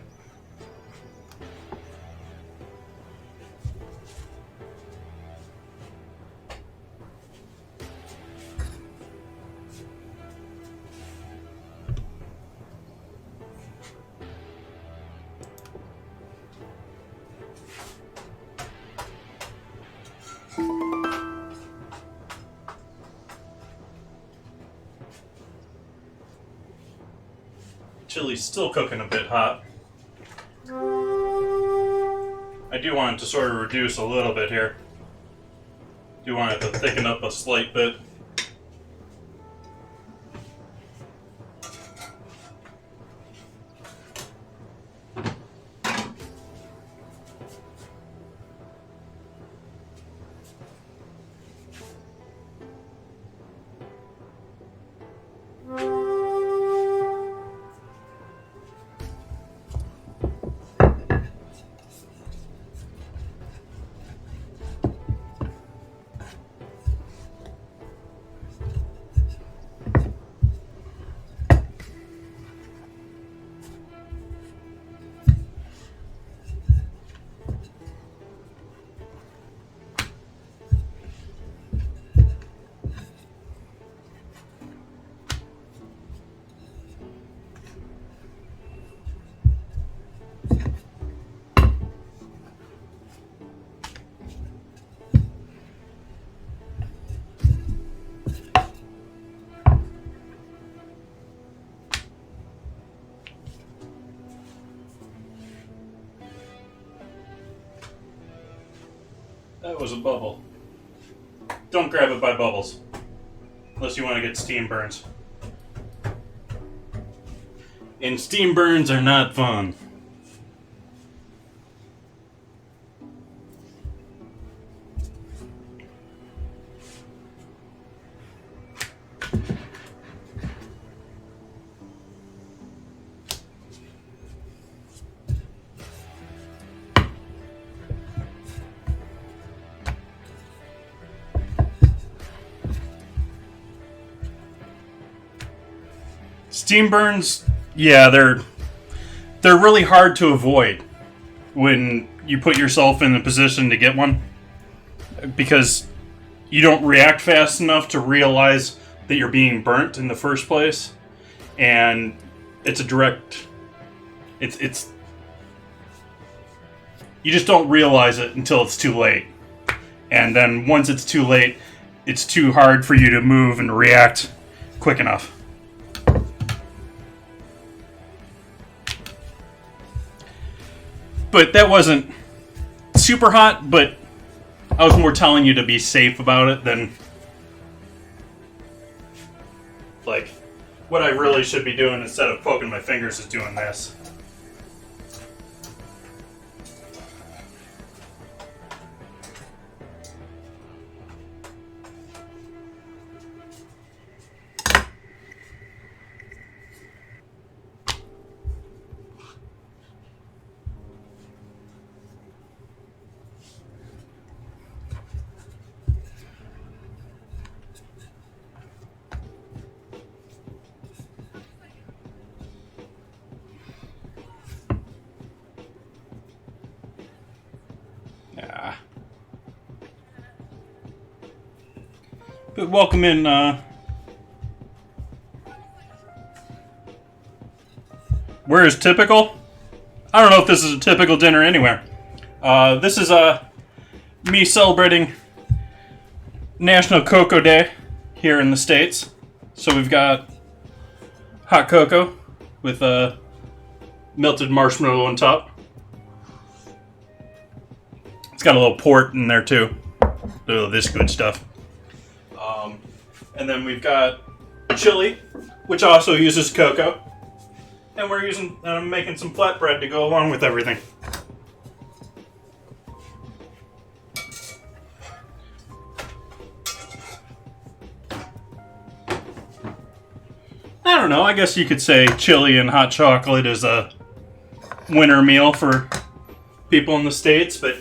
Chili's still cooking a bit hot. I do want it to sort of reduce a little bit here. Do want it to thicken up a slight bit. That was a bubble. Don't grab it by bubbles. Unless you want to get steam burns. And steam burns are not fun. Steam burns, yeah, they're really hard to avoid when you put yourself in a position to get one. because you don't react fast enough to realize that you're being burnt in the first place, and it's a direct. It's you just don't realize it until it's too late, and then once it's too late, it's too hard for you to move and react quick enough. But that wasn't super hot, but I was more telling you to be safe about it than like what I really should be doing instead of poking my fingers is doing this. But welcome in, where is typical? I don't know if this is a typical dinner anywhere. This is me celebrating National Cocoa Day here in the States. So we've got hot cocoa with melted marshmallow on top. It's got a little port in there too. This good stuff. And then we've got chili, which also uses cocoa. And I'm making some flatbread to go along with everything. I don't know, I guess you could say chili and hot chocolate is a winter meal for people in the States, but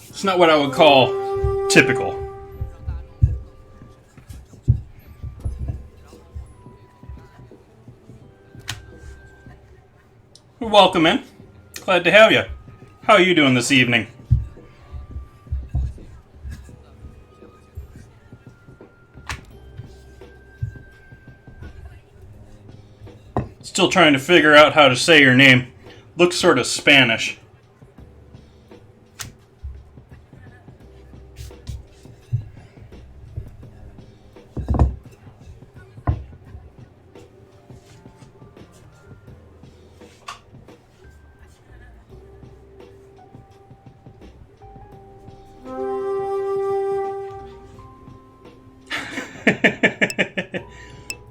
it's not what I would call typical. Welcome in. Glad to have you. How are you doing this evening? Still trying to figure out how to say your name. Looks sort of Spanish.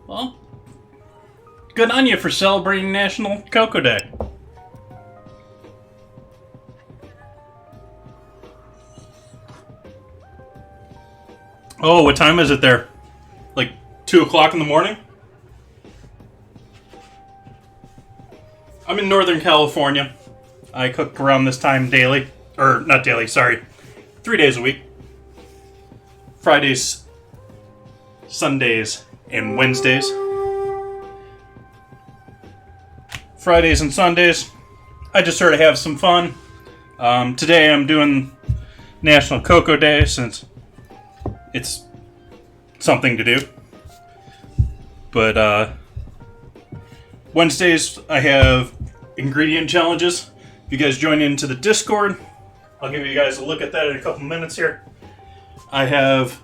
Well, good on you for celebrating National Cocoa Day. Oh, what time is it there? Like 2 o'clock in the morning? I'm in Northern California. I cook around this time daily. Or, not daily, sorry. 3 days a week. Fridays, Sundays, and Wednesdays. Fridays and Sundays, I just sort of have some fun. Today I'm doing National Cocoa Day since it's something to do. But Wednesdays I have ingredient challenges. If you guys join into the Discord, I'll give you guys a look at that in a couple minutes here. I have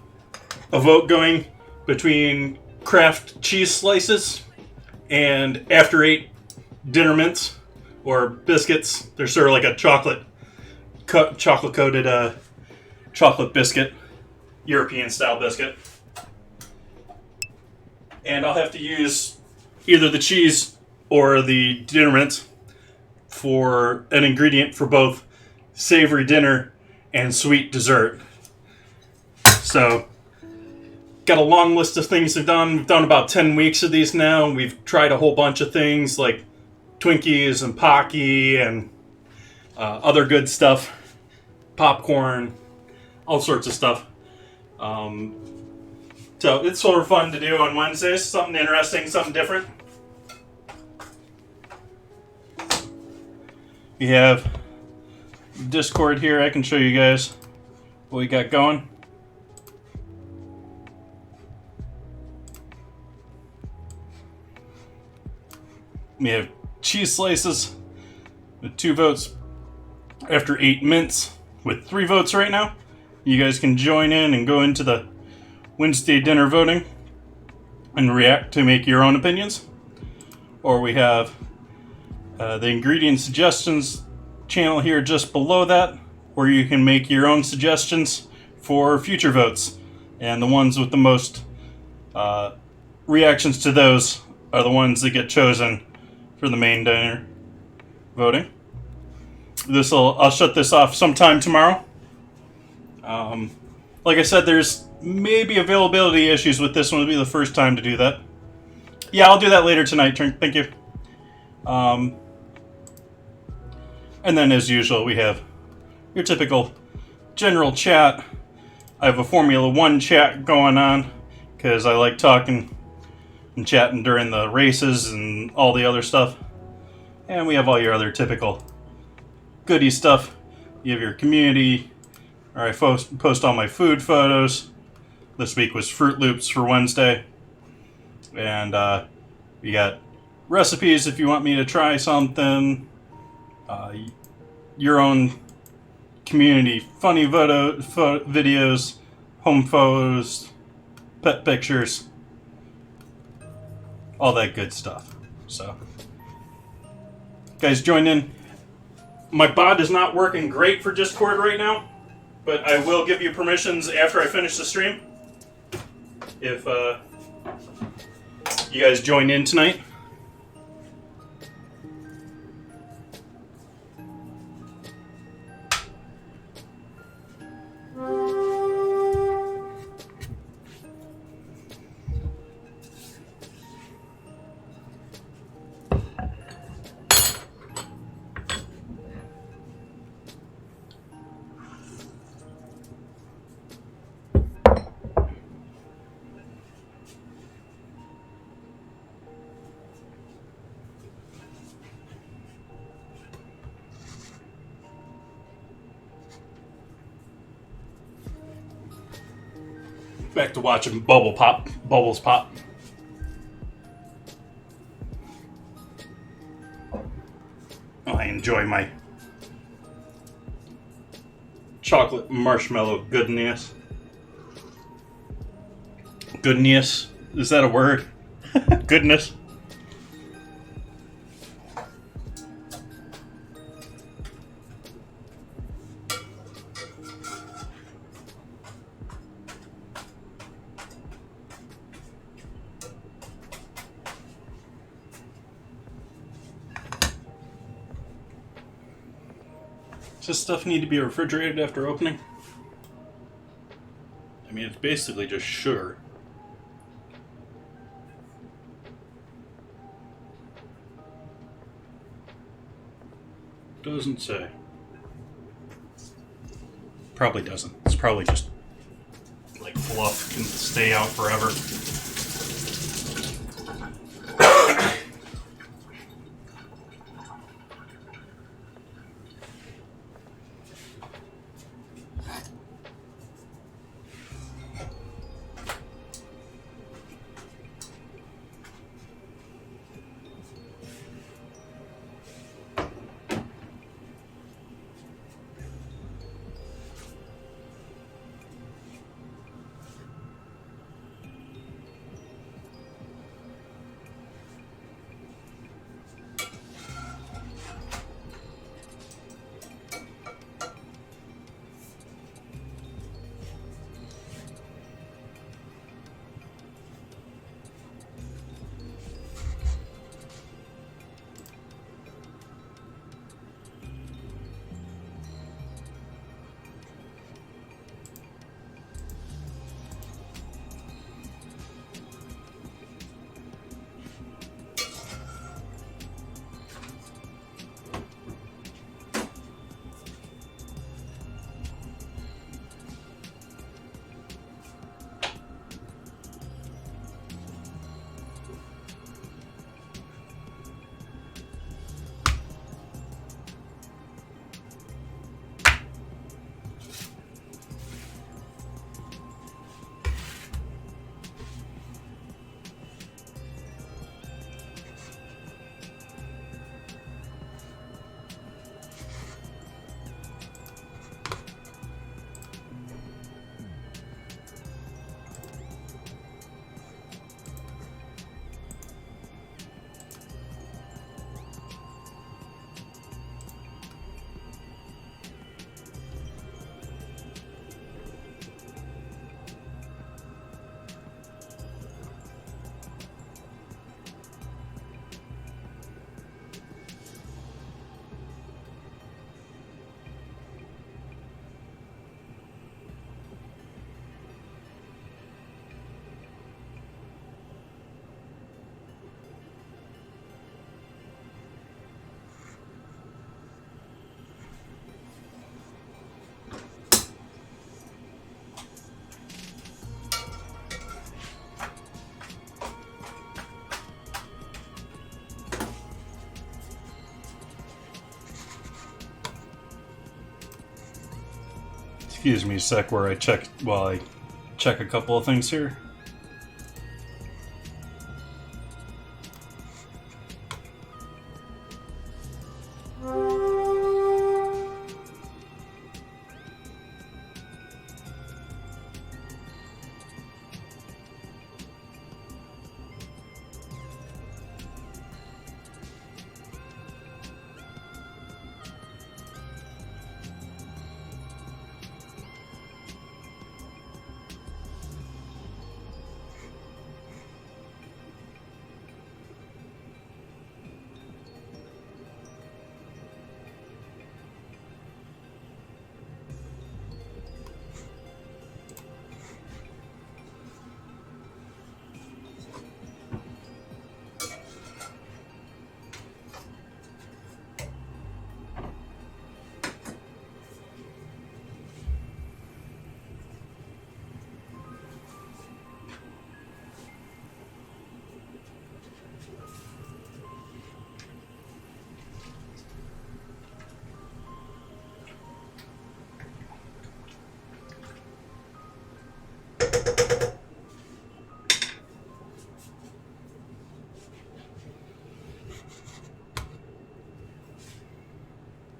a vote going between Kraft cheese slices and After Eight dinner mints or biscuits. They're sort of like a chocolate coated chocolate biscuit, European style biscuit. And I'll have to use either the cheese or the dinner mints for an ingredient for both savory dinner and sweet dessert. So, got a long list of things we've done. We've done about 10 weeks of these now. We've tried a whole bunch of things like Twinkies and Pocky and other good stuff. Popcorn, all sorts of stuff. So it's sort of fun to do on Wednesdays. Something interesting, something different. We have Discord here, I can show you guys what we got going. We have cheese slices with 2 votes after 8 mints with 3 votes right now. You guys can join in and go into the Wednesday dinner voting and react to make your own opinions. Or we have the ingredient suggestions channel here just below that, where you can make your own suggestions for future votes. And the ones with the most reactions to those are the ones that get chosen for the main dinner voting. I'll shut this off sometime tomorrow. Like I said, there's maybe availability issues with this one. It'll be the first time to do that. Yeah, I'll do that later tonight. Thank you. And then, as usual, we have your typical general chat. I have a Formula 1 chat going on because I like talking and chatting during the races and all the other stuff. And we have all your other typical goodie stuff. You have your community, where I post all my food photos. This week was Fruit Loops for Wednesday. And we got recipes if you want me to try something. Your own community funny videos, home photos, pet pictures, all that good stuff. So, guys, join in. My bot is not working great for Discord right now, but I will give you permissions after I finish the stream. If you guys join in tonight. Back to watching bubbles pop. Oh, I enjoy my chocolate marshmallow goodness. Goodness? Is that a word? Goodness. Does this stuff need to be refrigerated after opening? I mean, it's basically just sugar. Doesn't say. Probably doesn't. It's probably just like fluff, can stay out forever. Excuse me a sec while I check a couple of things here.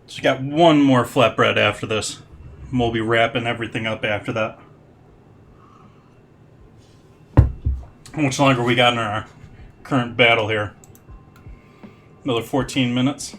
So you got one more flatbread after this. We'll be wrapping everything up after that. How much longer we got in our current battle here? Another 14 minutes.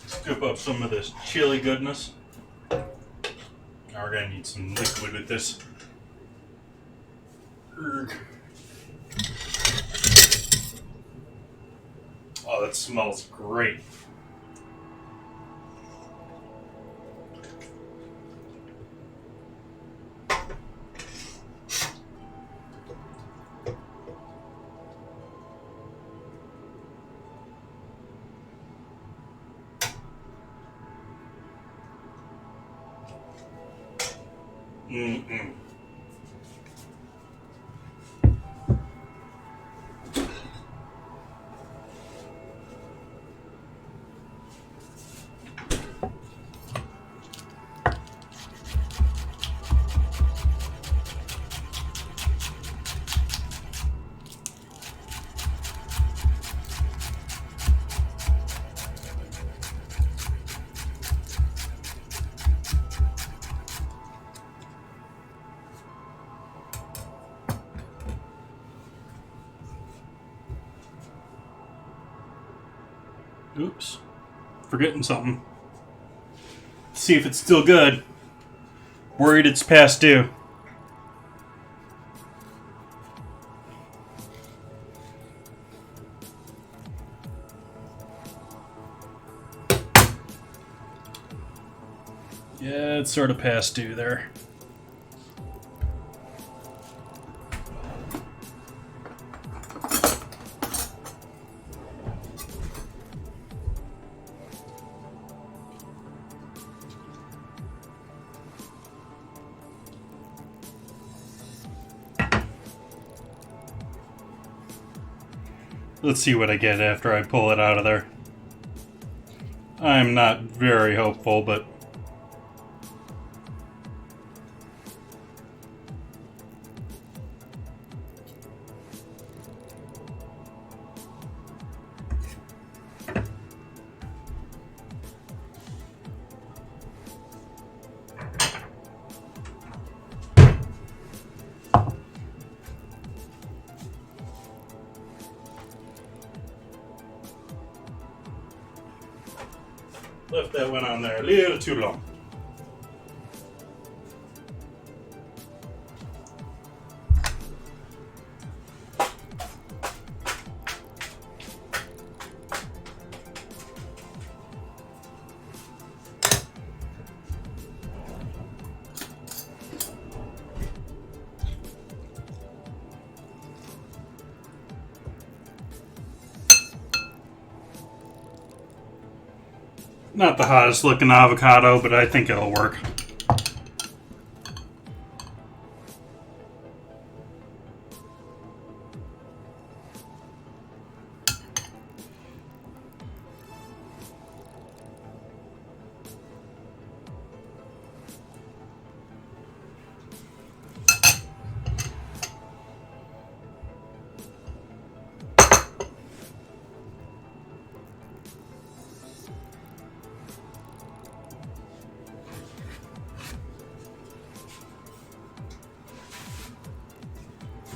Scoop up some of this chili goodness. Now we're gonna need some liquid with this. Oh, that smells great. Mm-mm. Oops. Forgetting something. See if it's still good. Worried it's past due. Yeah, it's sort of past due there. Let's see what I get after I pull it out of there. I'm not very hopeful, but... left that one on there a little too long. Not the hottest looking avocado, but I think it'll work.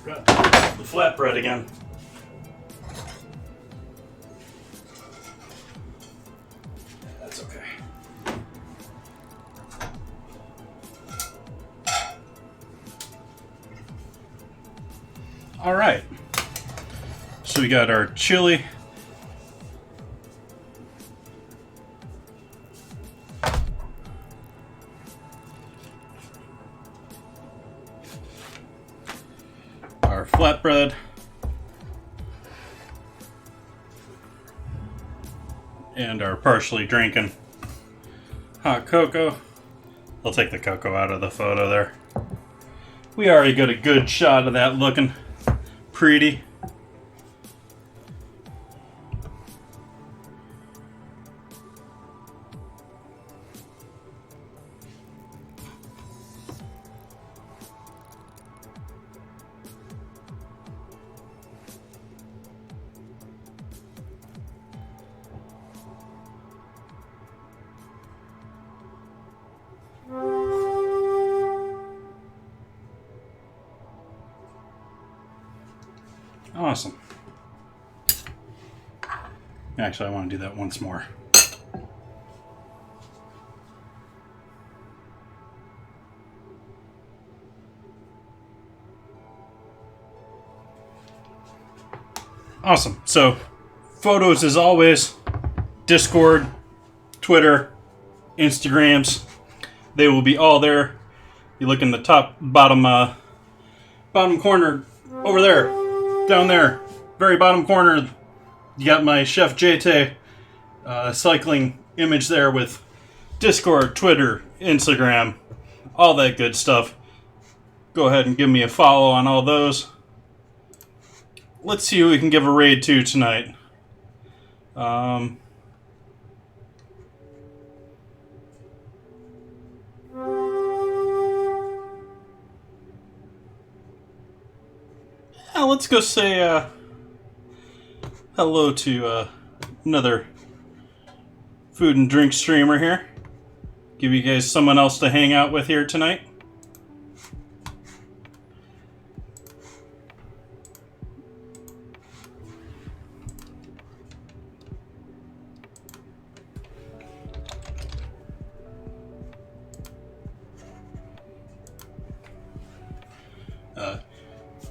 Got the flatbread again. That's okay. All right. So we got our chili. Our flatbread, and our partially drinking hot cocoa. I'll take the cocoa out of the photo there. We already got a good shot of that looking pretty. Awesome. Actually, I want to do that once more. Awesome. So, photos as always, Discord, Twitter, Instagrams, they will be all there. You look in the bottom corner over there. Down there, very bottom corner, you got my Chef JT cycling image there with Discord, Twitter, Instagram, all that good stuff. Go ahead and give me a follow on all those. Let's see who we can give a raid to tonight. Let's go say hello to another food and drink streamer here. Give you guys someone else to hang out with here tonight.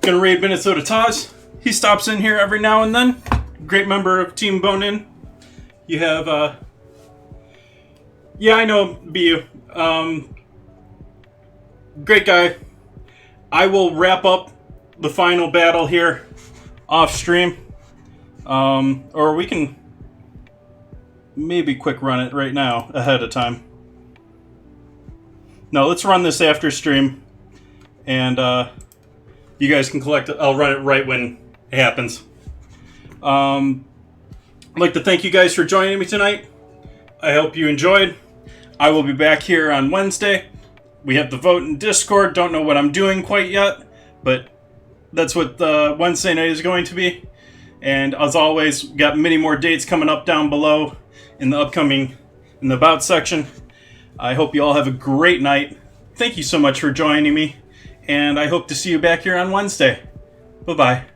Gonna raid Minnesota Taz. He stops in here every now and then. Great member of Team Bone In. You have, yeah, I know BU. Great guy. I will wrap up the final battle here off stream. Or we can maybe quick run it right now ahead of time. No, let's run this after stream. And, you guys can collect it. I'll run it right when it happens. I'd like to thank you guys for joining me tonight. I hope you enjoyed. I will be back here on Wednesday. We have the vote in Discord. Don't know what I'm doing quite yet, but that's what Wednesday night is going to be. And as always, we've got many more dates coming up down below in the About section. I hope you all have a great night. Thank you so much for joining me, and I hope to see you back here on Wednesday. Bye-bye.